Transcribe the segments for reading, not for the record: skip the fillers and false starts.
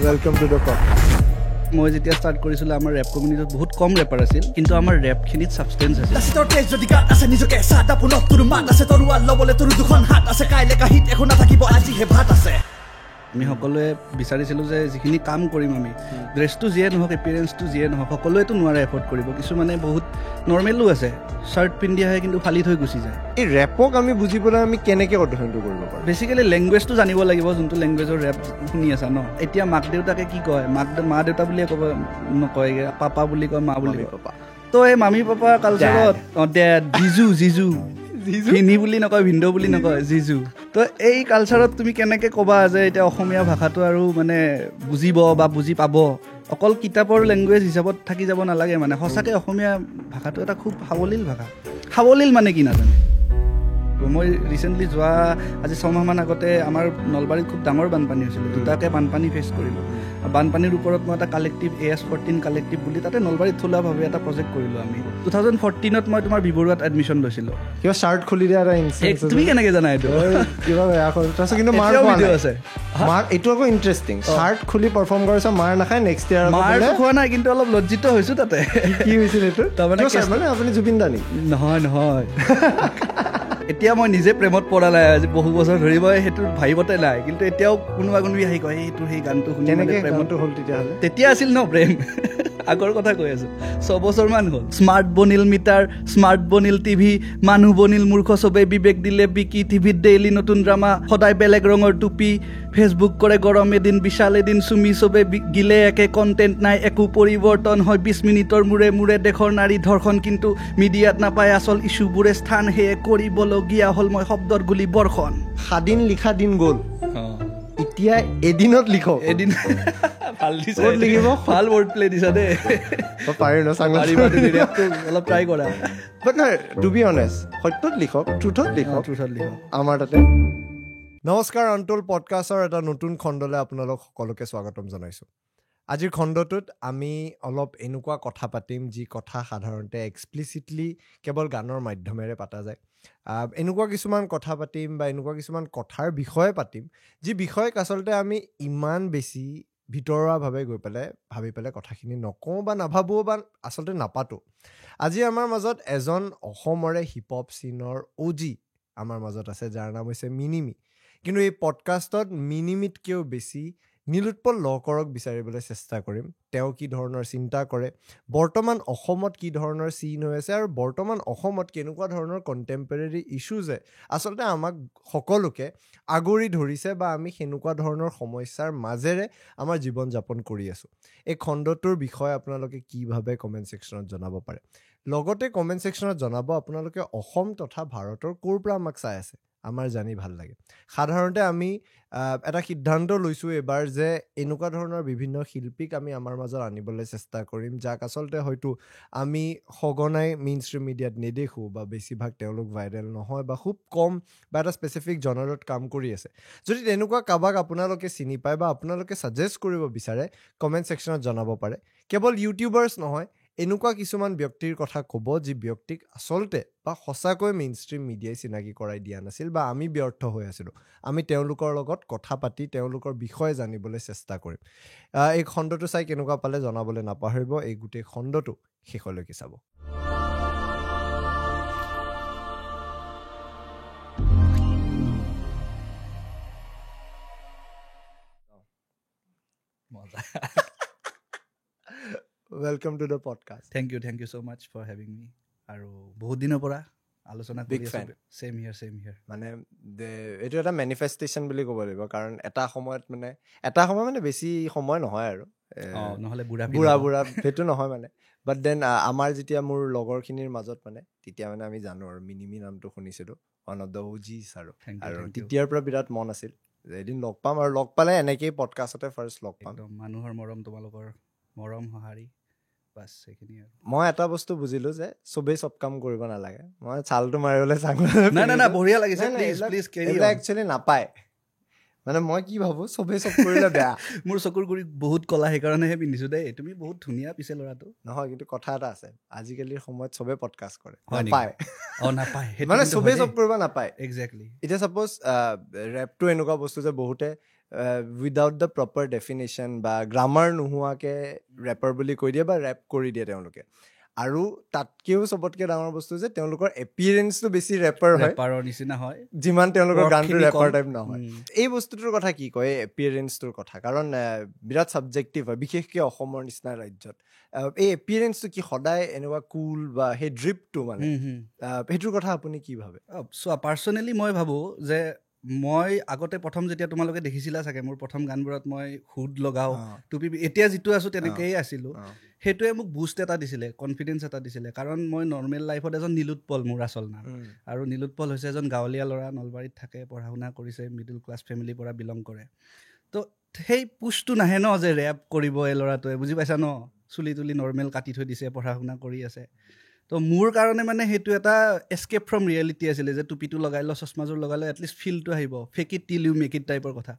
Welcome to the podcast. মই যেতিয়া start কৰিছিলোঁ আমাৰ ৰেপ কমিউনিটিত বহুত কম ৰেপাৰ আছিল কিন্তু আমাৰ ৰেপখিনিত ছাবষ্টেঞ্চ আছিল তোৰ তেজ যদি গাত আছে নিজকে চাটা পুনত তোৰ মান আছে তোৰ ৱাল ল'বলৈ তোৰ দুখন হাত আছে কাইলে কাহিত একো নাথাকিব আজিহে ভাত আছে আমি সকলোৱে বিচাৰিছিলোঁ যে যিখিনি কাম কৰিম আমি ড্ৰেছটো যিয়ে নহওক এপিয়াৰেঞ্চটো যিয়ে নহওক সকলোৱেতো নোৱাৰে এফৰ্ড কৰিব কিছুমানে বহুত নৰ্মেলো আছে শ্বাৰ্ট পিন্ধি আহে কিন্তু ফালি থৈ গুচি যায় এই ৰেপক আমি বুজিবলৈ আমি কেনেকৈ অধ্যয়নটো কৰিব পাৰোঁ বেচিকেলি লেংগুৱেজটো জানিব লাগিব যোনটো লেংগুৱেজৰ ৰেপ শুনি আছা ন এতিয়া মাক দেউতাকে কি কয় মা দেউতা বুলিয়ে ক'ব নকয়গৈ পাপা বুলি কয় মা বুলি পাপা তো এই মামী পাপা কালচাৰত ডেড জিজু ভিনি বুলি নকয় ভিন্দৌ বুলি নকয় জিজু তো এই কালচাৰত তুমি কেনেকৈ ক'বা যে এতিয়া অসমীয়া ভাষাটো আৰু মানে বুজিব বা বুজি পাব অকল কিতাপৰ লেংগুৱেজ হিচাপত থাকি যাব নালাগে মানে সঁচাকৈ অসমীয়া ভাষাটো এটা খুব সাৱলীল ভাষা সাৱলীল মানে কি নাজানে মই ৰিচেণ্টলি যোৱা আজি 6 মাহমান আগতে আমাৰ নলবাৰীত খুব ডাঙৰ বানপানী হৈছিলে দুটাকৈ বানপানী ফেচ কৰিলোঁ বানপানীৰ ওপৰত মই এটা কালেক্টিভ AS14 কালেক্টিভ বুলি তাতে নলবাৰীত থলুৱাভাৱে এটা প্ৰজেক্ট কৰিলোঁ আমি 2014ত মই তোমাৰ বিবৰুৱাত এডমিশ্যন লৈছিলোঁ কিবা চাৰ্ট খুলি দিয়া এটা ইনষ্টেঞ্চ তুমি কেনেকৈ জানা এইটো কিবা বেয়া কৰি তাৰপিছত কিন্তু মাৰ ভিডিঅ' আছে মাৰ এইটো আকৌ ইণ্টাৰেষ্টিং চাৰ্ট খুলি পাৰফৰ্ম কৰিছে মাৰ নাখায় নেক্সট ইয়াৰ মাৰ খোৱা নাই কিন্তু অলপ লজ্জিত হৈছোঁ তাতে কি হৈছিল এইটো তাৰমানে আপুনি জুবিন দা নেকি নহয় এতিয়া মই নিজে প্ৰেমত পৰা নাই আজি বহু বছৰ ধৰি মই সেইটো ভাবিবতে নাই কিন্তু এতিয়াও কোনোবা আহি কয় এইটো সেই গানটো শুনি প্ৰেমটো হ'ল তেতিয়াহ'লে তেতিয়া আছিল ন প্ৰেম আগৰ কথা কৈ আছোঁ 6 বছৰমান হ'ল স্মাৰ্ট বনিল মিটাৰ স্মাৰ্ট বনিল টিভি মানুহ বনিল মূৰ্খ চবে বিবেক দিলে বিকি টিভিত ডেইলি নতুন ড্ৰামা সদায় বেলেগ ৰঙৰ টুপি ফেচবুক কৰে গৰম এদিন বিশাল এদিন চুমি চবে গিলে একে কণ্টেণ্ট নাই একো পৰিৱৰ্তন হয় 20 মিনিটৰ মূৰে দেশৰ নাৰী ধৰ্ষণ কিন্তু মিডিয়াত নাপায় আচল ইছ্যুবোৰে স্থান সেয়ে কৰিবলগীয়া হ'ল মই শব্দৰ গুলি বৰ্ষণ সাদিন লিখা দিন গ'ল এতিয়া এদিনত লিখক এদিন ভাল দিছে লিখিব ভাল ৱৰ্ড প্লে দিছা দেই পাৰি ন অলপ ট্ৰাই কৰা বাট টু বি অনেষ্ট সত্যত লিখক ট্ৰুথত লিখক আমাৰ তাতে নমস্কাৰ অনটোল পডকাষ্টৰ এটা নতুন খণ্ডলৈ আপোনালোক সকলোকে স্বাগতম জনাইছোঁ আজিৰ খণ্ডটোত আমি অলপ এনেকুৱা কথা পাতিম যি কথা সাধাৰণতে এক্সপ্লিচিটলি কেৱল গানৰ মাধ্যমেৰে পতা যায় এনেকুৱা কিছুমান কথা পাতিম বা এনেকুৱা কিছুমান কথাৰ বিষয়ে পাতিম যি বিষয়ক আচলতে আমি ইমান বেছি ভিতৰুৱাভাৱে গৈ পেলাই ভাবি পেলাই কথাখিনি নকওঁ বা নাভাবোঁ বা আচলতে নাপাতোঁ আজি আমাৰ মাজত এজন অসমৰে হিপ হপ চিনৰ OG আমাৰ মাজত আছে যাৰ নাম হৈছে মিনিমি কিন্তু এই পডকাষ্টত মিনিমিতকৈও বেছি নীলোৎপল লহকৰক বিচাৰিবলৈ চেষ্টা কৰিম তেওঁ কি ধৰণৰ চিন্তা কৰে বৰ্তমান অসমত কি ধৰণৰ চিন হৈ আছে আৰু বৰ্তমান অসমত কেনেকুৱা ধৰণৰ কণ্টেম্পৰেৰী ইছ্যুজে আচলতে আমাক সকলোকে আগুৰি ধৰিছে বা আমি সেনেকুৱা ধৰণৰ সমস্যাৰ মাজেৰে আমাৰ জীৱন যাপন কৰি আছোঁ এই খণ্ডটোৰ বিষয়ে আপোনালোকে কি ভাবে কমেণ্ট ছেকশ্যনত জনাব পাৰে লগতে কমেণ্ট ছেকশ্যনত জনাব আপোনালোকে অসম তথা ভাৰতৰ ক'ৰ পৰা আমাক চাই আছে আমাৰ জানি ভাল লাগে সাধাৰণতে আমি এটা সিদ্ধান্ত লৈছোঁ এবাৰ যে এনেকুৱা ধৰণৰ বিভিন্ন শিল্পীক আমি আমাৰ মাজত আনিবলৈ চেষ্টা কৰিম যাক আচলতে হয়তো আমি সঘনাই মেইন ষ্ট্ৰীম মিডিয়াত নেদেখোঁ বা বেছিভাগ তেওঁলোক ভাইৰেল নহয় বা খুব কম বা এটা স্পেচিফিক জনাৰত কাম কৰি আছে যদি তেনেকুৱা কাবাক আপোনালোকে চিনি পায় বা আপোনালোকে ছাজেষ্ট কৰিব বিচাৰে কমেণ্ট ছেকশ্যনত জনাব পাৰে কেৱল ইউটিউবাৰ্ছ নহয় এনেকুৱা কিছুমান ব্যক্তিৰ কথা ক'ব যি ব্যক্তিক আচলতে বা সঁচাকৈ মেইন ষ্ট্ৰীম মিডিয়াই চিনাকি কৰাই দিয়া নাছিল বা আমি ব্যৰ্থ হৈ আছিলোঁ আমি তেওঁলোকৰ লগত কথা পাতি তেওঁলোকৰ বিষয়ে জানিবলৈ চেষ্টা কৰিম এই খণ্ডটো চাই কেনেকুৱা পালে জনাবলৈ নাপাহৰিব এই গোটেই খণ্ডটো শেষলৈকে চাব Welcome to the podcast. Thank you so much for having me. আৰু বহুত দিনৰ পৰা আলোচনা কৰি আছোঁ সেম হিয়াৰ মানে এইটো এটা মেনিফেষ্টেশ্যন বুলি ক'ব লাগিব কাৰণ এটা সময় মানে বেছি সময় নহয় আৰু নহ'লে বুঢ়া সেইটো নহয় মানে বাট দেন আমাৰ যেতিয়া মোৰ লগৰখিনিৰ মাজত মানে তেতিয়া মানে আমি জানো আৰু মিনিমি নামটো শুনিছিলোঁ ওৱান অফ দ্য OGs আৰু তেতিয়াৰ পৰা বিৰাট মন আছিল যে এদিন লগ পাম আৰু লগ পালে এনেকেই পডকাষ্টতে ফাৰ্ষ্ট লগ পাম মানুহৰ মৰম তোমালোকৰ মৰম সঁহাৰি বাছ সেইখিনি আৰু মই এটা বস্তু বুজিলোঁ যে চবেই চব কাম কৰিব নালাগে মই ছালটো মাৰিবলৈ নাই বঢ়িয়া লাগিছে একচুৱেলি নাপায় মানে মই কি ভাবোঁ চবেই চব কৰিলে বেয়া মোৰ চকুৰ গুৰি বহুত ক'লা সেইকাৰণেহে পিন্ধিছোঁ দেই তুমি বহুত ধুনীয়া পিছে ল'ৰাটো নহয় কিন্তু কথা এটা আছে আজিকালিৰ সময়ত চবেই পডকাষ্ট কৰে নাপায় মানে চবেই চব কৰিব নাপায় একজেক্টলি এতিয়া ছাপ'জ ৰেপটো এনেকুৱা বস্তু যে বহুতে উইদাউট দ্য প্ৰপাৰ ডেফিনেশ্যন বা গ্ৰামাৰ নোহোৱাকৈ ৰেপাৰ বুলি কৈ দিয়ে বা ৰেপ কৰি দিয়ে তেওঁলোকে আৰু তাতকেও চবতকৈ ডাঙৰ বস্তু যে তেওঁলোকৰ এপিয়াৰেঞ্চটো বেছি ৰেপাৰ হয় ৰেপাৰৰ নিচিনা হয় যিমান তেওঁলোকৰ গানটো ৰেপাৰ টাইপ নহয় এই বস্তুটোৰ কথা কি কয় এপিয়াৰেঞ্চটোৰ কথা কাৰণ বিৰাট ছাবজেক্টিভ হয় বিশেষকৈ অসমৰ নিচিনা ৰাজ্যত এই এপিয়াৰেঞ্চটো কি সদায় এনেকুৱা কুল বা সেই ড্ৰিপটো মানে সেইটোৰ কথা আপুনি কি ভাবে চোৱা পাৰ্চনেলি মই ভাবোঁ যে মই আগতে প্ৰথম যেতিয়া তোমালোকে দেখিছিলা চাগে মোৰ প্ৰথম গানবোৰত মই হুড লগাওঁ টুপি এতিয়া যিটো আছোঁ তেনেকৈয়ে আছিলোঁ সেইটোৱে মোক বুষ্ট এটা দিছিলে কনফিডেঞ্চ এটা দিছিলে কাৰণ মই নৰ্মেল লাইফত এজন নীলোৎপল মোৰ আচল নাম আৰু নীলোৎপল হৈছে এজন গাঁৱলীয়া ল'ৰা নলবাৰীত থাকে পঢ়া শুনা কৰিছে মিডল ক্লাছ ফেমিলিৰ পৰা বিলং কৰে তো সেই পুষ্টটো নাহে ন যে ৰেপ কৰিব এই ল'ৰাটোৱে বুজি পাইছা ন চুলি তুলি নৰ্মেল কাটি থৈ দিছে পঢ়া শুনা কৰি আছে তো মোৰ কাৰণে মানে সেইটো এটা এস্কেপ ফ্ৰম ৰিয়েলিটি আছিলে যে টুপিটো লগাই লওঁ চশমাযোৰ লগাই লওঁ এটলিষ্ট ফিলটো আহিব fake it till you make it টাইপৰ কথা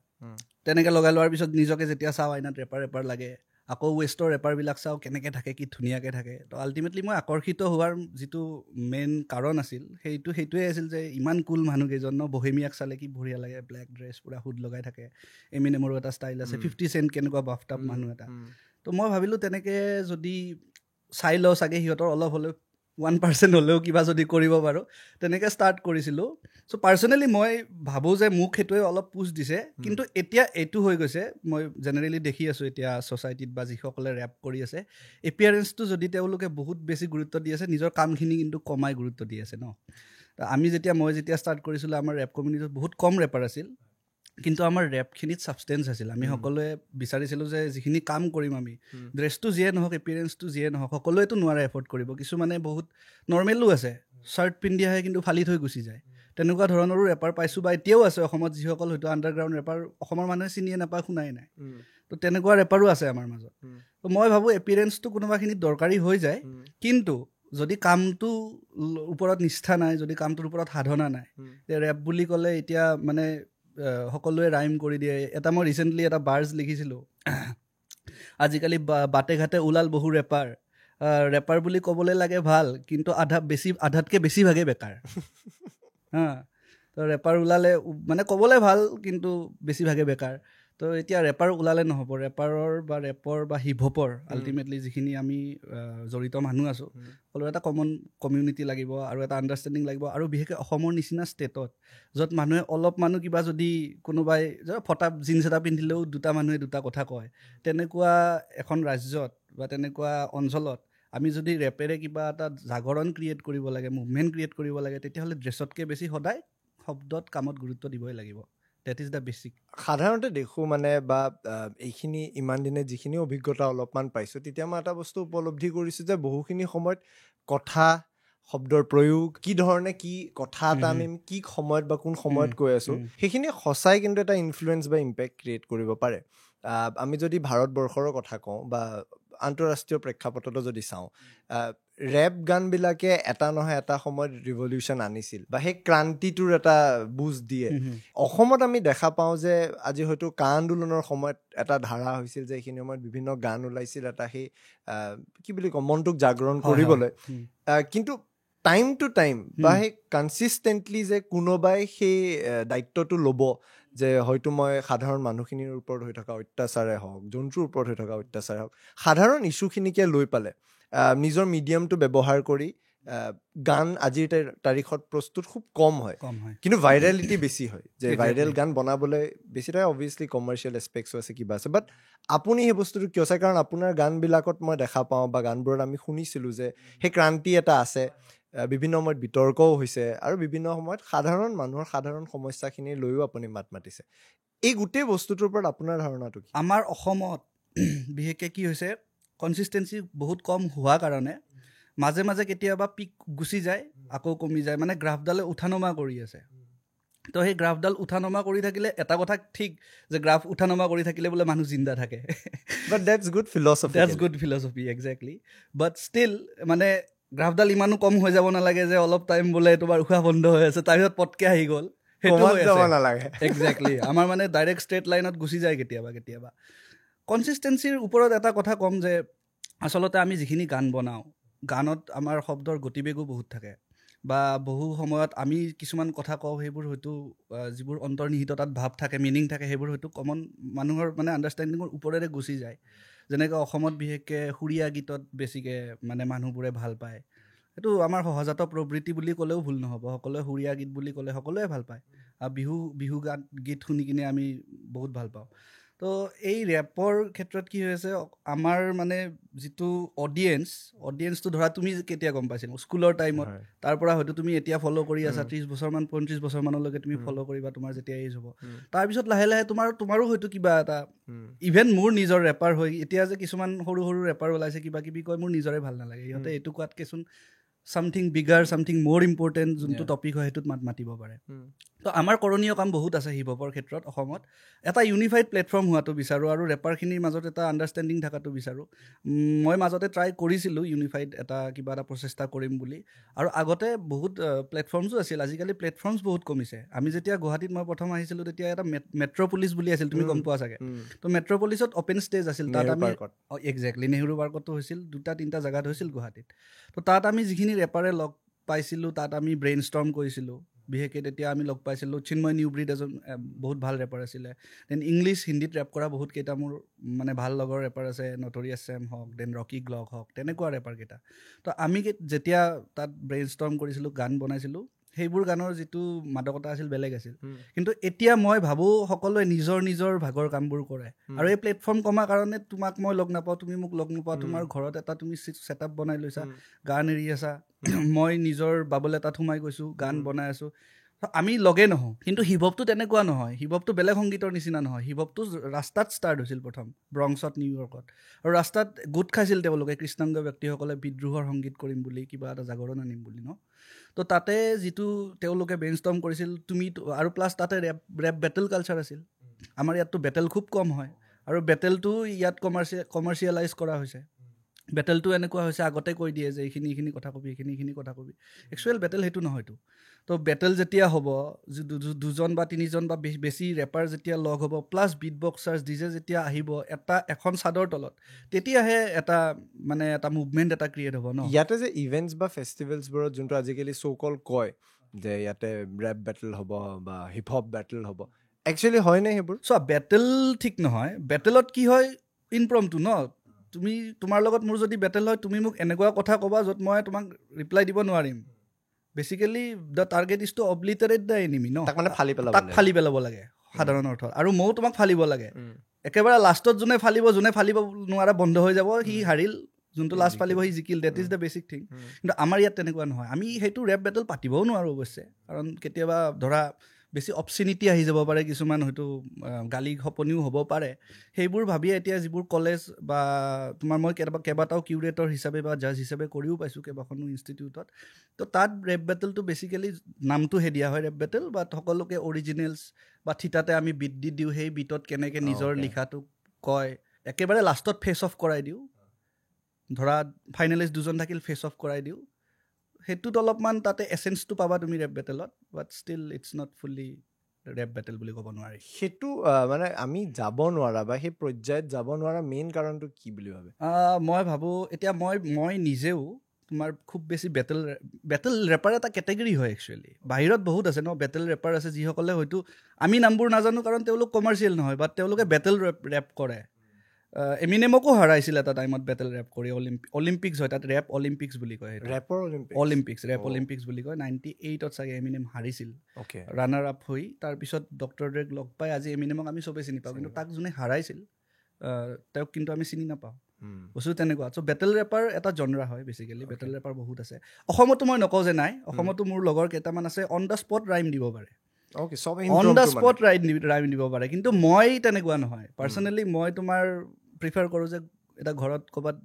তেনেকৈ লগাই লোৱাৰ পিছত নিজকে যেতিয়া চাওঁ আইনাত ৰেপাৰ লাগে আকৌ ৱেষ্টৰ ৰেপাৰবিলাক চাওঁ কেনেকৈ থাকে কি ধুনীয়াকৈ থাকে তো আল্টিমেটলি মই আকৰ্ষিত হোৱাৰ যিটো মেইন কাৰণ আছিল সেইটোৱে আছিল যে ইমান কুল মানুহকেইজন ন বহেমিয়াক চালে কি বঢ়িয়া লাগে ব্লেক ড্ৰেছ পূৰা হুড লগাই থাকে এমিনেমৰো এটা ষ্টাইল আছে 50 চেণ্ট কেনেকুৱা বাফটাপ মানুহ এটা তো মই ভাবিলোঁ তেনেকৈ যদি চাই লওঁ চাগে সিহঁতৰ অলপ হ'লেও 1% হ'লেও কিবা যদি কৰিব পাৰোঁ তেনেকৈ ষ্টাৰ্ট কৰিছিলোঁ চ' পাৰ্চনেলি মই ভাবোঁ যে মোক সেইটোৱে অলপ পুছ দিছে কিন্তু এতিয়া এইটো হৈ গৈছে মই জেনেৰেলি দেখি আছোঁ এতিয়া ছ'চাইটিত বা যিসকলে ৰেপ কৰি আছে এপিয়াৰেঞ্চটো যদি তেওঁলোকে বহুত বেছি গুৰুত্ব দি আছে নিজৰ কামখিনি কিন্তু কমাই গুৰুত্ব দি আছে ন মই যেতিয়া ষ্টাৰ্ট কৰিছিলোঁ আমাৰ ৰেপ কমিউনিটিত বহুত কম ৰেপাৰ আছিল কিন্তু আমাৰ ৰেপখিনিত ছাবষ্টেঞ্চ আছিল আমি সকলোৱে বিচাৰিছিলোঁ যে যিখিনি কাম কৰিম আমি ড্ৰেছটো যিয়ে নহওক এপিয়াৰেঞ্চটো যিয়ে নহওক সকলোৱেতো নোৱাৰে এফৰ্ড কৰিব কিছুমানে বহুত নৰ্মেলো আছে শ্বাৰ্ট পিন্ধি আহে কিন্তু ফালি থৈ গুচি যায় তেনেকুৱা ধৰণৰো ৰেপাৰ পাইছোঁ বা এতিয়াও আছে অসমত যিসকল হয়তো আণ্ডাৰগ্ৰাউণ্ড ৰেপাৰ অসমৰ মানুহে চিনিয়ে নাপায় শুনাই নাই তো তেনেকুৱা ৰেপাৰো আছে আমাৰ মাজত তো মই ভাবোঁ এপিয়াৰেঞ্চটো কোনোবাখিনিত দৰকাৰী হৈ যায় কিন্তু যদি কামটো ওপৰত নিষ্ঠা নাই যদি কামটোৰ ওপৰত সাধনা নাই ৰেপ বুলি ক'লে এতিয়া মানে সকলোৱে ৰাইম কৰি দিয়ে এটা মই ৰিচেণ্টলি এটা বাৰ্জ লিখিছিলোঁ আজিকালি বাটে ঘাটে ওলাল বহু ৰেপাৰ বুলি ক'বলৈ লাগে ভাল কিন্তু আধাতকৈ বেছিভাগে বেকাৰ তো ৰেপাৰ ওলালে মানে ক'বলৈ ভাল কিন্তু বেছিভাগে বেকাৰ তো এতিয়া ৰেপাৰ ওলালে নহ'ব ৰেপাৰৰ বা ৰেপৰ বা হিপ হপৰ আল্টিমেটলি যিখিনি আমি জড়িত মানুহ আছোঁ সকলো এটা কমন কমিউনিটি লাগিব আৰু এটা আণ্ডাৰষ্টেণ্ডিং লাগিব আৰু বিশেষকৈ অসমৰ নিচিনা ষ্টেটত য'ত মানুহে অলপ মানুহ কিবা যদি কোনোবাই ফটা জিন্স এটা পিন্ধিলেও দুটা মানুহে দুটা কথা কয় তেনেকুৱা এখন ৰাজ্যত বা তেনেকুৱা অঞ্চলত আমি যদি ৰেপেৰে কিবা এটা জাগৰণ ক্ৰিয়েট কৰিব লাগে মুভমেণ্ট ক্ৰিয়েট কৰিব লাগে তেতিয়াহ'লে ড্ৰেছতকৈ বেছি সদায় শব্দত কামত গুৰুত্ব দিবই লাগিব ডেট ইজ দ্য বেছিক সাধাৰণতে দেখোঁ মানে বা এইখিনি ইমান দিনে যিখিনি অভিজ্ঞতা অলপমান পাইছোঁ তেতিয়া মই এটা বস্তু উপলব্ধি কৰিছোঁ যে বহুখিনি সময়ত কথা শব্দৰ প্ৰয়োগ কি ধৰণে কি কথা এটা আমি কি সময়ত বা কোন সময়ত কৈ আছোঁ সেইখিনি সঁচাই কিন্তু এটা ইনফ্লুৱেঞ্চ বা ইম্পেক্ট ক্ৰিয়েট কৰিব পাৰে আমি যদি ভাৰতবৰ্ষৰ কথা কওঁ বা আন্তঃৰাষ্ট্ৰীয় প্ৰেক্ষাপটতো যদি চাওঁ ৰেপ গানবিলাকে এটা নহয় এটা সময়ত ৰিভলিউশ্যন আনিছিল বা সেই ক্ৰান্তিটোৰ এটা বুজ দিয়ে অসমত আমি দেখা পাওঁ যে আজি হয়তো কা আন্দোলনৰ সময়ত এটা ধাৰা হৈছিল যে এইখিনি সময়ত বিভিন্ন গান ওলাইছিল এটা সেই কি বুলি কওঁ মনটোক জাগৰণ কৰিবলৈ কিন্তু টাইম টু টাইম বা সেই কনচিষ্টেণ্টলি যে কোনোবাই সেই দায়িত্বটো ল'ব যে হয়তো মই সাধাৰণ মানুহখিনিৰ ওপৰত হৈ থকা অত্যাচাৰে হওক জন্তুৰ ওপৰত হৈ থকা অত্যাচাৰে হওক সাধাৰণ ইছ্যুখিনিকে লৈ পালে নিজৰ মিডিয়ামটো ব্যৱহাৰ কৰি গান আজিৰ তাৰিখত প্ৰস্তুত খুব কম হয় কিন্তু ভাইৰেলিটি বেছি হয় যে ভাইৰেল গান বনাবলৈ বেছিটাই অভিয়াছলি কমাৰ্চিয়েল এছপেক্টছো আছে কিবা আছে বাট আপুনি সেই বস্তুটো কিয় চাই কাৰণ আপোনাৰ গানবিলাকত মই দেখা পাওঁ বা গানবোৰত আমি শুনিছিলোঁ যে সেই ক্ৰান্তি এটা আছে বিভিন্ন সময়ত বিতৰ্কও হৈছে আৰু বিভিন্ন সময়ত সাধাৰণ মানুহৰ সাধাৰণ সমস্যাখিনি লৈও আপুনি মাত মাতিছে এই গোটেই বস্তুটোৰ ওপৰত আপোনাৰ ধাৰণাটো কি আমাৰ অসমত বিশেষকৈ কি হৈছে কনচিষ্টেঞ্চি বহুত কম হোৱা কাৰণে মাজে মাজে কেতিয়াবা পিক গুচি যায় আকৌ কমি যায় মানে গ্ৰাফডালে উঠা নমা কৰি আছে তো সেই গ্ৰাফডাল উঠা নমা কৰি থাকিলে এটা কথা ঠিক যে গ্ৰাফ উঠা নমা কৰি থাকিলে বোলে মানুহ জিন্দা থাকে but that's good philosophy exactly but still মানে গ্ৰাফডাল ইমানো কম হৈ যাব নালাগে যে অলপ টাইম বোলে তোমাৰ উশাহ বন্ধ হৈ আছে তাৰপিছত পটকৈ আহি গ'ল সেইটো যাব নালাগে এক্সেক্টলি আমাৰ মানে ডাইৰেক্ট ষ্ট্ৰেইট লাইনত গুচি যায় কেতিয়াবা কনচিষ্টেঞ্চিৰ ওপৰত এটা কথা ক'ম যে আচলতে আমি যিখিনি গান বনাওঁ গানত আমাৰ শব্দৰ গতিবেগো বহুত থাকে বা বহু সময়ত আমি কিছুমান কথা কওঁ সেইবোৰ হয়তো যিবোৰ অন্তৰ্নিহিত তাত ভাৱ থাকে মিনিং থাকে সেইবোৰ হয়তো কমন মানুহৰ মানে আণ্ডাৰষ্টেণ্ডিঙৰ ওপৰেৰে গুচি যায় যেনেকৈ অসমত বিশেষকৈ সুৰীয়া গীতত বেছিকৈ মানে মানুহবোৰে ভাল পায় এইটো আমাৰ সহজাত প্ৰবৃত্তি বুলি ক'লেও ভুল নহ'ব সকলোৱে সুৰীয়া গীত বুলি ক'লে সকলোৱে ভাল পায় আৰু বিহু গীত শুনি কিনে আমি বহুত ভাল পাওঁ তো এই ৰেপৰ ক্ষেত্ৰত কি হৈ আছে আমাৰ মানে যিটো অডিয়েঞ্চটো ধৰা তুমি কেতিয়া গম পাইছিলা স্কুলৰ টাইমত তাৰ পৰা হয়তো তুমি এতিয়া ফ'ল' কৰি আছা 30 বছৰমান 35 বছৰমানলৈকে তুমি ফ'ল' কৰিবা তোমাৰ যেতিয়া এজ হ'ব তাৰপিছত লাহে লাহে তোমাৰো হয়তো কিবা এটা ইভেন মোৰ নিজৰ ৰেপাৰ হৈ এতিয়া যে কিছুমান সৰু সৰু ৰেপাৰ ওলাইছে কিবা কিবি কয় মোৰ নিজৰে ভাল নালাগে সিহঁতে এইটো কোৱাতকেচোন something bigger, something more important যোনটো টপিক হয় সেইটোত মাতিব পাৰে তো আমাৰ কৰণীয় কাম বহুত আছে হিপ হপৰ ক্ষেত্ৰত অসমত এটা ইউনিফাইড প্লেটফৰ্ম হোৱাটো বিচাৰোঁ আৰু ৰেপাৰখিনিৰ মাজত এটা আণ্ডাৰষ্টেণ্ডিং থকাটো বিচাৰোঁ মই মাজতে ট্ৰাই কৰিছিলোঁ ইউনিফাইড কিবা এটা প্ৰচেষ্টা কৰিম বুলি আৰু আগতে বহুত প্লেটফৰ্মছো আছিল আজিকালি প্লেটফৰ্মছ বহুত কমিছে আমি যেতিয়া গুৱাহাটীত মই প্ৰথম আহিছিলোঁ তেতিয়া এটা মেট্ৰ'পলিছ বুলি আছিল তুমি গম পোৱা চাগে তো মেট্ৰ'পলিছত অ'পেন ষ্টেজ আছিল তাত আমি একজেক্টলি নেহৰু পাৰ্কতো হৈছিল 2-3টা জেগাত হৈছিল গুৱাহাটীত তো তাত আমি যিখিনি ৰেপাৰে লগ পাইছিলোঁ তাত আমি ব্ৰেইন ষ্টৰ্ম কৰিছিলোঁ বিশেষকৈ তেতিয়া আমি লগ পাইছিলোঁ চিন্ময় নিউব্ৰিড এজন বহুত ভাল ৰেপাৰ আছিলে দেন ইংলিছ হিন্দীত ৰেপ কৰা বহুত কেইটা মোৰ মানে ভাল লগৰ ৰেপাৰ আছে নটৰিয়াছ ছেম হওক দেন ৰকি গ্লক হওক তেনেকুৱা ৰেপাৰকেইটা তো আমি যেতিয়া তাত ব্ৰেইন ষ্টৰ্ম কৰিছিলোঁ গান বনাইছিলোঁ সেইবোৰ গানৰ যিটো মাদকতা আছিল বেলেগ আছিল কিন্তু এতিয়া মই ভাবোঁ সকলোৱে নিজৰ নিজৰ ভাগৰ কামবোৰ কৰে আৰু এই প্লেটফৰ্ম কমাৰ কাৰণে তোমাক মই লগ নাপাওঁ তুমি মোক লগ নোপোৱা তোমাৰ ঘৰত এটা তুমি ছেটআপ বনাই লৈছা গান এৰি আছা মই নিজৰ বাবল এটাত সোমাই গৈছোঁ গান বনাই আছোঁ আমি লগে নহওঁ কিন্তু হিপ হপটো তেনেকুৱা নহয় হিপ হপটো বেলেগ সংগীতৰ নিচিনা নহয় হিপ হপটো ৰাস্তাত ষ্টাৰ্ট হৈছিল প্ৰথম ব্ৰংছত নিউয়ৰ্কত আৰু ৰাস্তাত গোট খাইছিল তেওঁলোকে কৃষ্ণাংগ ব্যক্তিসকলে বিদ্ৰোহৰ সংগীত কৰিম বুলি কিবা এটা জাগৰণ আনিম বুলি ন তো তাতে যিটো তেওঁলোকে ব্ৰেইনষ্টৰ্ম কৰিছিল আৰু প্লাছ তাতে ৰেপ বেটেল কালচাৰ আছিল আমাৰ ইয়াততো বেটেল খুব কম হয় আৰু বেটেলটো ইয়াত কমাৰ্চিয়েলাইজ কৰা হৈছে বেটেলটো এনেকুৱা হৈছে আগতে কৈ দিয়ে যে এইখিনি কথা কবি এইখিনি কথা কবি একচুৱেল বেটেল সেইটো নহয়তো তো বেটেল যেতিয়া হ'ব 2জন বা 3জন বা বেছি ৰেপাৰ যেতিয়া লগ হ'ব প্লাছ বিট বক্সাৰ্ছ ডিজে যেতিয়া আহিব এখন চাদৰ তলত তেতিয়াহে এটা মুভমেণ্ট এটা ক্ৰিয়েট হ'ব ন ইয়াতে যে ইভেণ্টছ বা ফেষ্টিভেলছবোৰত যোনটো আজিকালি চ' কল কয় যে ইয়াতে ৰেপ বেটেল হ'ব বা হিপ হপ বেটেল হ'ব একচুৱেলি হয়নে সেইবোৰ চোৱা বেটেল ঠিক নহয় বেটেলত কি হয় ইনপ্ৰমটো ন তোমাৰ লগত মোৰ যদি বেটেল হয় তুমি মোক এনেকুৱা কথা ক'বা য'ত মই তোমাক ৰিপ্লাই দিব নোৱাৰিম basically the target is to obliterate the enemy ন তাক ফালি পেলাব লাগে সাধাৰণ অৰ্থত আৰু ময়ো তোমাক ফালিব লাগে একেবাৰে লাষ্টত যোনে ফালিব নোৱাৰা বন্ধ হৈ যাব সি হাৰিল যোনটো লাষ্ট ফালিব সি জিকিল that is the basic thing কিন্তু আমাৰ ইয়াত তেনেকুৱা নহয় আমি সেইটো ৰেপ বেটেল পাতিবও নোৱাৰোঁ অৱশ্যে কাৰণ কেতিয়াবা ধৰা বেছি অপচুনিটি আহি যাব পাৰে কিছুমান হয়তো গালি খপনিও হ'ব পাৰে সেইবোৰ ভাবিয়ে এতিয়া যিবোৰ কলেজ বা মই কেইবাটাও কিউৰেটৰ হিচাপে বা জাজ হিচাপে কৰিও পাইছোঁ কেইবাখনো ইনষ্টিটিউটত তো তাত ৰেপ বেটেলটো বেচিকেলি নামটোহে দিয়া হয় ৰেপ বেটেল বাট সকলোকে অৰিজিনেলছ বা থিতাতে আমি বিট দি দিওঁ সেই বিটত কেনেকৈ নিজৰ লিখাটো কয় একেবাৰে লাষ্টত ফেচ অফ কৰাই দিওঁ ধৰা ফাইনেলিষ্ট 2জন থাকিল ফেচ অফ কৰাই দিওঁ সেইটোত অলপমান তাতে এচেঞ্চটো পাবা তুমি ৰেপ বেটেলত but still it's not fully rap battle বুলি ক'ব নোৱাৰি সেইটো মানে আমি যাব নোৱাৰা বা সেই পৰ্যায়ত যাব নোৱাৰা মেইন কাৰণটো কি বুলি ভাবে মই ভাবোঁ এতিয়া মই নিজেও তোমাৰ খুব বেছি বেটেল ৰেপাৰ এটা কেটেগৰী হয় একচুৱেলি বাহিৰত বহুত আছে ন বেটেল ৰেপাৰ আছে যিসকলে হয়তো আমি নামবোৰ নাজানো কাৰণ তেওঁলোক কমাৰ্চিয়েল নহয় বাট তেওঁলোকে বেটেল ৰেপ কৰে এমিনেমকো হাৰাইছিল এটা টাইমত বেটেল ৰেপ কৰি অলিম্পিক্স হয় তাত ৰেপ অলিম্পিক্স বুলি কয় ৰেপ অলিম্পিক্স বুলি কয় 98ত চাগে এমিনেম হাৰিছিল ৰানাৰ আপ হৈ তাৰপিছত ডক্টৰ ড্ৰেক লগ পাই আজি এমিনেমক আমি চবেই চিনি পাওঁ কিন্তু তাক যোনে হাৰাইছিল তেওঁক কিন্তু আমি চিনি নাপাওঁ বস্তু তেনেকুৱা চ' বেটেল ৰেপাৰ এটা জনৰা হয় বেচিকেলি বেটেল ৰেপাৰ বহুত আছে অসমতো মই নকওঁ যে নাই অসমতো মোৰ লগৰ কেইটামান আছে অন দ্য স্পট ৰাইম দিব পাৰে অন দ্য স্পট ৰাইম দিব পাৰে কিন্তু মই তেনেকুৱা নহয় পাৰ্চনেলি মই তোমাৰ প্ৰিফাৰ কৰোঁ যে এটা ঘৰত ক'ৰবাত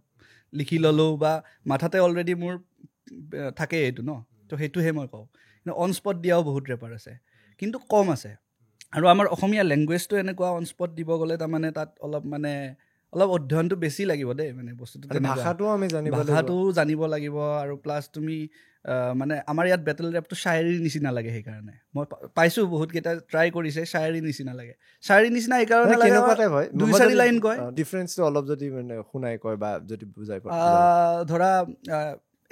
লিখি ল'লোঁ বা মাথাতে অলৰেডি মোৰ থাকে এইটো ন তো সেইটোহে মই কওঁ কিন্তু অন স্পট দিয়াও বহুত ৰেপাৰ আছে কিন্তু কম আছে আৰু আমাৰ অসমীয়া লেংগুৱেজটো এনেকুৱা অন স্পট দিব গ'লে তাৰমানে তাত অলপ অধ্যয়নটো বেছি লাগিব দেই মানে বস্তুটো ভাষাটোও জানিব লাগিব আৰু প্লাছ তুমি মানে আমাৰ ইয়াত বেটেল ৰেপটো শায়েৰীৰ নিচিনা লাগে সেইকাৰণে মই পাইছোঁ বহুতকেইটা ট্ৰাই কৰিছে শায়েৰীৰ নিচিনা লাগে শায়েৰীৰ নিচিনা এইকাৰণে লাগে 2-4 লাইন কয় ডিফাৰেঞ্চটো অলপ যদি মানে শুনাই কয় বা যদি বুজাই ধৰা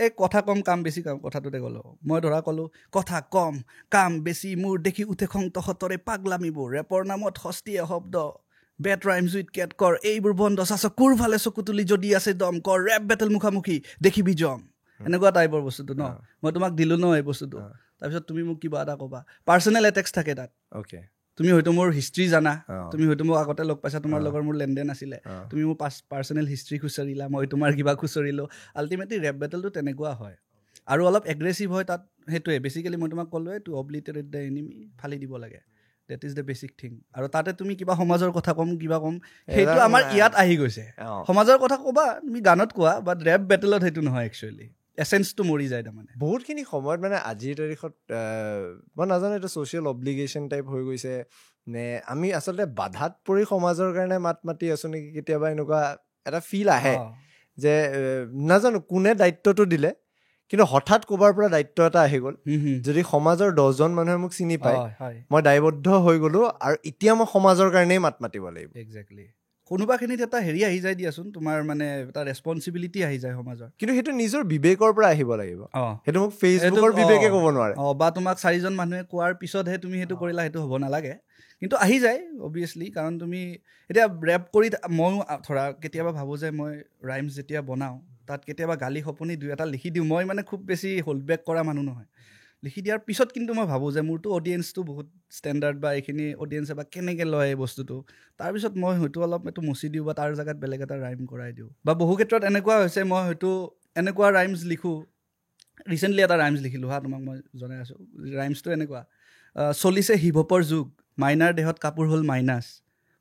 এই কথা কম কাম বেছি কাম কথাটোতে গ'লো মই ধৰা ক'লো কথা কম কাম বেছি মোৰ দেখি উঠে খং তহঁতৰে পাগলামিবোৰ ৰেপৰ নামত সস্তীয়া শব্দ বেট ৰাইমছ উইথ কেট কৰ এইবোৰ বন্ধ চাচ কোৰফালে চকু তুলি যদি আছে দম কৰ ৰেপ বেটেল মুখামুখি দেখিবি জম এনেকুৱা টাইপৰ বস্তুটো ন মই তোমাক দিলো ন এই বস্তুটো তাৰপিছত তুমি মোক কিবা এটা ক'বা পাৰ্চনেল এটেক্স থাকে তাত অ'কে তুমি হয়তো মোৰ হিষ্ট্ৰী জানা তুমি হয়তো মোক আগতে লগ পাইছা তোমাৰ লগৰ মোৰ লেনদেন আছিলে তুমি মোৰ পাৰ্চনেল হিষ্ট্ৰী খুচৰিলা মই তোমাৰ কিবা খুচৰিলোঁ আল্টিমেটলি ৰেপ বেটেলটো তেনেকুৱা হয় আৰু অলপ এগ্ৰেছিভ হয় তাত সেইটোৱে বেচিকেলি মই তোমাক ক'লোৱে টু অব্লিটেৰেট দ্য এনিমি ফালি দিব লাগে that is the basic thing আৰু তাতে তুমি কিবা সমাজৰ কথা ক'ম কিবা ক'ম সেইটো আমাৰ ইয়াত আহি গৈছে সমাজৰ কথা ক'বা তুমি গানত কোৱা বাট ৰেপ বেটেলত সেইটো নহয় একচুৱেলি এচেঞ্চটো মৰি যায় তাৰমানে বহুতখিনি সময়ত মানে আজিৰ তাৰিখত মই নাজানো এইটো ছ'চিয়েল অব্লিগেশ্যন টাইপ হৈ গৈছে নে আমি আচলতে বাধাত পৰি সমাজৰ কাৰণে মাত মাতি আছোঁ নেকি কেতিয়াবা এনেকুৱা এটা ফিল আহে যে নাজানো কোনে দায়িত্বটো দিলে কিন্তু হঠাৎ ক'ৰবাৰ পৰা দায়িত্ব এটা আহি গ'ল যদি সমাজৰ 10জন মানুহে মোক চিনি পায় মই দায়বদ্ধ হৈ গ'লোঁ আৰু এতিয়া মই সমাজৰ কাৰণেই মাত মাতিব লাগিব একজেক্টলি কোনোবাখিনিত এটা হেৰি আহি যায় দিয়াচোন তোমাৰ মানে এটা ৰেছপনচিবিলিটি আহি যায় সমাজৰ কিন্তু সেইটো নিজৰ বিবেকৰ পৰা আহিব লাগিব সেইটো মোক ফেচবুকৰ বিবেকে ক'ব নোৱাৰে বা তোমাক 4জন মানুহে কোৱাৰ পিছতহে তুমি সেইটো কৰিলা সেইটো হ'ব নালাগে কিন্তু আহি যায় অবভিয়াছলি কাৰণ তুমি এতিয়া ৰেপ কৰি ময়ো ধৰা কেতিয়াবা ভাবোঁ যে মই ৰাইমছ যেতিয়া বনাওঁ তাত কেতিয়াবা গালি সপনি 2-এটা লিখি দিওঁ মই মানে খুব বেছি হোল্ড বেক কৰা মানুহ নহয় লিখি দিয়াৰ পিছত কিন্তু মই ভাবোঁ যে মোৰতো অডিয়েঞ্চটো বহুত ষ্টেণ্ডাৰ্ড বা এইখিনি অডিয়েঞ্চে বা কেনেকৈ লয় এই বস্তুটো তাৰপিছত মই হয়তো অলপ এইটো মুচি দিওঁ বা তাৰ জেগাত বেলেগ এটা ৰাইম কৰাই দিওঁ বা বহু ক্ষেত্ৰত এনেকুৱা হৈছে মই হয়তো এনেকুৱা ৰাইমছ লিখোঁ ৰিচেণ্টলি এটা ৰাইমছ লিখিলোঁ তোমাক মই জনাই আছোঁ ৰাইমছটো এনেকুৱা চলিছে হিপ হপৰ যুগ মাইনাৰ দেহত কাপোৰ হ'ল মাইনাছ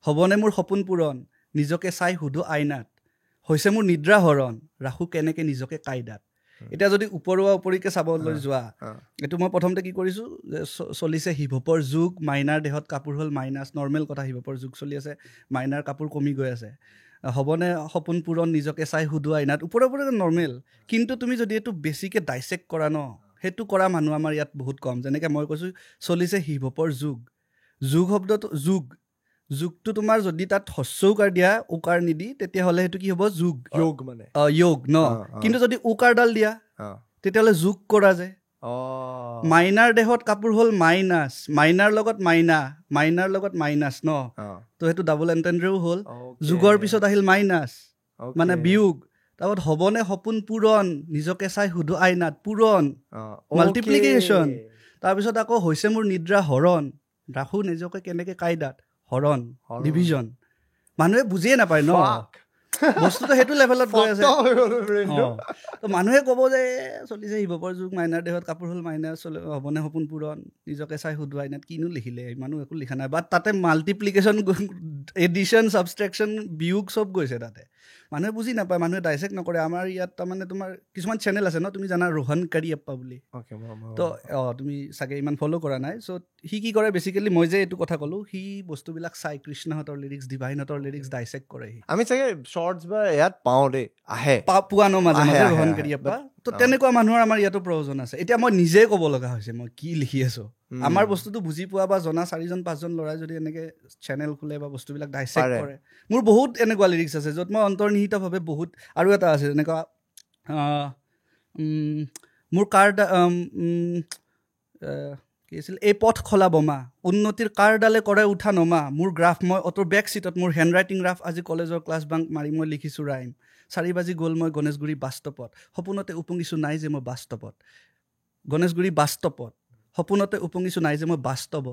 হ'বনে মোৰ সপোন পূৰণ নিজকে চাই সুধো আইনাত হৈছে মোৰ নিদ্ৰা হৰণ ৰাখোঁ কেনেকৈ নিজকে কাইদাত এতিয়া যদি ওপৰিকে চাবলৈ যোৱা এইটো মই প্ৰথমতে কি কৰিছোঁ যে চলিছে হিপ হপৰ যুগ মাইনাৰ দেহত কাপোৰ হ'ল মাইনাছ নৰ্মেল কথা হিপ হপৰ যুগ চলি আছে মাইনাৰ কাপোৰ কমি গৈ আছে হ'বনে সপোন পূৰণ নিজকে চাই সুধো আইনাত ওপৰে নৰ্মেল কিন্তু তুমি যদি এইটো বেছিকৈ ডাইচেক্ট কৰা ন সেইটো কৰা মানুহ আমাৰ ইয়াত বহুত কম যেনেকৈ মই কৈছোঁ চলিছে হিপ হপৰ যুগ শব্দটো যুগটো তোমাৰ যদি তাত হস্য উকাৰ দিয়া উকাৰ নিদি তেতিয়াহ'লে সেইটো কি হ'ব যোগ মানে যোগ ন কিন্তু যদি উকাৰডাল দিয়া তেতিয়াহ'লে যোগ কৰা যায় মাইনাৰ দেহত কাপোৰ হ'ল মাইনাছ মাইনাৰ লগত মাইনাছ ন তো সেইটো ডাবল এণ্টেণ্ডেও হ'ল যুগৰ পিছত আহিল মাইনাছ মানে বিয়োগ তাৰপিছত হ'বনে সপোন পূৰণ নিজকে চাই সুধো আইনাত পূৰণ মাল্টিপ্লিকেশ্যন তাৰপিছত আকৌ হৈছে মোৰ নিদ্ৰা হৰণ ৰাখোঁ নিজকে কেনেকৈ কাইদাত হৰণ ডিভিজন মানুহে বুজিয়ে নাপায় ন বস্তুটো সেইটো লেভেলত গৈ আছে তো মানুহে ক'ব যে চলিছে হিপ হপৰ যুগ মাইনাৰ দেহত কাপোৰ হ'ল মাইনাছ হ'বনে সপোন পূৰণ নিজকে চাই সুধোৱাই নাত কিনো লিখিলে মানুহ একো লিখা নাই বাট তাতে মাল্টিপ্লিকেশ্যন এডিশ্যন ছাবষ্ট্ৰেকশ্যন বিয়োগ চব গৈছে তাতে মানুহে বুজি নাপায় মানুহে ডাইচেক্ট নকৰে আমাৰ ইয়াত তাৰমানে তোমাৰ কিছুমান চেনেল আছে ন তুমি জানা ৰোহন কাৰিয়াপ্পা বুলি তো তুমি চাগে ইমান ফ'ল' কৰা নাই চ' সি কি কৰে বেচিকেলি মই যে এইটো কথা ক'লোঁ সি বস্তুবিলাক চাই কৃষ্ণহঁতৰ লিৰিক্স ডিভাইনহঁতৰ লিৰিক্স ডাইচেক্ট কৰে সি আমি চাগে শ্বৰ্টছ বা ইয়াত পাওঁ দেই আহে পোৱা ন মাজে মাজে ৰোহন কাৰিয়াপ্পা তো তেনেকুৱা মানুহৰ আমাৰ ইয়াতো প্ৰয়োজন আছে এতিয়া মই নিজে ক'ব লগা হৈছে মই কি লিখি আছোঁ আমাৰ বস্তুটো বুজি পোৱা বা জনা 4-5জন ল'ৰাই যদি এনেকৈ চেনেল খোলে বা বস্তুবিলাক ডাইচেক্ট কৰে মোৰ বহুত এনেকুৱা লিৰিক্স আছে য'ত মই অন্তৰ্নিহিতভাৱে বহুত আৰু এটা আছে যেনেকুৱা মোৰ কি আছিল এই পথ খোলা বোমা উন্নতিৰ কাৰডালে কৰে উঠা নমা মোৰ গ্ৰাফ মই অটোৰ বেক চিটত মোৰ হেণ্ডৰাইটিং গ্ৰাফ আজি কলেজৰ ক্লাছ বাংক মাৰি মই লিখিছোঁ ৰাইম 4 বাজি গ'ল মই গণেশগুৰি বাস্তৱত সপোনতে উপঙিছোঁ নাই যে মই বাস্তৱত গণেশগুৰি বাস্তৱত সপোনতে উপঙিছোঁ নাই যে মই বাস্তৱ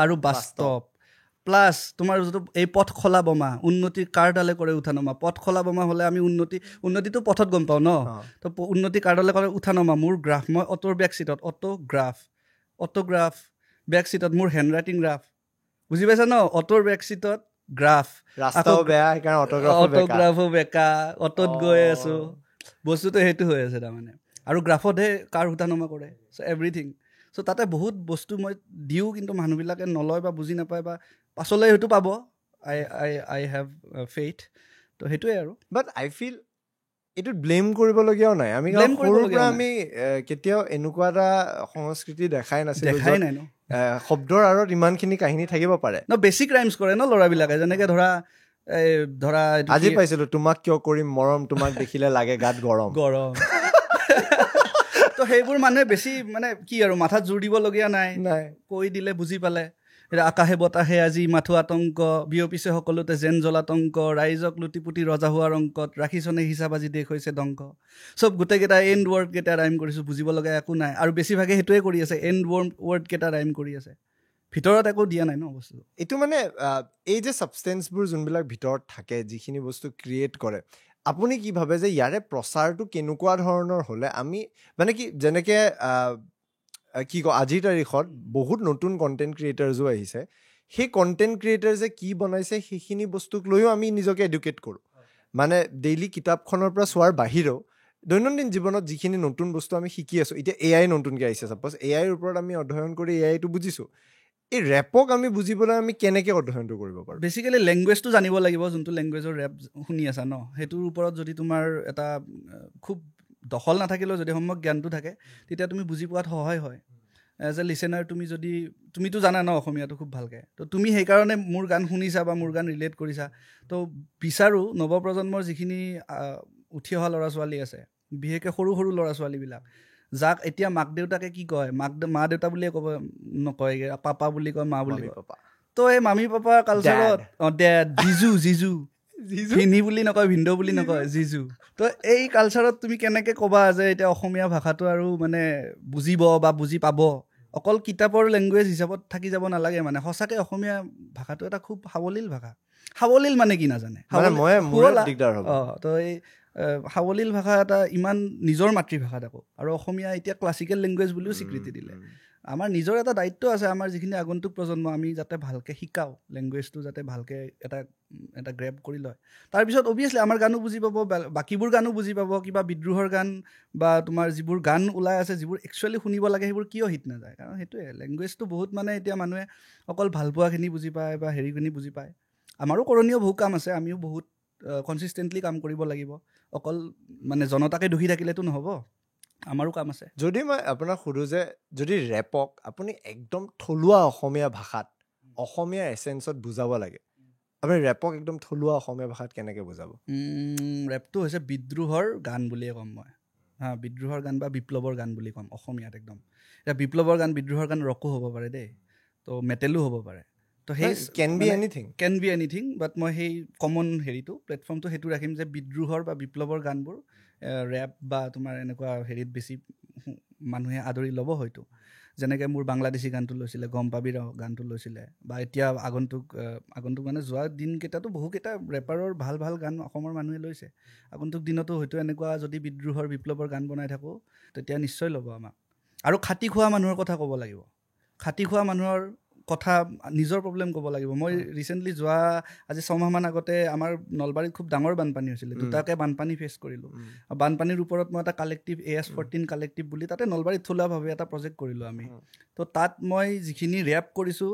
আৰু বাস্তৱ প্লাছ তোমাৰ যিটো এই পথ খোলা বোমা উন্নতিৰ কাৰডালে কৰে উঠা নমা পথ খোলা বোমা হ'লে আমি উন্নতিটো পথত গম পাওঁ ন তো উন্নতি কাৰডালে কৰে উঠা নমা মোৰ গ্ৰাফ মই অটোৰ বেক চিটত অটোগ্ৰাফ বেক চিটত মোৰ হেণ্ডৰাইটিং গ্ৰাফ বুজি পাইছা ন অটোৰ বেক চিটত গ্ৰাফ অটোগ্ৰাফো বেকা অটোত গৈ আছোঁ বস্তুটো সেইটো হৈ আছে তাৰমানে আৰু গ্ৰাফতহে কাৰ উঠা নমা কৰে চ' এভৰিথিং চ' তাতে বহুত বস্তু মই দিওঁ কিন্তু মানুহবিলাকে নলয় বা বুজি নাপায় বা পাছলৈ সেইটো পাব আই হেভ ফেইথ তো সেইটোৱে আৰু বাট আই ফিল এইটোত ব্লেম কৰিবলগীয়াও নাই আমি সৰুৰ পৰা আমি কেতিয়াও এনেকুৱা এটা সংস্কৃতি দেখাই নাছিলোঁ ন শব্দৰ আঁৰত ইমানখিনি কাহিনী থাকিব পাৰে ন বেছিক ৰাইমছ কৰে ন ল'ৰাবিলাকে যেনেকৈ ধৰা আজি পাইছিলোঁ তোমাক কিয় কৰিম মৰম তোমাক দেখিলে লাগে গাত গৰম তো সেইবোৰ মানুহে বেছি মানে কি আৰু মাথাত জোৰ দিবলগীয়া নাই কৈ দিলে বুজি পালে আকাশে বতাহে আজি মাথো আতংক বিয়পিছে সকলোতে যেন জলাতংক ৰাইজক লুটিপুটি ৰজা হোৱাৰ অংকত ৰাখিছনে হিচাপ আজি দেশ হৈছে দংক চব গোটেইকেইটা এণ্ড ৱৰ্ডকেইটা ৰাইম কৰিছোঁ বুজিব লগা একো নাই আৰু বেছিভাগে সেইটোৱে কৰি আছে এণ্ড ৱৰ্ডকেইটা ৰাইম কৰি আছে ভিতৰত একো দিয়া নাই ন বস্তু এইটো মানে এই যে ছাবষ্টেঞ্চবোৰ যোনবিলাক ভিতৰত থাকে যিখিনি বস্তু ক্ৰিয়েট কৰে আপুনি কি ভাবে যে ইয়াৰে প্ৰচাৰটো কেনেকুৱা ধৰণৰ হ'লে আমি মানে কি যেনেকৈ কি কয় আজিৰ তাৰিখত বহুত নতুন কণ্টেণ্ট ক্ৰিয়েটাৰ্ছো আহিছে সেই কণ্টেণ্ট ক্ৰিয়েটাৰ্ছে কি বনাইছে সেইখিনি বস্তুক লৈও আমি নিজকে এডুকেট কৰোঁ মানে ডেইলি কিতাপখনৰ পৰা চোৱাৰ বাহিৰেও দৈনন্দিন জীৱনত যিখিনি নতুন বস্তু আমি শিকি আছোঁ এতিয়া AI নতুনকৈ আহিছে ছাপ'জ AIৰ ওপৰত আমি অধ্যয়ন কৰি AIটো বুজিছোঁ এই ৰেপক আমি বুজিবলৈ আমি কেনেকৈ অধ্যয়নটো কৰিব পাৰোঁ বেচিকেলি লেংগুৱেজটো জানিব লাগিব যোনটো লেংগুৱেজৰ ৰেপ শুনি আছা ন সেইটোৰ ওপৰত যদি তোমাৰ এটা খুব দখল নাথাকিলেও যদি সম্যক জ্ঞানটো থাকে তেতিয়া তুমি বুজি পোৱাত সহায় হয় এজ এ লিচেনাৰ তুমিতো জানা ন অসমীয়াটো খুব ভালকৈ তো তুমি সেইকাৰণে মোৰ গান শুনিছা বা মোৰ গান ৰিলেট কৰিছা তো বিচাৰোঁ নৱপ্ৰজন্মৰ যিখিনি উঠি অহা ল'ৰা ছোৱালী আছে বিশেষকৈ সৰু সৰু ল'ৰা ছোৱালীবিলাক যাক এতিয়া মাক দেউতাকে কি কয় মা দেউতা বুলিয়ে ক'ব নকয়গৈ পাপা বুলি কয় মা বুলি কয় তো এই মামী পাপা কালচাৰত ডেড জিজু ভিনি বুলি নকয় ভিন্দ বুলি নকয় জিজু তো এই কালচাৰত তুমি কেনেকৈ ক'বা যে এতিয়া অসমীয়া ভাষাটো আৰু মানে বুজিব বা বুজি পাব অকল কিতাপৰ লেংগুৱেজ হিচাপত থাকি যাব নালাগে মানে সঁচাকৈ অসমীয়া ভাষাটো এটা খুব সাৱলীল ভাষা সাৱলীল মানে কি নাজানে তো এই সাৱলীল ভাষা এটা ইমান নিজৰ মাতৃভাষাত আকৌ আৰু অসমীয়া এতিয়া ক্লাছিকেল লেংগুৱেজ বুলিও স্বীকৃতি দিলে আমাৰ নিজৰ এটা দায়িত্ব আছে আমাৰ যিখিনি আগন্তুক প্ৰজন্ম আমি যাতে ভালকৈ শিকাওঁ লেংগুৱেজটো যাতে ভালকৈ এটা গ্ৰেব কৰি লয় তাৰপিছত অভিয়াছলি আমাৰ গানো বুজি পাব বাকীবোৰ গানো বুজি পাব কিবা বিদ্ৰোহৰ গান বা তোমাৰ যিবোৰ গান ওলাই আছে যিবোৰ একচুৱেলি শুনিব লাগে সেইবোৰ কিয় হিট নাযায় কাৰণ সেইটোৱে লেংগুৱেজটো বহুত মানে এতিয়া মানুহে অকল ভালপোৱাখিনি বুজি পায় বা হেৰিখিনি বুজি পায় আমাৰো কৰণীয় বহু কাম আছে আমিও বহুত কনচিষ্টেণ্টলি কাম কৰিব লাগিব অকল মানে জনতাকে দুখী থাকিলেতো নহ'ব আমাৰো কাম আছে যদি মই আপোনাক সোধোঁ যে যদি ৰেপক আপুনি একদম থলুৱা অসমীয়া ভাষাত অসমীয়া এচেঞ্চত বুজাব লাগে আপুনি ৰেপক একদম থলুৱা অসমীয়া ভাষাত কেনেকৈ বুজাব ৰেপটো হৈছে বিদ্ৰোহৰ গান বুলিয়ে ক'ম মই বিদ্ৰোহৰ গান বা বিপ্লৱৰ গান বুলি ক'ম অসমীয়াত একদম এতিয়া বিপ্লৱৰ গান বিদ্ৰোহৰ গান ৰকো হ'ব পাৰে দেই তো মেটেলো হ'ব পাৰে তো সেই কেন বি এনিথিং বাট মই সেই কমন হেৰিটো প্লেটফৰ্মটো সেইটো ৰাখিম যে বিদ্ৰোহৰ বা বিপ্লৱৰ গানবোৰ ৰেপ বা তোমাৰ এনেকুৱা হেৰিত বেছি মানুহে আদৰি ল'ব হয়তো যেনেকৈ মোৰ বাংলাদেশী গানটো লৈছিলে গম পাবি ৰ গানটো লৈছিলে বা এতিয়া আগন্তুক মানে যোৱা দিনকেইটাতো বহুকেইটা ৰেপাৰৰ ভাল ভাল গান অসমৰ মানুহে লৈছে আগন্তুক দিনতো হয়তো এনেকুৱা যদি বিদ্ৰোহৰ বিপ্লৱৰ গান বনাই থাকোঁ তেতিয়া নিশ্চয় ল'ব আমাক আৰু খাটি খোৱা মানুহৰ কথা ক'ব লাগিব খাটি খোৱা মানুহৰ কথা নিজৰ প্ৰব্লেম ক'ব লাগিব মই ৰিচেণ্টলি যোৱা আজি 6 মাহমান আগতে আমাৰ নলবাৰীত খুব ডাঙৰ বানপানী হৈছিলে দুটাকৈ বানপানী ফেচ কৰিলোঁ বানপানীৰ ওপৰত মই এটা কালেক্টিভ AS14 কালেক্টিভ বুলি তাতে নলবাৰীত থলুৱাভাৱে এটা প্ৰজেক্ট কৰিলোঁ আমি তো তাত মই যিখিনি ৰেপ কৰিছোঁ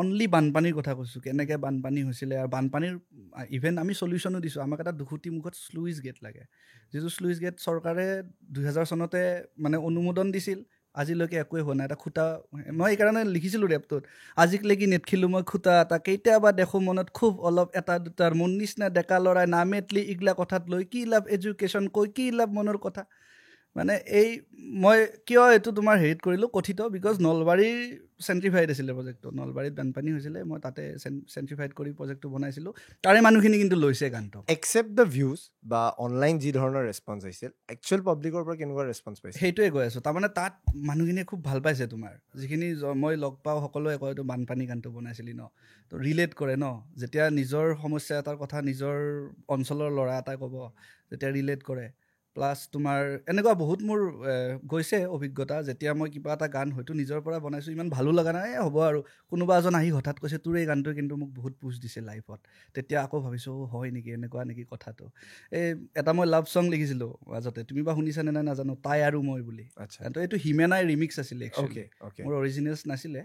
অনলি বানপানীৰ কথা কৈছোঁ কেনেকৈ বানপানী হৈছিলে আৰু বানপানীৰ ইভেন আমি চলিউশ্যনো দিছোঁ আমাক এটা দুখুটি মুখত স্লুইচ গেট লাগে যিটো স্লুইচ গেট চৰকাৰে 2000 চনতে মানে অনুমোদন দিছিল আজিলৈকে একোৱে হোৱা নাই এটা খুটা মই সেইকাৰণে লিখিছিলোঁ ৰেপটোত আজিলৈকে নেটখিলোঁ মই খুটা এটা কেতিয়াবা দেখোঁ মনত খুব অলপ এটা দুটাৰ মোৰ নিচিনা ডেকা ল'ৰাই নামেটলি ইগলা কথাত লৈ কি লাভ এডুকেশ্যন কৈ কি লাভ মনৰ কথা মানে এই মই কিয় এইটো তোমাৰ হেৰিত কৰিলোঁ কথিত বিকজ নলবাৰীৰ চেণ্ট্ৰিফাইড আছিলে প্ৰজেক্টটো নলবাৰীত বানপানী হৈছিলে মই তাতে চেণ্ট্ৰিফাইড কৰি প্ৰজেক্টটো বনাইছিলোঁ তাৰে মানুহখিনি কিন্তু লৈছে গানটো একচেপ্ট দ্য ভিউজ বা অনলাইন যি ধৰণৰ ৰেছপঞ্চ আহিছিল একচুৱেল পাব্লিকৰ পৰা কেনেকুৱা ৰেছপঞ্চ পাইছে সেইটোৱে কৈ আছোঁ তাৰমানে তাত মানুহখিনিয়ে খুব ভাল পাইছে তোমাৰ যিখিনি মই লগ পাওঁ সকলোৱে কয় এইটো বানপানী গানটো বনাইছিলি ন তো ৰিলেট কৰে ন যেতিয়া নিজৰ সমস্যা এটাৰ কথা নিজৰ অঞ্চলৰ ল'ৰা এটাই ক'ব যেতিয়া ৰিলেট কৰে প্লাছ তোমাৰ এনেকুৱা বহুত মোৰ গৈছে অভিজ্ঞতা যেতিয়া মই কিবা এটা গান হয়তো নিজৰ পৰা বনাইছোঁ ইমান ভালো লগা নাই হ'ব আৰু কোনোবা এজন আহি হঠাৎ কৈছে তোৰ এই গানটোৱে কিন্তু মোক বহুত পুছ দিছে লাইফত তেতিয়া আকৌ ভাবিছোঁ হয় নেকি এনেকুৱা নেকি কথাটো এই এটা মই লাভ চং লিখিছিলোঁ মাজতে তুমি বা শুনিছানে নাই নাজানো তাই আৰু মই বুলি তো এইটো হিমেনাই ৰিমিক্স আছিলে একচুৱেলি মোৰ অৰিজিনেলছ নাছিলে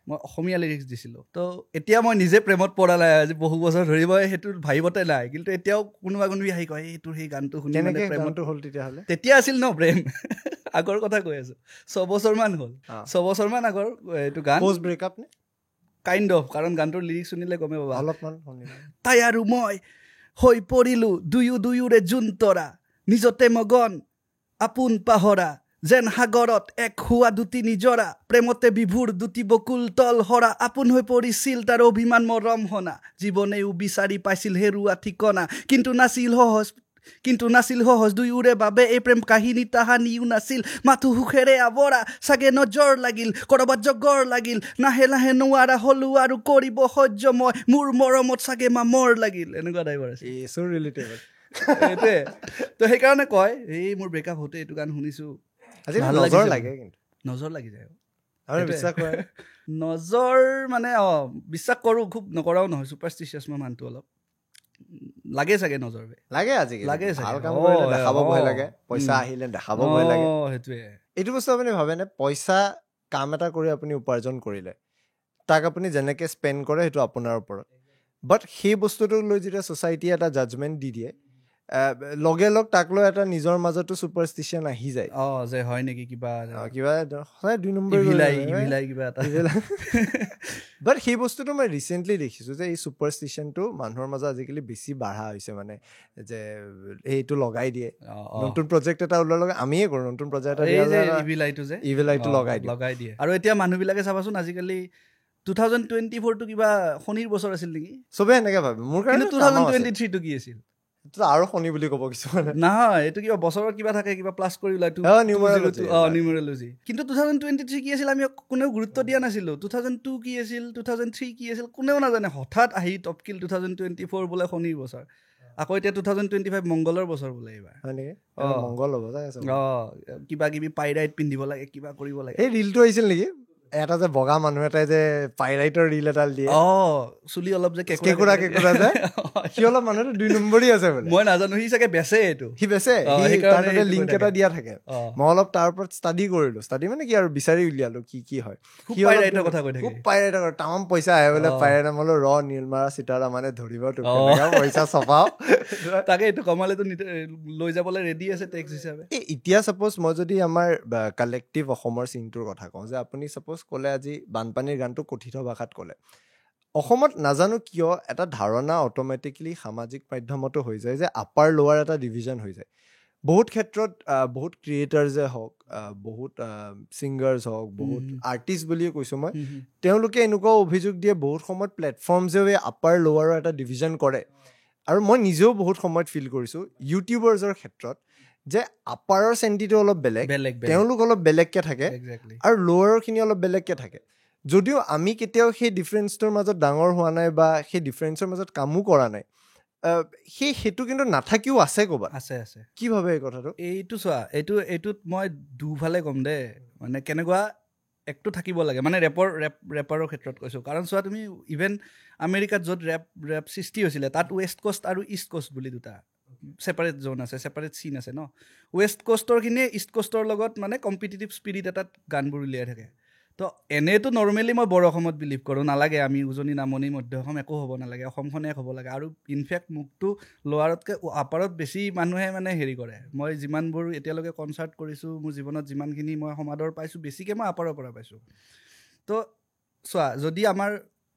মই অসমীয়া লিৰিক্স দিছিলোঁ তো এতিয়া মই নিজে প্ৰেমত পৰা নাই আজি বহু বছৰ ধৰি মই সেইটো ভাবিবতে নাই কিন্তু এতিয়াও কোনোবা কোনোবি আহি কয় এই তোৰ সেই গানটো শুনি মানে প্ৰেমটো হ'ল তেতিয়া আছিল ন প্ৰেম আগৰ কথা কৈ আছোঁ 6 বছৰমান হ'ল 6 বছৰমান আগৰ এইটো গান ব্ৰেকআপ নে কাইণ্ড অফ কাৰণ গানটোৰ লিৰিক্স শুনিলে গমে পাবা অলপমান তাই আৰু মই হৈ পৰিলোঁ দুয়োৰে জোন তৰা নিজতে মগন আপোন পাহৰা যেন সাগৰত এক হোৱা দুটি নিজৰা প্ৰেমতে বিভুৰ দুটি বকুল তল হৰা আপোন হৈ পৰিছিল তাৰ অভিমান মৰম হনা জীৱনেও বিচাৰি পাইছিল হেৰুৱা ঠিকনা কিন্তু নাছিল সহজ দুয়োৰে বাবে এই প্ৰেম কাহিনী তাহানিও নাছিল মাথো সুখেৰে আৱৰা চাগে নজৰ লাগিল কৰবাত জগৰ লাগিল লাহে লাহে নোৱাৰা হলো আৰু কৰিব সহ্য মই মোৰ মৰমত চাগে মামৰ লাগিল এনেকুৱা টাইপৰ আছে so relatable এইটোৱে তো সেইকাৰণে কয় এই মোৰ ব্ৰেকআপ হওঁতে এইটো গান শুনিছো আজি নজৰ লাগে কিন্তু নজৰ লাগি যায় আৰু বিশ্বাস কৰে নজৰ মানে বিশ্বাস কৰোঁ খুব নকৰাও নহয় ছুপাৰষ্টিচিয়াছ মই মানুহটো অলপ লাগে চাগে নজৰ লাগে আজিকালি লাগে ভাল কাম কৰিলে দেখাব ভয় লাগে পইচা আহিলে দেখাব ভয় লাগে সেইটোৱে এইটো বস্তু আপুনি ভাবেনে পইচা কাম এটা কৰি আপুনি উপাৰ্জন কৰিলে তাক আপুনি যেনেকৈ স্পেণ্ড কৰে সেইটো আপোনাৰ ওপৰত বাট সেই বস্তুটোক লৈ যেতিয়া ছ'চাইটিয়ে এটা জাজমেণ্ট দি দিয়ে লগে লগ তাক লৈ এটা নিজৰ মাজতো ছুপাৰষ্টিচিয়ান আহি যায় যে হয় নেকি কিবা সদায় 2 নম্বৰ কিবা এটা বাট সেই বস্তুটো মই ৰিচেণ্টলি দেখিছোঁ যে এই ছুপাৰষ্টিচিয়ানটো মানুহৰ মাজত আজিকালি বেছি বাঢ়া হৈছে মানে যে এইটো লগাই দিয়ে নতুন প্ৰজেক্ট এটা ওলোৱাৰ লগে আমিয়ে কৰোঁ নতুন প্ৰজেক্ট এটা ইভিল আইটো লগাই দিয়ে আৰু এতিয়া মানুহবিলাকে চাবাচোন আজিকালি 2024টো কিবা শনিৰ বছৰ আছিল নেকি চবে এনেকে ভাবে মোৰ কাৰণে 2023টো কি আছিল আৰু শনি বুলি ক'ব কিছুমানে নহয় এইটো কিবা বছৰৰ কিবা থাকে কিবা প্লাছ কৰি ওলাই নিউমাৰলজি কিন্তু 2023 কি আছিল আমি কোনেও গুৰুত্ব দিয়া নাছিলোঁ 2002 কি আছিল 2003 কি আছিল কোনেও নাজানে হঠাৎ আহি টপকিল 2024 বোলে শনিৰ বছৰ আকৌ এতিয়া 2025 মংগলৰ বছৰ বোলে এইবাৰ মংগল হ'ব কিবা কিবি পাইৰাইট পিন্ধিব লাগে কিবা কৰিব লাগে এই ৰিলটো আহিছিল নেকি এটা যে বগা মানুহ এটাই যে পাইৰাইটৰ ৰিল এডাল দিয়ে চুলি অলপ যে কেকুৰা যে সি অলপ মানুহটো 2 নম্বৰী আছে বোলে মই নাজানো সি চাগে বেচে এইটো সি বেচে তাৰ তাতে লিংক এটা দিয়া থাকে মই অলপ তাৰ ওপৰত ষ্টাডি কৰিলো ষ্টাডি মানে কি আৰু বিচাৰি উলিয়ালো কি হয় সি পাইৰাইটৰ কথা কৈ থাকে খুব পাইৰাইটৰ তামাম পইচা আহে বোলে পাইৰাইট মলো ৰ নীলমাৰা চিতাৰা মানে ধৰিব তোক পইচা চপাও তাকে এইটো কমালেতো লৈ যাবলৈ ৰেডি আছে টেক্স হিচাপে এতিয়া ছাপ'জ মই যদি আমাৰ কালেক্টিভ অসমৰ চিনটোৰ কথা কওঁ যে আপুনি ছাপ'জ ক'লে আজি বানপানীৰ গানটো কথিত ভাষাত ক'লে অসমত নাজানো কিয় এটা ধাৰণা অট'মেটিকলি সামাজিক মাধ্যমতো হৈ যায় যে আপাৰ লোৱাৰ এটা ডিভিজন হৈ যায় বহুত ক্ষেত্ৰত বহুত ক্ৰিয়েটাৰ্ছে হওক বহুত ছিংগাৰ্ছ হওক বহুত আৰ্টিষ্ট বুলিয়ে কৈছোঁ মই তেওঁলোকে এনেকুৱা অভিযোগ দিয়ে বহুত সময়ত প্লেটফৰ্মছেও এই আপাৰ লোৱাৰৰ এটা ডিভিজন কৰে আৰু মই নিজেও বহুত সময়ত ফিল কৰিছোঁ ইউটিউবাৰ্ছৰ ক্ষেত্ৰত যে আপাৰৰ চেণ্টিটো অলপ বেলেগ তেওঁলোক অলপ বেলেগকৈ থাকে আৰু লোৱাৰখিনি অলপ বেলেগকৈ থাকে যদিও আমি কেতিয়াও সেই ডিফাৰেঞ্চটোৰ মাজত ডাঙৰ হোৱা নাই বা সেই ডিফাৰেঞ্চৰ মাজত কামো কৰা নাই সেইটো কিন্তু নাথাকিও আছে ক'ৰবাত আছে কি ভাবে এই কথাটো এইটো চোৱা এইটোত মই দুফালে ক'ম দে মানে কেনেকুৱা একটো থাকিব লাগে মানে ৰেপাৰৰ ক্ষেত্ৰত কৈছোঁ কাৰণ চোৱা তুমি ইভেন আমেৰিকাত য'ত ৰেপ সৃষ্টি হৈছিলে তাত ৱেষ্ট কষ্ট আৰু ইষ্ট কষ্ট বুলি দুটা ছেপাৰেট জ'ন আছে ছেপাৰেট চিন আছে ন ৱেষ্ট কষ্টৰখিনিয়ে ইষ্ট কষ্টৰ লগত মানে কম্পিটিটিভ স্পিৰিট এটাত গানবোৰ উলিয়াই থাকে তো এনেইতো নৰ্মেলি মই বৰ অসমত বিলিভ কৰোঁ নালাগে আমি উজনি নামনি মধ্য অসম একো হ'ব নালাগে অসমখনে হ'ব লাগে আৰু ইনফেক্ট মোকতো লোৱাৰতকৈ আপাৰত বেছি মানুহে মানে হেৰি কৰে মই যিমানবোৰ এতিয়ালৈকে কনচাৰ্ট কৰিছোঁ মোৰ জীৱনত যিমানখিনি মই সমাদৰ পাইছোঁ বেছিকৈ মই আপাৰৰ পৰা পাইছোঁ তো চোৱা যদি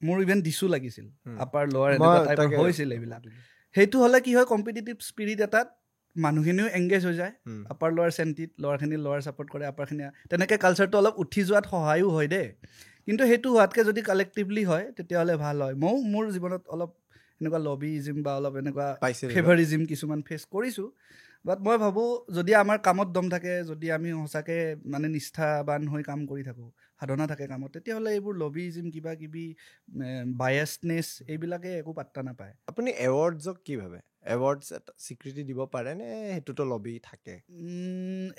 মোৰ ইভেন দিছো লাগিছিল আপাৰ লোৱাৰ এনেকুৱা টাইপৰ হৈছিল এইবিলাক সেইটো হ'লে কি হয় কম্পিটিটিভ স্পিৰিট এটাত মানুহখিনিও এংগেজ হৈ যায় আপাৰ লোৱাৰ চেণ্টিত লোৱাৰখিনি লোৱাৰ ছাপৰ্ট কৰে আপাৰখিনি তেনেকৈ কালচাৰটো অলপ উঠি যোৱাত সহায়ো হয় দেই কিন্তু সেইটো হোৱাতকৈ যদি কালেক্টিভলি হয় তেতিয়াহ'লে ভাল হয় ময়ো মোৰ জীৱনত অলপ এনেকুৱা লবিজিম বা অলপ এনেকুৱা ফেভাৰিজিম কিছুমান ফেচ কৰিছোঁ বাট মই ভাবোঁ যদি আমাৰ কামত দম থাকে যদি আমি সঁচাকৈ মানে নিষ্ঠাবান হৈ কাম কৰি থাকোঁ সাধনা থাকে কামত তেতিয়াহ'লে এইবোৰ লবিজিম কিবা কিবি বায়াছনেছ এইবিলাকে একো পাত্তা নাপায় আপুনি এৱাৰ্ডছক কি ভাবে এৱাৰ্ডছ এটা স্বীকৃতি দিব পাৰেনে সেইটোতো লবি থাকে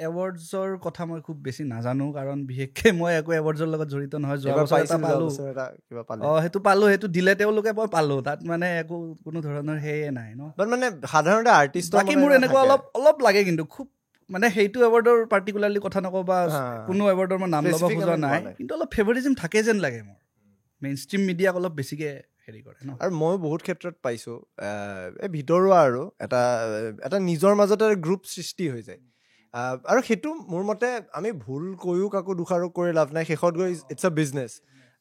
এৱাৰ্ডছৰ কথা মই খুব বেছি নাজানো কাৰণ বিশেষকৈ মই একো এৱাৰ্ডছৰ লগত জড়িত নহয় যোৱা বছৰ এটা পালোঁ সেইটো পালোঁ সেইটো দিলে তেওঁলোকে মই পালোঁ তাত মানে একো কোনো ধৰণৰ সেয়ে নাই ন মানে সাধাৰণতে আৰ্টিষ্ট বাকী মোৰ এনেকুৱা অলপ লাগে কিন্তু খুব মানে সেইটো এৱাৰ্ডৰ পাৰ্টিকুলাৰলি কথা নকওঁ বা কোনো এৱাৰ্ডৰ মই নাম ল'ব খোজা নাই কিন্তু অলপ ফেভাৰিজিম থাকে যেন লাগে মোৰ মেইন ষ্ট্ৰীম মিডিয়াক অলপ বেছিকৈ হেৰি কৰে ন আৰু মই বহুত ক্ষেত্ৰত পাইছোঁ এই ভিতৰুৱা আৰু এটা নিজৰ মাজতে গ্ৰুপ সৃষ্টি হৈ যায় আৰু সেইটো মোৰ মতে আমি ভুল কৈও কাকো দোষাৰোপ কৰি লাভ নাই শেষত গৈ ইটছ আ বিজনেছ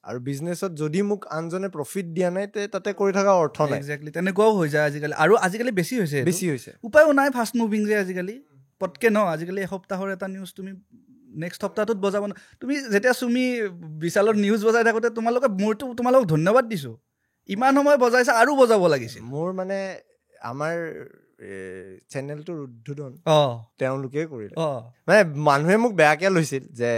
আৰু বিজনেছত যদি মোক আনজনে প্ৰফিট দিয়া নাই তাতে কৰি থকা অৰ্থ নাই একজেক্টলি তেনেকুৱাও হৈ যায় আজিকালি আৰু আজিকালি বেছি হৈছে বেছি হৈছে উপায়ো নাই ফাষ্ট মুভিং যে আজিকালি পটকে ন আজিকালি এসপ্তাহৰ এটা নিউজ তুমি নেক্সট সপ্তাহটোত বজাব ন তুমি যেতিয়া চুমি বিশালৰ নিউজ বজাই থাকোঁতে মোৰতো তোমালোকক ধন্যবাদ দিছোঁ ইমান সময় বজাইছা আৰু বজাব লাগিছিল মোৰ মানে আমাৰ চেনেলটো উদ্বোধন তেওঁলোকে কৰিলে মানে মানুহে মোক বেয়াকে লৈছিল যে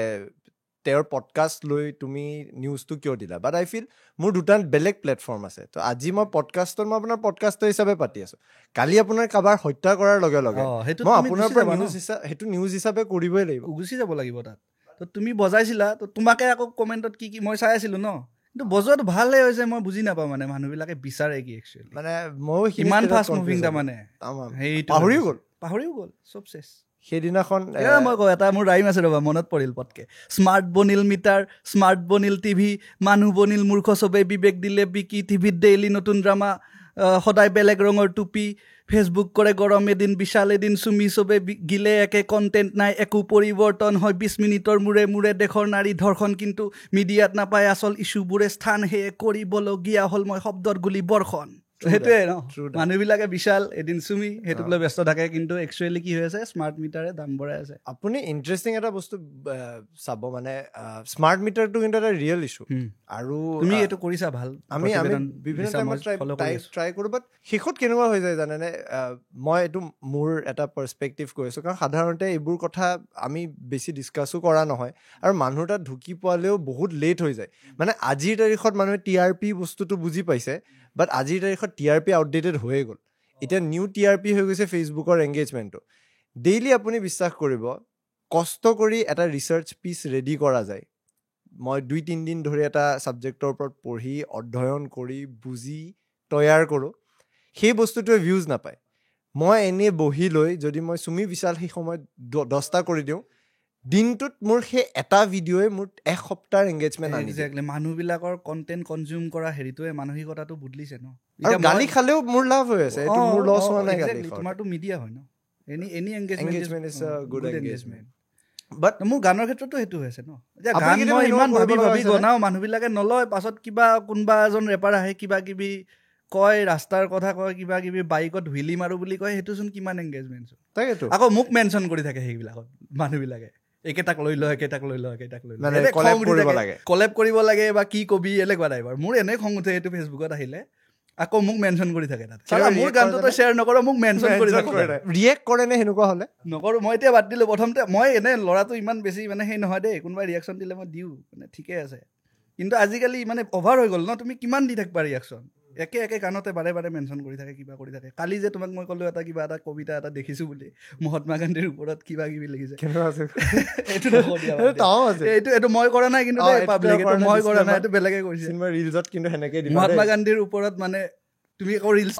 তেওঁৰ পডকাষ্ট লৈ তুমি নিউজটো কিয় দিলা বাট আই ফিল মোৰ দুটা বেলেগ প্লেটফৰ্ম আছে তো আজি মই পডকাষ্টত মই আপোনাৰ পডকাষ্ট হিচাপে পাতি আছোঁ কালি আপোনাৰ কাৰোবাৰ হত্যা কৰাৰ লগে লগে মই আপোনাৰ পৰা সেইটো নিউজ হিচাপে কৰিবই লাগিব গুচি যাব লাগিব তাত তো তুমি বজাইছিলা তো তোমাকে আকৌ কমেণ্টত কি মই চাই আছিলোঁ ন কিন্তু বজোৱাটো ভালে হৈছে মই বুজি নাপাওঁ মানে মানুহবিলাকে বিচাৰে কি একচুৱেলি মানে মই ইমান ফাষ্ট মুভিং তাৰমানে পাহৰিও গ'ল চব চেছ সেইদিনাখন মই কওঁ এটা মোৰ ৰাইম আছে ৰ'বা মনত পৰিল পটকে স্মাৰ্ট বনিল মিটাৰ স্মাৰ্ট বনিল টিভি মানুহ বনিল মূৰ্খ চবে বিবেক দিলে বিকি টিভিত ডেইলি নতুন ড্ৰামা সদায় বেলেগ ৰঙৰ টুপি ফেচবুক কৰে গৰম এদিন বিশাল এদিন চুমি চবে গিলে একে কণ্টেণ্ট নাই একো পৰিৱৰ্তন হয় 20 মিনিটৰ মূৰে মূৰে দেশৰ নাৰী ধৰ্ষণ কিন্তু মিডিয়াত নাপায় আচল ইছ্যুবোৰে স্থান সেয়ে কৰিবলগীয়া হ'ল মই শব্দৰ গুলি বৰ্ষণ সেইটোৱে ন মানুহবিলাকে বিশাল এদিন চুমি সেইটোক লৈ ব্যস্ত থাকে কিন্তু একচুৱেলি কি হৈ আছে স্মাৰ্ট মিটাৰে দাম বঢ়াই আছে আপুনি ইণ্টাৰেষ্টিং এটা বস্তু চাব মানে স্মাৰ্ট মিটাৰটো কিন্তু এটা ৰিয়েল ইছ্যু আৰু তুমি এইটো কৰিছা ভাল আমি বিভিন্ন টাইমত ট্ৰাই কৰোঁ বাট শেষত কেনেকুৱা হৈ যায় জানেনে মই এইটো মোৰ এটা পাৰ্চপেক্টিভ কৈ আছোঁ কাৰণ সাধাৰণতে এইবোৰ কথা আমি বেছি ডিছকাছো কৰা নহয় আৰু মানুহ তাত ঢুকি পোৱালেও বহুত লেট হৈ যায় মানে আজিৰ তাৰিখত মানুহে TRP বস্তুটো বুজি পাইছে বাট আজিৰ তাৰিখত TRP আউটডেটেড হৈয়ে গ'ল এতিয়া নিউ TRP হৈ গৈছে ফেচবুকৰ এংগেজমেণ্টটো ডেইলি আপুনি বিশ্বাস কৰিব কষ্ট কৰি এটা ৰিচাৰ্চ পিচ ৰেডি কৰা যায় মই 2-3 দিন ধৰি এটা ছাবজেক্টৰ ওপৰত পঢ়ি অধ্যয়ন কৰি বুজি তৈয়াৰ কৰোঁ সেই বস্তুটোৱে ভিউজ নাপায় মই এনেই বহি লৈ যদি মই চুমি বিশাল সেই সময়ত 10টা কৰি দিওঁ দিনটোত মোৰ সেই এটা ভিডিঅ'ই মোৰ এক সপ্তাহৰ এংগেজমেণ্ট আনি এক্সেক্টলি মানুহবিলাকৰ কণ্টেণ্ট কনজিউম কৰা হেৰিটোৱে মানসিকতাটো বদলিছে ন আৰু গালি খালেও মোৰ লাভ হৈ আছে এইটো মোৰ লছ হোৱা নাই গালি তোমাৰটো মিডিয়া হয় ন any engagement is a good engagement but মোৰ গানৰ ক্ষেত্ৰতো সেইটো হৈছে ন যে গান মই ইমান ভাবি বনাওঁ মানুহবিলাকে নলয় পাছত কিবা কোনোবা এজন ৰেপাৰ আহে কিবা কিবি কয় ৰাস্তাৰ কথা কয় কিবা কিবি বাইকত হুইলি মাৰো বুলি কয় সেইটোচোন কিমান এংগেজমেণ্ট তাকেতো আকৌ মোক মেনশ্যন কৰি থাকে সেইবিলাকত মানুহবিলাকে একেটাক লৈ লয় কলেব কৰিব লাগে বা কি কবি এনেকুৱা টাইপৰ মোৰ এনে খং উঠে এইটো ফেচবুকত আহিলে আকৌ মোক মেনশ্যন কৰি থাকে তাত মোৰ গানটো শ্বেয়াৰ নকৰোঁ মোক মেনশ্যন কৰি থাকে ৰিয়েক্ট কৰে নে সেনেকুৱা হ'লে নকৰোঁ মই এতিয়া বাদ দিলোঁ প্ৰথমতে মই এনে ল'ৰাটো ইমান বেছি মানে সেই নহয় দেই কোনোবাই ৰিয়েকশ্যন দিলে মই দিওঁ মানে ঠিকে আছে কিন্তু আজিকালি মানে অভাৰ হৈ গ'ল ন তুমি কিমান দি থাকিবা ৰিয়েকশ্যন একে গানতে বাৰে বাৰে মেনশ্যন কৰি থাকে কিবা কৰি থাকে কালি যে তোমাক মই ক'লোঁ কিবা এটা কবিতা এটা দেখিছোঁ বুলি মহাত্মা গান্ধীৰ ওপৰত কিবা কিবি লিখিছে এইটো মই কৰা নাই কিন্তু মই কৰা নাই এইটো বেলেগে কৰিছে মহাত্মা গান্ধীৰ ওপৰত মানে তুমি আকৌ ৰিলছ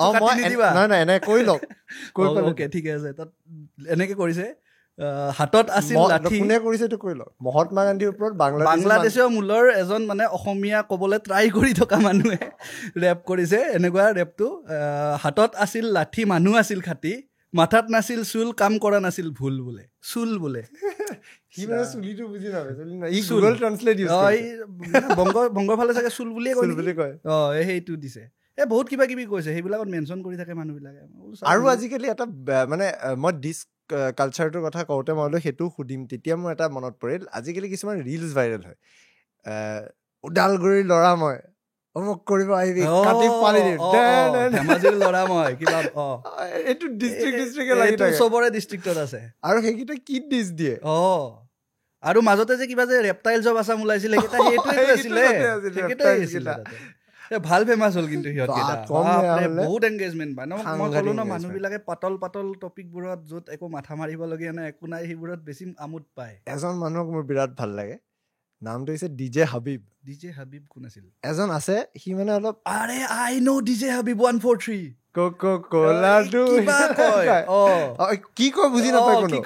ঠিকে আছে তাত এনেকে কৰিছে হাতত আছিল লাঠি কোনে কৰিছে এইটো কৈ লওক মহাত্মা গান্ধীৰ ওপৰত বাংলাদেশৰ মূলৰ এজন মানে অসমীয়া ক'বলৈ ট্ৰাই কৰি থকা মানুহে ৰেপ কৰিছে এনেকুৱা ৰেপটো হাতত আছিল লাঠি মানুহ আছিল খাটি মাথাত নাছিল চুল কাম কৰা নাছিল ভুল বোলে চুল বোলে বংগৰ ফালে চাগে চুল বুলিয়ে কয় সেইটো দিছে বহুত কিবা কিবি কৈছে সেইবিলাকত মেনশ্যন কৰি থাকে মানুহবিলাকে আৰু আজিকালি এটা মানে মই ডিছ কালচাৰটোৰ কথা কওঁতে মই বোলো সেইটো সুধিম তেতিয়া মোৰ এটা মনত পৰিল আজিকালি কিছুমান ৰিলছ ভাইৰেল হয় ওদালগুৰিৰ ল'ৰা মই অমুক কৰিব আহিবি কাটি পালি দিম ধেমাজিৰ ল'ৰা মই কিবা এইটো ডিষ্ট্ৰিক্টে লাগি থাকে চবৰে ডিষ্ট্ৰিক্টত আছে আৰু সেইকেইটা কি ডিছ দিয়ে আৰু মাজতে যে কিবা যে ৰেপটাইল জব আছাম ওলাইছিলে ভাল ফেমাছ হ'ল কিন্তু বহুত এংগেজমেণ্ট পায় ন মই ক'লো ন মানুহবিলাকে পাতল টপিকবোৰত য'ত একো মাথা মাৰিবলগীয়া নাই একো নাই সেইবোৰত বেছি আমোদ পায় এজন মানুহক মোৰ বিৰাট ভাল লাগে নামটো হৈছে DJ হাবিব কোন আছিল এজন আছে সি মানে অলপ আৰে আই নো DJ হাবিব 143 কোকো-কোলাটো কি কয় বুজি নাপায় কোনো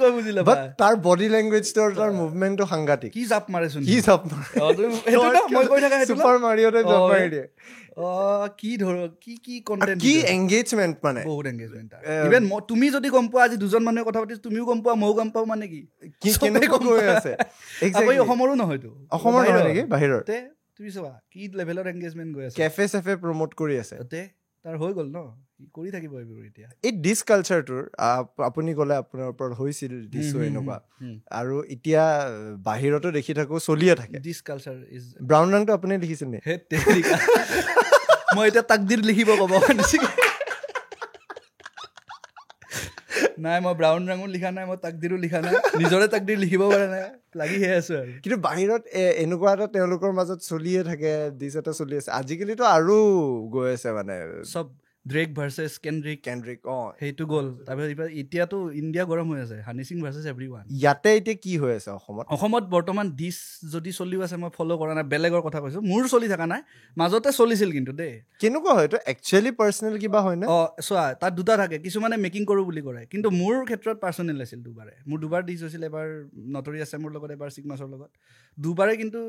বাট তাৰ বডি লেংগুৱেজটো তাৰ মুভমেণ্টটো সাংঘাতিক কি জাপ মাৰেচোন মই কৈ থকা চুপাৰ মাৰিঅ'তে জাপ মাৰি দিয়ে কি কণ্টেণ্ট কি এংগেজমেণ্ট মানে বহুত এংগেজমেণ্ট ইভেন তুমি যদি গম পোৱা আজি দুজন মানুহে কথা পাতিছে তুমিও গম পোৱা ময়ো গম পাওঁ মানে কি কেনেকৈ আছে অসমৰো নহয়তো অসমৰ নহয় নেকি বাহিৰৰ তুমি চাবা কি লেভেলৰ এংগেজমেণ্ট গৈ আছে কেফে চেফে প্ৰমোট কৰি আছে তাৰ হৈ গ'ল ন কৰি থাকিব এইবোৰ এতিয়া এই ডিছ কালচাৰটোৰ আপুনি ক'লে আপোনাৰ ওপৰত হৈছিল ডিছো এনেকুৱা আৰু এতিয়া বাহিৰতো দেখি থাকোঁ চলিয়ে থাকে ডিছ কালচাৰ ইজ ব্ৰাউন ৰংটো আপুনি লিখিছিল নে মই এতিয়া তাকদিৰ লিখিব ক'ব নাই মই ব্ৰাউন ৰঙো লিখা নাই মই তাকদিৰো লিখা নাই নিজৰে তাকদিৰ লিখিব পৰা নাই লাগিহে আছো আৰু কিন্তু বাহিৰত এনেকুৱা এটা তেওঁলোকৰ মাজত চলিয়ে থাকে ডিছ এটা চলি আছে আজিকালিতো আৰু গৈ আছে মানে চব ড্ৰেক ভাৰ্চেছ কেণ্ড্ৰিক সেইটো গ'ল তাৰপিছত এতিয়াতো ইণ্ডিয়া গৰম হৈ আছে হানি সিং ভাৰ্চেছ এভৰিৱান ইয়াতে এতিয়া কি হৈ আছে অসমত বৰ্তমান ডিছ যদি চলিও আছে মই ফ'ল' কৰা নাই বেলেগৰ কথা কৈছোঁ মোৰ চলি থকা নাই মাজতে চলিছিল কিন্তু দেই কেনেকুৱা হয় এইটো একচুৱেলি পাৰ্চনেল কিবা হয় নে চোৱা তাত দুটা থাকে কিছুমানে মেকিং কৰোঁ বুলি কৰে কিন্তু মোৰ ক্ষেত্ৰত পাৰ্চনেল আছিল মোৰ দুবাৰ ডিছ হৈছিল এবাৰ নটৰিয়াছ এমৰ লগত এবাৰ চিগমাছৰ লগত দুবাৰে কিন্তু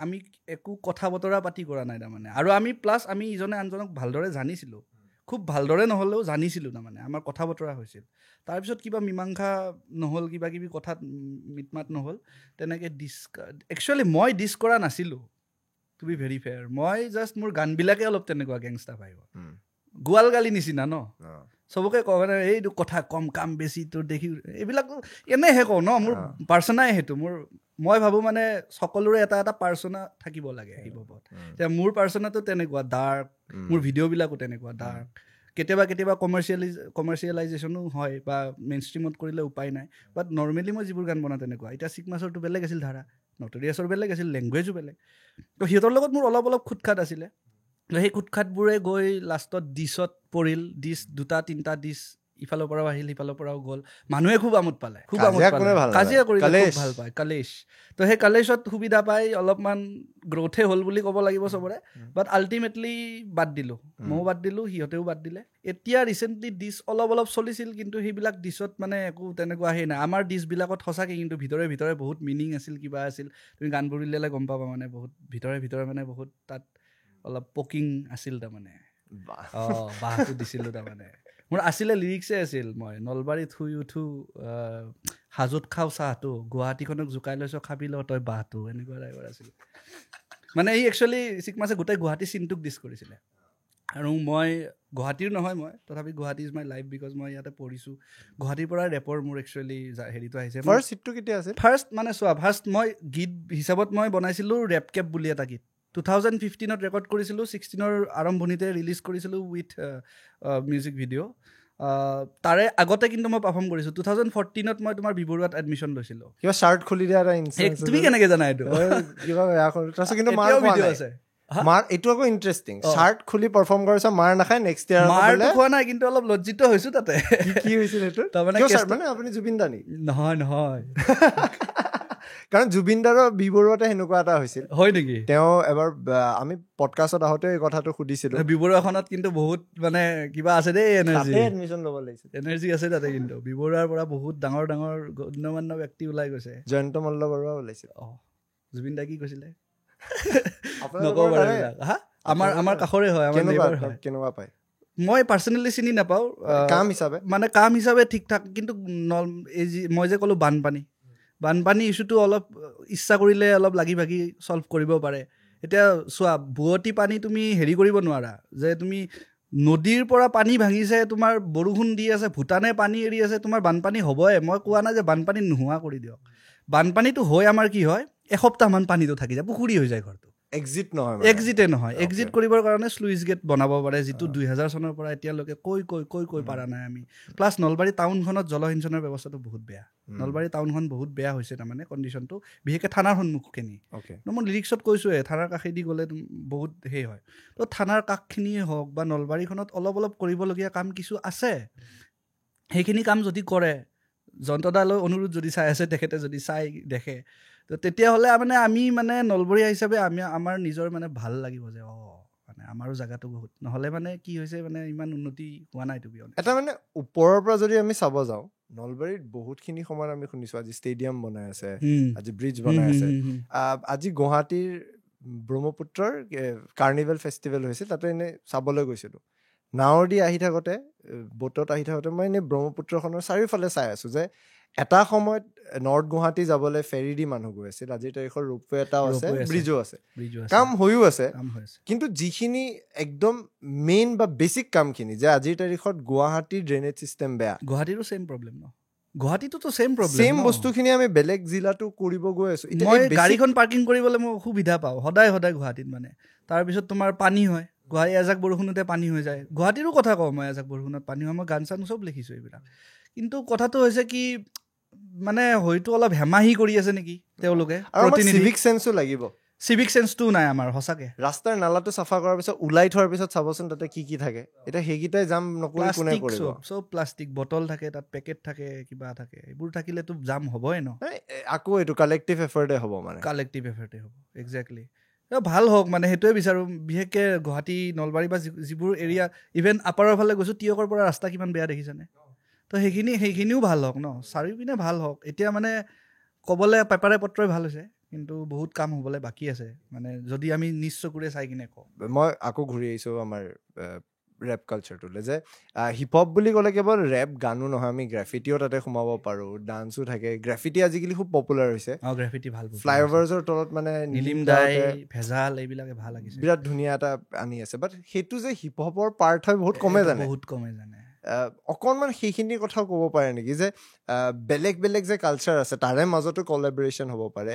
আমি একো কথা বতৰা পাতি কৰা নাই তাৰমানে আৰু আমি ইজনে আনজনক ভালদৰে জানিছিলোঁ খুব ভালদৰে নহ'লেও জানিছিলোঁ তাৰমানে আমাৰ কথা বতৰা হৈছিল তাৰপিছত কিবা মীমাংসা নহ'ল কিবা কিবি কথাত মিটমাট নহ'ল তেনেকৈ একচুৱেলি মই ডিছ কৰা নাছিলোঁ টু বি ভেৰি ফেয়াৰ মই জাষ্ট মোৰ গানবিলাকে অলপ তেনেকুৱা গেংষ্টাৰ ভাইব গোৱাল গালি নিচিনা ন চবকে কওঁ মানে এইটো কথা কম কাম বেছি তোৰ দেখি এইবিলাক এনেহে কওঁ ন মোৰ পাৰ্চনাই সেইটো মই ভাবোঁ মানে সকলোৰে এটা এটা পাৰ্চনা থাকিব লাগে হিপ হপত এতিয়া মোৰ পাৰ্চনাটো তেনেকুৱা ডাৰ্ক মোৰ ভিডিঅ'বিলাকো তেনেকুৱা ডাৰ্ক কেতিয়াবা কমাৰ্চিয়েলাইজেশ্যনো হয় বা মেইন ষ্ট্ৰীমত কৰিলে উপায় নাই বাট নৰ্মেলি মই যিবোৰ গান বনাওঁ তেনেকুৱা এতিয়া চিগমাছৰটো বেলেগ আছিল ধাৰা নটৰিয়াছৰ বেলেগ আছিল লেংগুৱেজো বেলেগ তো সিহঁতৰ লগত মোৰ অলপ খুটখাট আছিলে সেই খুটখাটবোৰে গৈ লাষ্টত ডিছত পৰিল ডিছ 2-3টা ডিছ ইফালৰ পৰাও আহিল সিফালৰ পৰাও গ'ল মানুহে খুব আমোদ পালে কাজিয়া কৰিলে খুব ভাল পায় কালেশ তো সেই কালেশত সুবিধা পাই অলপমান গ্ৰ'থে হ'ল বুলি ক'ব লাগিব চবৰে বাট আল্টিমেটলি বাদ দিলোঁ ময়ো বাদ দিলোঁ সিহঁতেও বাদ দিলে এতিয়া ৰিচেণ্টলি ডিছ অলপ চলিছিল কিন্তু সেইবিলাক ডিছত মানে একো তেনেকুৱা সেই নাই আমাৰ ডিছবিলাকত সঁচাকৈ কিন্তু ভিতৰে বহুত মিনিং আছিল কিবা আছিল তুমি গানবোৰ উলিয়ালে গম পাবা মানে বহুত ভিতৰে মানে বহুত তাত অলপ পকিং আছিল তাৰমানে বাহটো দিছিলোঁ তাৰমানে মোৰ আছিলে লিৰিক্সে আছিল মই নলবাৰীত শুই উঠো হাজোত খাওঁ চাহটো গুৱাহাটীখনক জোকাই লৈছ খাবি ল তই বাহটো এনেকুৱা টাইপৰ আছিল মানে এই একচুৱেলি চিগমাছে গোটেই গুৱাহাটী চিনটোক ডিছ কৰিছিলে আৰু মই গুৱাহাটীৰ নহয় মই তথাপি Guwahati is my life because মই ইয়াতে পঢ়িছোঁ গুৱাহাটীৰ পৰা ৰেপৰ মোৰ একচুৱেলি হেৰিটো আহিছে ফাৰ্ষ্ট হিটটো কেতিয়া আছিল মানে চোৱা ফাৰ্ষ্ট মই গীত হিচাপত মই বনাইছিলোঁ ৰেপ কেপ বুলি এটা গীত 2015ত ৰেকৰ্ড কৰিছিলোঁ 16ৰ আৰম্ভণিতে ৰিলিজ কৰিছিলোঁ উইথ মিউজিক ভিডিঅ' তাৰে আগতে কিন্তু মই পাৰফৰ্ম কৰিছোঁ 2014ত মই তোমাৰ বিবৰুৱাত এডমিশ্যন লৈছিলোঁ কিবা চাৰ্ট খুলি দিয়া এটা তুমি কেনেকৈ জানা এইটো কিবা কিন্তু মাৰ এইটো আকৌ ইণ্টাৰেষ্টিং চাৰ্ট খুলি পাৰফৰ্ম কৰিছা মাৰ নাখায় নেক্সট ইয়াৰ মাৰটো খোৱা নাই কিন্তু অলপ লজ্জিত হৈছোঁ তাতে কি হৈছিল এইটো মানে আপুনি জুবিন দা নেকি নহয় কাৰণ জুবিন দাৰৰ বিবৰুৱাতে সেনেকুৱা এটা হৈছিল হয় নেকি তেওঁ এবাৰ আমি পডকাষ্টত আহোঁতে এই কথাটো সুধিছিলোঁ বিবৰুৱাখনত কিন্তু বহুত মানে কিবা আছে দেই এডমিশ্যন ল'ব লাগিছিল এনাৰ্জি আছে তাতে কিন্তু বিবৰুৱাৰ পৰা বহুত ডাঙৰ গণ্যমান্য ব্যক্তি ওলাই গৈছে জয়ন্ত মল্লবৰুৱা ওলাইছিল জুবিন দা কি কৈছিলে নকওঁ বাৰু আমাৰ কাষৰে হয় আমাৰ নেইবাৰ হয় কেনেকুৱা পায় মই পাৰ্চনেলি চিনি নাপাওঁ কাম হিচাপে ঠিক ঠাক কিন্তু মই যে ক'লোঁ বানপানী ইছ্যুটো অলপ ইচ্ছা কৰিলে অলপ লাগি ভাগি ছল্ভ কৰিব পাৰে এতিয়া চোৱা বুৱতী পানী তুমি হেৰি কৰিব নোৱাৰা যে তুমি নদীৰ পৰা পানী ভাঙিছে তোমাৰ বৰষুণ দি আছে ভূটানে পানী এৰি আছে তোমাৰ বানপানী হ'বই মই কোৱা নাই যে বানপানী নোহোৱা কৰি দিয়ক বানপানীটো হৈ আমাৰ কি হয় এসপ্তাহমান পানীটো থাকি যায় পুখুৰী হৈ যায় ঘৰটো এক্সিটে নহয় এক্সিট কৰিবৰ কাৰণে শ্লুইচ গেট বনাব পাৰে যিটো 2000 চনৰ পৰা এতিয়ালৈকে কৈ পৰা নাই আমি প্লাছ নলবাৰী টাউনখনত জলসিঞ্চনৰ ব্যৱস্থাটো বহুত বেয়া নলবাৰী টাউনখন বহুত বেয়া হৈছে তাৰমানে কণ্ডিশ্যনটো বিশেষকৈ থানাৰ সন্মুখখিনি মই লিৰিক্সত কৈছোঁৱে থানাৰ কাষেদি গ'লে বহুত সেই হয় তো থানাৰ কাষখিনিয়ে হওক বা নলবাৰীখনত অলপ কৰিবলগীয়া কাম কিছু আছে সেইখিনি কাম যদি কৰে জয়ন্তদালৈ অনুৰোধ যদি চাই আছে তেখেতে যদি চাই দেখে তো তেতিয়াহ'লে মানে আমি মানে নলবৰীয়া হিচাপে আমাৰ নিজৰ মানে ভাল লাগিব যে মানে আমাৰো জেগাটো বহুত নহ'লে মানে কি হৈছে মানে ইমান উন্নতি হোৱা নাই টু বি অনেষ্ট এটা মানে ওপৰৰ পৰা যদি আমি চাব যাওঁ নলবাৰীত বহুতখিনি সময়ত আমি শুনিছোঁ আজি ষ্টেডিয়াম বনাই আছে আজি ব্ৰিজ বনাই আছে আজি গুৱাহাটীৰ ব্ৰহ্মপুত্ৰৰ কাৰ্নিভেল ফেষ্টিভেল হৈছিল তাতে এনেই চাবলৈ গৈছিলোঁ নাৱৰ দি আহি থাকোঁতে ব'টত আহি থাকোঁতে মই এনেই ব্ৰহ্মপুত্ৰখনৰ চাৰিওফালে চাই আছোঁ যে এটা সময়ত নৰ্থ গুৱাহাটী যাবলৈ ফেৰী দি মানুহ গৈ আছিল আজিৰ তাৰিখৰ ৰোপৱে এটাও আছে ব্ৰিজো আছে কাম হৈও আছে কিন্তু যিখিনি একদম মেইন বা বেচিক কামখিনি যে আজিৰ তাৰিখত গুৱাহাটীৰ ড্ৰেইনেজ চিষ্টেম বেয়া গুৱাহাটীৰো চেম প্ৰব্লেম ন গুৱাহাটীতো চেম প্ৰব্লেম চেম বস্তুখিনি আমি বেলেগ জিলাতো কৰিব গৈ আছো মই গাড়ীখন পাৰ্কিং কৰিবলৈ মই সুবিধা পাওঁ সদায় গুৱাহাটীত মানে তাৰপিছত তোমাৰ পানী হয় গুৱাহাটী এজাক বৰষুণতে পানী হৈ যায় গুৱাহাটীৰো কথা কওঁ মই এজাক বৰষুণত পানী হয় মই গান চান চব লিখিছোঁ এইবিলাক কিন্তু কথাটো হৈছে কি মানে হয়তো অলপ হেমাহি কৰি আছে নেকি তেওঁলোকে চিভিক সেন্সও লাগিব চিভিক সেন্সটোও নাই আমাৰ সঁচাকে ৰাস্তাৰ নালাটো চাফা কৰাৰ পিছত ওলাই থোৱাৰ পিছত চাবচোন তাতে কি থাকে এতিয়া সেইকেইটাই জাম নকৰি কোনে কৰিব চব প্লাষ্টিক বটল থাকে তাত পেকেট থাকে কিবা থাকে এইবোৰ থাকিলেতো জাম হ'বই ন আকৌ এইটো কালেক্টিভ এফৰ্টে হ'ব মানে কালেক্টিভ এফৰ্টে হ'ব একজেক্টলি ভাল হওক মানে সেইটোৱে বিচাৰোঁ বিশেষকৈ গুৱাহাটী নলবাৰী বা যিবোৰ এৰিয়া ইভেন আপাৰৰ ফালে গৈছোঁ তিয়কৰ পৰা ৰাস্তা কিমান বেয়া দেখিছানে তো সেইখিনিও ভাল হওক ন চাৰিওপিনে ভাল হওক এতিয়া মানে ক'বলৈ পেপাৰে পত্ৰই ভাল হৈছে কিন্তু বহুত কাম হ'বলৈ বাকী আছে মানে যদি আমি নিজ চকুৰে চাই কিনে কওঁ মই আকৌ ঘূৰি আহিছোঁ আমাৰ ৰেপ কালচাৰটোলৈ যে হিপ হপ বুলি ক'লে কেৱল ৰেপ গানো নহয় আমি গ্ৰাফিটিও তাতে সোমাব পাৰোঁ ডান্সো থাকে গ্ৰাফিটি আজিকালি খুব পপুলাৰ হৈছে গ্ৰাফিটি ভাল ফ্লাইঅভাৰ্ছৰ তলত মানে নীলিম দাই ভেজাল এইবিলাকে ভাল লাগিছে বিৰাট ধুনীয়া এটা আনি আছে বাট সেইটো যে হিপ হপৰ পাৰ্ট হয় বহুত কমে জানে অকণমান সেইখিনিৰ কথাও ক'ব পাৰে নেকি যে বেলেগ যে কালচাৰ আছে তাৰে মাজতো কলেবৰেশ্যন হ'ব পাৰে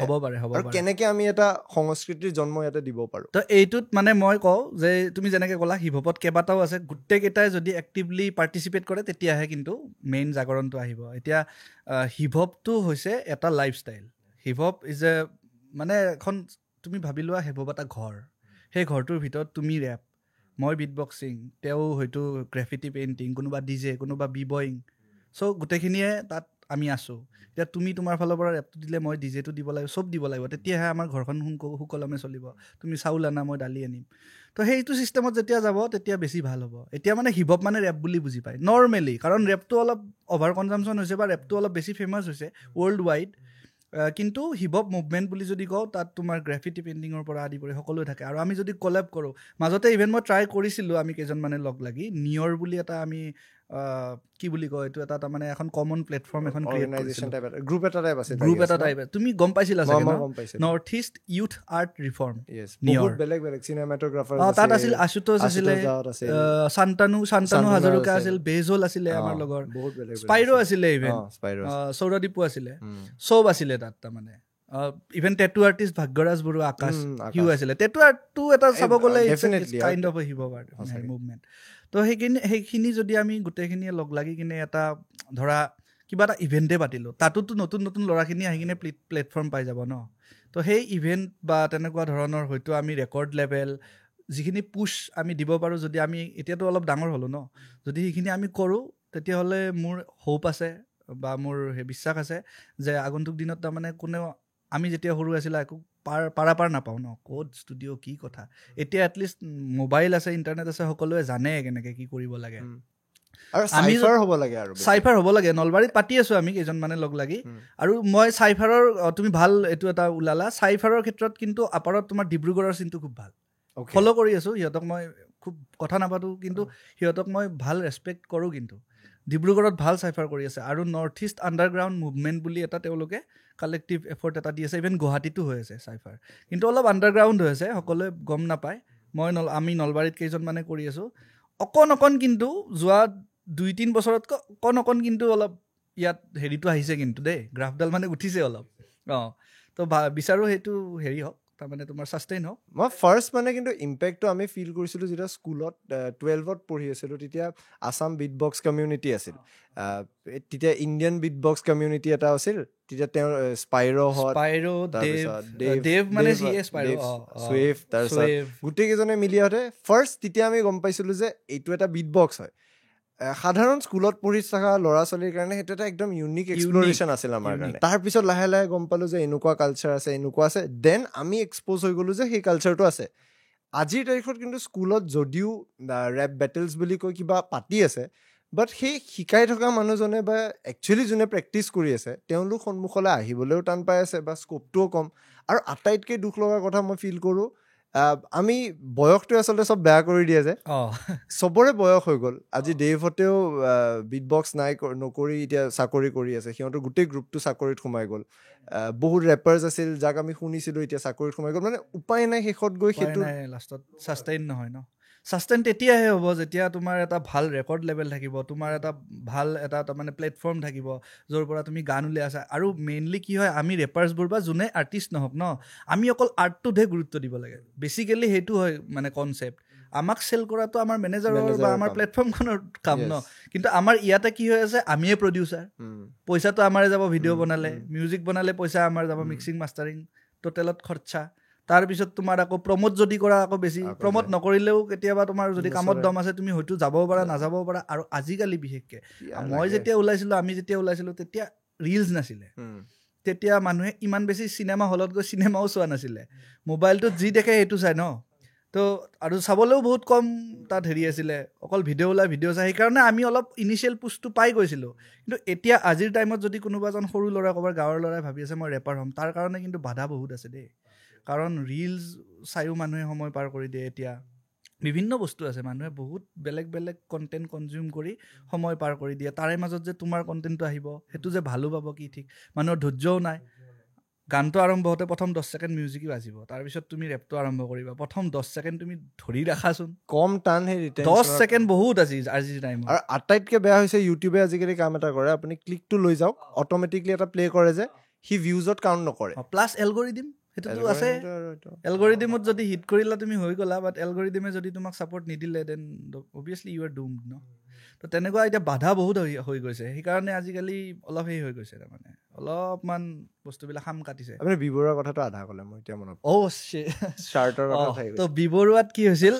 আৰু কেনেকে আমি এটা সংস্কৃতিৰ জন্ম ইয়াতে দিব পাৰোঁ তো এইটোত মানে মই কওঁ যে তুমি যেনেকৈ ক'লা হিপ হপত কেইবাটাও আছে গোটেইকেইটাই যদি এক্টিভলি পাৰ্টিচিপেট কৰে তেতিয়াহে কিন্তু মেইন জাগৰণটো আহিব এতিয়া হিপ হপটো হৈছে এটা lifestyle hip hop is a মানে এখন তুমি ভাবি লোৱা হিপ হপ এটা ঘৰ সেই ঘৰটোৰ ভিতৰত তুমি ৰেপ মই বিট বক্সিং তেওঁ হয়তো গ্ৰাফিটি পেইণ্টিং কোনোবা ডিজে কোনোবা বি বয়িং চ' গোটেইখিনিয়ে তাত আমি আছোঁ এতিয়া তুমি তোমাৰ ফালৰ পৰা ৰেপটো দিলে মই ডিজেটো দিব লাগিব চব দিব লাগিব তেতিয়াহে আমাৰ ঘৰখন সুকলমে চলিব তুমি চাউল আনা মই দালি আনিম তো সেইটো ছিষ্টেমত যেতিয়া যাব তেতিয়া বেছি ভাল হ'ব এতিয়া মানে হিপ হপ মানে ৰেপ বুলি বুজি পায় নৰ্মেলি কাৰণ ৰেপটো অলপ অভাৰ কনজামশ্যন হৈছে বা ৰেপটো অলপ বেছি ফেমাছ হৈছে ৱৰ্ল্ড ৱাইড কিন্তু হিপ হপ মুভমেণ্ট বুলি যদি কওঁ তাত তোমাৰ গ্ৰাফিটি পেইণ্টিঙৰ পৰা আদি কৰি সকলোৱে থাকে আৰু আমি যদি কলেব কৰোঁ মাজতে ইভেন মই ট্ৰাই কৰিছিলোঁ আমি কেইজনমানে লগ লাগি নিয়ৰ বুলি এটা আমি কি বুলি কয় এইটো এটা তাৰমানে এখন কমন প্লেটফৰ্ম এখন গ্ৰুপ এটা টাইপ তুমি গম পাইছিলা north east youth art reform তাত আছিল আশুতোষ আছিলে শান্তানু হাজৰিকা আছিল বেজল আছিলে আমাৰ লগৰ স্পাইৰো আছিলে ইভেন সৌৰদীপো আছিলে চব আছিলে তাত তাৰমানে ইভেন টেটু আৰ্টিষ্ট ভাগ্যৰাজ বৰুৱা আকাশ সিও আছিলে টেটু আৰ্টটো এটা চাব গ'লে kind of hip hop movement তো সেইখিনি যদি আমি গোটেইখিনিয়ে লগ লাগি কিনে এটা ধৰা কিবা এটা ইভেণ্টে পাতিলোঁ তাতোতো নতুন ল'ৰাখিনি আহি কিনে প্লেটফৰ্ম পাই যাব ন তো সেই ইভেণ্ট বা তেনেকুৱা ধৰণৰ হয়তো আমি ৰেকৰ্ড লেভেল যিখিনি পুছ আমি দিব পাৰোঁ যদি আমি এতিয়াতো অলপ ডাঙৰ হ'লোঁ ন যদি সেইখিনি আমি কৰোঁ তেতিয়াহ'লে মোৰ হোপ আছে বা মোৰ বিশ্বাস আছে যে আগন্তুক দিনত তাৰমানে কোনেও আমি যেতিয়া সৰু আছিলে একো পাৰ নাপাওঁ ন ক'ত ষ্টুডিঅ' কি কথা এতিয়া এটলিষ্ট মোবাইল আছে ইণ্টাৰনেট আছে সকলোৱে জানে কেনেকৈ কি কৰিব লাগে চাইফাৰ হ'ব লাগে নলবাৰীত পাতি আছোঁ আমি কেইজনমানে লগ লাগি আৰু মই চাইফাৰৰ তুমি ভাল এইটো এটা ওলালা চাইফাৰৰ ক্ষেত্ৰত কিন্তু আপাৰত তোমাৰ ডিব্ৰুগড়ৰ চিনটো খুব ভাল ফ'ল' কৰি আছোঁ সিহঁতক মই খুব কথা নাপাতোঁ কিন্তু সিহঁতক মই ভাল ৰেচপেক্ট কৰোঁ কিন্তু ডিব্ৰুগড়ত ভাল চাইফাৰ কৰি আছে আৰু নৰ্থ ইষ্ট আণ্ডাৰগ্ৰাউণ্ড মুভমেণ্ট বুলি এটা তেওঁলোকে কালেক্টিভ এফৰ্ট এটা দি আছে ইভেন গুৱাহাটীতো হৈ আছে চাইফাৰ কিন্তু অলপ আণ্ডাৰগ্ৰাউণ্ড হৈ আছে সকলোৱে গম নাপায় আমি নলবাৰীত কেইজনমানে কৰি আছোঁ অকণ কিন্তু যোৱা 2-3 বছৰতকৈ অকণ কিন্তু অলপ ইয়াত হেৰিটো আহিছে কিন্তু দেই গ্ৰাফডাল মানে উঠিছে অলপ তো বিচাৰোঁ সেইটো হেৰি হওক তাৰমানে তোমাৰ ছাষ্টেইন হওক মই ফাৰ্ষ্ট মানে কিন্তু ইম্পেক্টটো আমি ফিল কৰিছিলোঁ যেতিয়া স্কুলত 12ত পঢ়ি আছিলোঁ তেতিয়া আছাম বিট বক্স কমিউনিটি আছিল তেতিয়া ইণ্ডিয়ান বিট বক্স কমিউনিটি এটা আছিল তেতিয়া তেওঁৰ চুইফ তাৰপিছত গোটেইকেইজনে মিলি আহোঁতে ফাৰ্ষ্ট তেতিয়া আমি গম পাইছিলোঁ যে এইটো এটা বিট বক্স হয় সাধাৰণ স্কুলত পঢ়ি থকা ল'ৰা ছোৱালীৰ কাৰণে সেইটো এটা একদম ইউনিক এক্সপ্ল'ৰেশ্যন আছিল আমাৰ কাৰণে তাৰপিছত লাহে লাহে গম পালোঁ যে এনেকুৱা কালচাৰ আছে এনেকুৱা আছে দেন আমি এক্সপ'জ হৈ গ'লোঁ যে সেই কালচাৰটো আছে আজিৰ তাৰিখত কিন্তু স্কুলত যদিও ৰেপ বেটেলছ বুলি কৈ কিবা পাতি আছে বাট সেই শিকাই থকা মানুহজনে বা একচুৱেলি যোনে প্ৰেক্টিচ কৰি আছে তেওঁলোক সন্মুখলৈ আহিবলৈও টান পাই আছে বা স্ক'পটোও কম আৰু আটাইতকৈ দুখ লগা কথা মই ফিল কৰোঁ আমি বয়সটো আচলতে চব বেয়া কৰি দিয়ে যে অঁ চবৰে বয়স হৈ গ'ল আজি ডেভতেও বিট বক্স নাই নকৰি এতিয়া চাকৰি কৰি আছে সিহঁতৰ গোটেই গ্ৰুপটো চাকৰিত সোমাই গ'ল বহুত ৰেপাৰ্ছ আছিল যাক আমি শুনিছিলোঁ এতিয়া চাকৰিত সোমাই গ'ল মানে উপায় নাই শেষত গৈ সেইটো লাষ্টত ছাষ্টেইন নহয় ন ছাষ্টেইন তেতিয়াহে হ'ব যেতিয়া তোমাৰ এটা ভাল ৰেকৰ্ড লেভেল থাকিব তোমাৰ এটা ভাল এটা তাৰমানে প্লেটফৰ্ম থাকিব য'ৰ পৰা তুমি গান উলিয়াই আছা আৰু মেইনলি কি হয় আমি ৰেপাৰ্ছবোৰ বা যোনে আৰ্টিষ্ট নহওক ন আমি অকল আৰ্টটোতহে গুৰুত্ব দিব লাগে বেচিকেলি সেইটো হয় মানে কনচেপ্ট আমাক চেল কৰাটো আমাৰ মেনেজাৰৰ বা আমাৰ প্লেটফৰ্মখনৰ কাম ন কিন্তু আমাৰ ইয়াতে কি হৈ আছে আমিয়ে প্ৰডিউচাৰ পইচাটো আমাৰে যাব ভিডিঅ' বনালে মিউজিক বনালে পইচা আমাৰ যাব মিক্সিং মাষ্টাৰিং টোটেলত খৰচা তাৰপিছত তোমাৰ আকৌ প্ৰমোট যদি কৰা আকৌ বেছি প্ৰমোট নকৰিলেও কেতিয়াবা তোমাৰ যদি কামত দম আছে তুমি হয়তো যাবও পাৰা নাযাবও পাৰা আৰু আজিকালি বিশেষকৈ আমি যেতিয়া ওলাইছিলোঁ তেতিয়া ৰিলছ নাছিলে তেতিয়া মানুহে ইমান বেছি চিনেমা হলত গৈ চিনেমাও চোৱা নাছিলে মোবাইলটোত যি দেখে সেইটো চাই ন তো আৰু চাবলৈও বহুত কম তাত হেৰি আছিলে অকল ভিডিঅ' চাই সেইকাৰণে আমি অলপ ইনিচিয়েল পুষ্টটো পাই গৈছিলোঁ কিন্তু এতিয়া আজিৰ টাইমত যদি কোনোবা এজন সৰু ল'ৰা ক'ৰবাৰ গাঁৱৰ ল'ৰাই ভাবি আছে মই ৰেপাৰ হ'ম তাৰ কাৰণে কিন্তু বাধা বহুত আছে দেই কাৰণ ৰিলছ চায়ো মানুহে সময় পাৰ কৰি দিয়ে এতিয়া বিভিন্ন বস্তু আছে মানুহে বহুত বেলেগ বেলেগ কণ্টেণ্ট কনজিউম কৰি সময় পাৰ কৰি দিয়ে তাৰে মাজত যে তোমাৰ কণ্টেণ্টটো আহিব সেইটো যে ভালো পাব কি ঠিক মানুহৰ ধৈৰ্যও নাই গানটো আৰম্ভ হওঁতে প্ৰথম 10 ছেকেণ্ড মিউজিক বাজিব তাৰপিছত তুমি ৰেপটো আৰম্ভ কৰিবা প্ৰথম 10 ছেকেণ্ড তুমি ধৰি ৰাখাচোন কম টান সেই 10 ছেকেণ্ড বহুত আজিৰ টাইমত আৰু আটাইতকৈ বেয়া হৈছে ইউটিউবে আজিকালি কাম এটা কৰে আপুনি ক্লিকটো লৈ যাওক অট'মেটিকলি এটা প্লে কৰে যে সি ভিউজত কাউণ্ট নকৰে প্লাছ এলগৰিদিম সেইটোতো আছে এলগৰিদিমত যদি হিট কৰিলা তুমি হৈ গ'লা বাট এলগৰিদিমে যদি তোমাক ছাপৰ্ট নিদিলে then obviously you are doomed ন তো তেনেকুৱা এতিয়া বাধা বহুত হৈ গৈছে সেইকাৰণে আজিকালি অলপ হেৰি হৈ গৈছে তাৰমানে অলপমান বস্তুবিলাক খাম কাটিছে আপুনি বিবৰুৱাৰ কথাটো আধা ক'লে মই এতিয়া মনত চাৰ্টৰ তো বিবৰুৱাত কি হৈছিল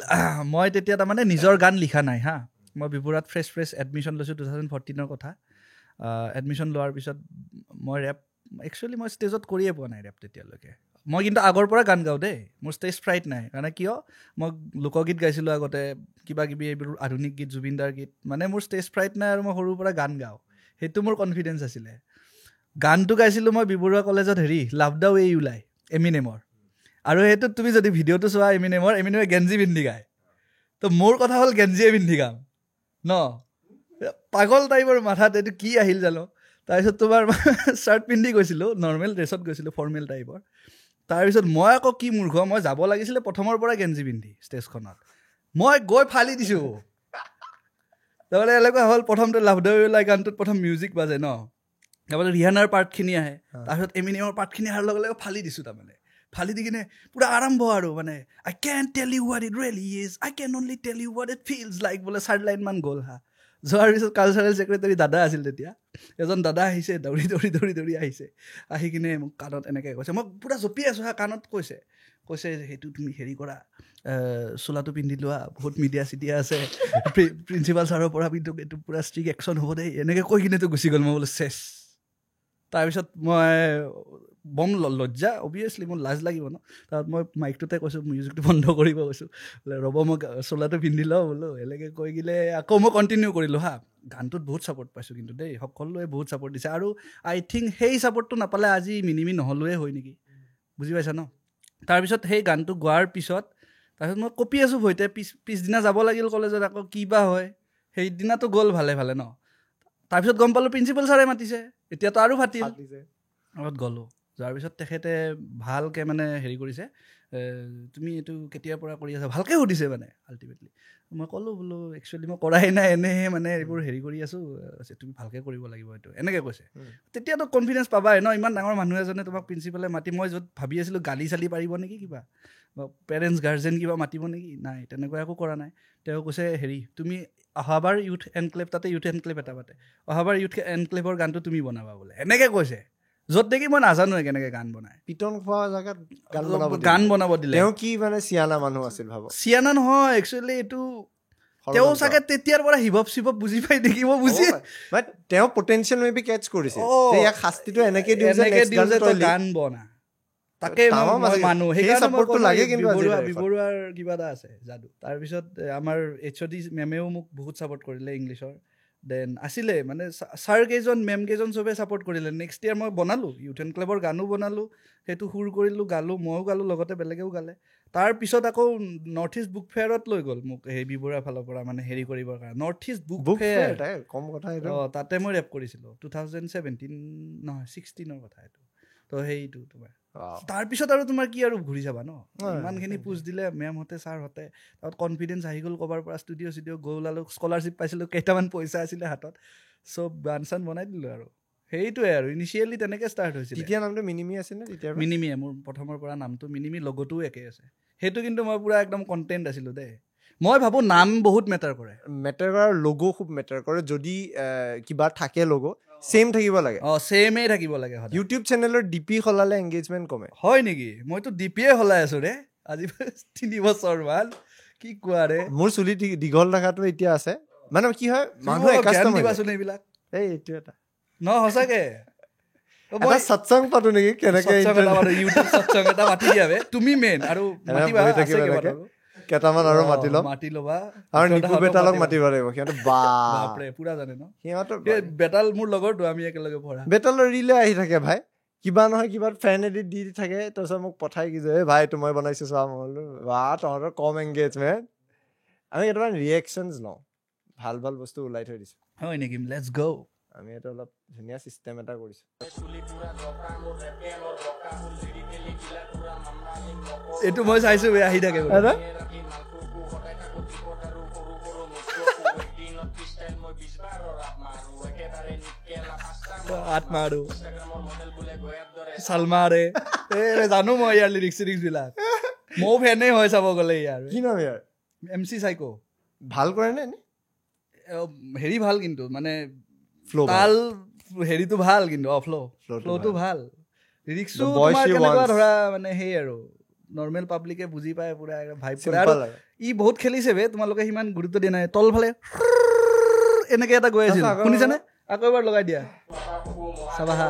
মই তেতিয়া তাৰমানে নিজৰ গান লিখা নাই হা মই বিবৰুৱাত ফ্ৰেছ এডমিশ্যন লৈছোঁ 2014 কথা এডমিশ্যন লোৱাৰ পিছত মই ৰেপ একচুৱেলি মই ষ্টেজত কৰিয়ে পোৱা নাই ৰেপ তেতিয়ালৈকে মই কিন্তু আগৰ পৰা গান গাওঁ দেই মোৰ ষ্টেজ ফ্ৰাইট নাই মানে কিয় মই লোকগীত গাইছিলোঁ আগতে কিবা কিবি এইবোৰ আধুনিক গীত জুবিনদাৰ গীত মানে মোৰ ষ্টেজ ফ্ৰাইট নাই আৰু মই সৰুৰ পৰা গান গাওঁ সেইটো মোৰ কনফিডেঞ্চ আছিলে গানটো গাইছিলোঁ মই বিবৰুৱা কলেজত লাভ দা ৱে ইউ লাই এমিনেমৰ আৰু সেইটোত তুমি যদি ভিডিঅ'টো চোৱা এমিনেমে গেঞ্জি পিন্ধি গায় তো মোৰ কথা হ'ল গেঞ্জিয়ে পিন্ধি গাম ন পাগল টাইপৰ মাথাত এইটো কি আহিল জানো তাৰপিছত তোমাৰ শ্বাৰ্ট পিন্ধি গৈছিলোঁ নৰ্মেল ড্ৰেছত গৈছিলোঁ ফৰ্মেল টাইপৰ তাৰপিছত মই আকৌ কি মূৰ্খ মই যাব লাগিছিলে প্ৰথমৰ পৰা গেঞ্জি পিন্ধি ষ্টেজখনত মই গৈ ফালি দিছোঁ তাৰমানে এনেকুৱা হ'ল প্ৰথমতে লাভ দা ৱে ইউ লাই গানটোত প্ৰথম মিউজিক বাজে ন তাৰমানে ৰিহানাৰ পাৰ্টখিনি আহে তাৰপিছত এমিনেমৰ পাৰ্টখিনি অহাৰ লগে লগে ফালি দিছোঁ তাৰমানে ফালি দি কিনে পুৰা আৰম্ভ আৰু মানে I can tell you what it really is I can only tell you what it feels like বোলে 4 লাইনমান গ'ল হা যোৱাৰ পিছত কালচাৰেল ছেক্ৰেটাৰী দাদা আছিল তেতিয়া এজন দাদা আহিছে দৌৰি আহিছে আহি কিনে মোক কাণত এনেকৈ কৈছে মই পূৰা জঁপি আছোঁ হা কাণত কৈছে সেইটো তুমি হেৰি কৰা চোলাটো পিন্ধি লোৱা বহুত মিডিয়া চিডিয়া আছে প্ৰিন্সিপাল ছাৰৰ পৰা কিন্তু এইটো পূৰা ষ্ট্ৰিক একশ্যন হ'ব দেই এনেকৈ কৈ কিনেতো গুচি গ'ল মই বোলো চেছ তাৰপিছত মই বম লজ্জা অভিয়াছলি মোৰ লাজ লাগিব ন তাত মই মাইকটোতে কৈছোঁ মিউজিকটো বন্ধ কৰিব কৈছোঁ বোলে ৰ'ব মই চোলাটো পিন্ধি লওঁ বোলো এনেকৈ কৈ গ'লে আকৌ মই কণ্টিনিউ কৰিলোঁ হা গানটোত বহুত ছাপৰ্ট পাইছোঁ কিন্তু দেই সকলোৱে বহুত ছাপৰ্ট দিছে আৰু আই থিংক সেই ছাপৰ্টটো নাপালে আজি মিনিমি নহ'লোৱে হয় নেকি বুজি পাইছা ন তাৰপিছত সেই গানটো গোৱাৰ পিছত তাৰপিছত মই কপি আছোঁ ভয়তে পিছদিনা যাব লাগিল কলেজত আকৌ কি বা হয় সেইদিনাটো গ'ল ভালে ন তাৰপিছত গম পালোঁ প্ৰিন্সিপাল ছাৰে মাতিছে এতিয়াতো আৰু ফাটিল আগত গ'লোঁ যোৱাৰ পিছত তেখেতে ভালকৈ মানে হেৰি কৰিছে তুমি এইটো কেতিয়াৰ পৰা কৰি আছা ভালকৈ সুধিছে মানে আল্টিমেটলি মই ক'লোঁ বোলো একচুৱেলি মই কৰাই নাই এনেহে মানে এইবোৰ হেৰি কৰি আছোঁ তুমি ভালকৈ কৰিব লাগিব এইটো এনেকৈ কৈছে তেতিয়াতো কনফিডেঞ্চ পাবাই ন ইমান ডাঙৰ মানুহ এজনে তোমাক প্ৰিন্সিপালে মাতি মই য'ত ভাবি আছিলোঁ গালি চালি পাৰিব নেকি কিবা বা পেৰেণ্টছ গাৰ্জেন কিবা মাতিব নেকি নাই তেনেকুৱা একো কৰা নাই তেওঁ কৈছে তুমি অহাবাৰ ইউথ এনক্লেভ তাতে ইউথ এনক্লেভ এটা পাতে অহাবাৰ ইউথ এনক্লেভৰ গানটো তুমি বনাবা বোলে এনেকৈ কৈছে য'ত দেখি মই নাজানো কেনেকৈ গান বনায় পিটন খোৱা জেগাত গান বনাব দিলে তেওঁ কি মানে চিয়ানা মানুহ আছিল ভাব চিয়ানা নহয় একচুৱেলি এইটো তেওঁ চাগে তেতিয়াৰ পৰা হিপহপ চিপহপ বুজি পাই দেখিব বুজি তেওঁ পটেনচিয়েল মে বি কেটচ কৰিছে ইয়াক শাস্তিটো এনেকৈ দিওঁ যে তই গান বনা তাকে মানুহ সেইকাৰণে বিবৰুৱাৰ কিবা এটা আছে যাদু তাৰপিছত আমাৰ HOD মেমেও মোক বহুত ছাপৰ্ট কৰিলে ইংলিছৰ দেন আছিলে মানে ছাৰ কেইজন মেম কেইজন চবে ছাপৰ্ট কৰিলে নেক্সট ইয়াৰ মই বনালোঁ ইউথ এনক্লেভৰ গানো বনালোঁ সেইটো সুৰ কৰিলোঁ গালোঁ ময়ো গালোঁ লগতে বেলেগেও গালে তাৰ পিছত আকৌ নৰ্থ ইষ্ট বুক ফেয়াৰত লৈ গ'ল মোক সেই বিবৰুৱাৰ ফালৰ পৰা মানে হেৰি কৰিবৰ কাৰণে নৰ্থ ইষ্ট বুক ফেয়াৰ কম কথা তাতে মই ৰেপ কৰিছিলোঁ 2017 নহয় 16ৰ কথা এইটো তো সেইটো তোমাৰ তাৰপিছত আৰু তোমাৰ কি আৰু ঘূৰি যাবা ন ইমানখিনি পুজ দিলে মেমহঁতে ছাৰহঁতে তাত কনফিডেঞ্চ আহি গ'ল ক'ৰবাৰ পৰা ষ্টুডিঅ' গৈ ওলালোঁ স্কলাৰশ্বিপ পাইছিলোঁ কেইটামান পইচা আছিলে হাতত চব গান চান বনাই দিলোঁ আৰু সেইটোৱে আৰু ইনিচিয়েলি তেনেকৈ ষ্টাৰ্ট হৈছিল তেতিয়া নামটো মিনিমি আছিল নে তেতিয়া মিনিমিয়ে মোৰ প্ৰথমৰ পৰা নামটো মিনিমি লগটোও একেই আছে সেইটো কিন্তু মই পুৰা একদম কণ্টেণ্ট আছিলোঁ দেই মই ভাবোঁ নাম বহুত মেটাৰ কৰে লগো খুব মেটাৰ কৰে যদি কিবা থাকে লগো ছেম থাকিব লাগে ছেমেই থাকিব লাগে ইউটিউব চেনেলৰ ডিপি সলালে এংগেজমেণ্ট কমে হয় নেকি মইতো ডিপিয়ে সলাই আছোঁ ৰে আজি 3 বছৰ মান কি কোৱা ৰে মোৰ চুলি দীঘল থকাটো এতিয়া আছে মানে কি হয় মানুহে কাষ্টম দিবাচোন এইবিলাক এইটো এটা ন সঁচাকে মই সৎসংগ পাতো নেকি কেনেকে ইউটিউব সৎসংগ এটা মাতি দিয়াবে তুমি মেইন আৰু কেইটামান আৰু মাতি ল'বা আৰু নিপু বেতালক মাতিব লাগিব সিহঁতে বাপৰে পুৰা জানে ন সিহঁতৰ বেতাল মোৰ লগৰটো আমি একেলগে পঢ়া বেতালৰ ৰিলে আহি থাকে ভাই কিবা নহয় কিবা ফেন এডিট দি থাকে তাৰপিছত মোক পঠাই কি যে ভাই এইটো মই বনাইছো চোৱা মই বোলো বা তহঁতৰ কম এংগেজমেণ্ট আমি কেইটামান ৰিয়েকশ্যনছ লওঁ ভাল ভাল বস্তু ওলাই থৈ দিছোঁ হয় নেকি লেটছ গ' আমি এটা অলপ ধুনীয়া চিষ্টেম এটা কৰিছোঁ এইটো মই চাইছোঁ আহি থাকে আত্মাৰো চালমাৰে জানো মই ইয়াৰ লিৰিক্স বিলাক ময়ো ফেনেই হয় চাব গ'লে ইয়াৰ কি নাম ইয়াৰ MC চাইকো ভাল কৰে নে হেৰি ভাল কিন্তু মানে তাল হেৰিটো ভাল কিন্তু ফ্ল'টো ভাল লিৰিক্সটো কেনেকুৱা ধৰা মানে সেই আৰু নৰ্মেল পাব্লিকে বুজি পায় পুৰা ভাইব কৰে আৰু ই বহুত খেলিছে বে তোমালোকে সিমান গুৰুত্ব দিয়া নাই তলফালে এনেকে এটা গৈ আছিল শুনিছানে আকৌ এবাৰ লগাই দিয়া চাবা হা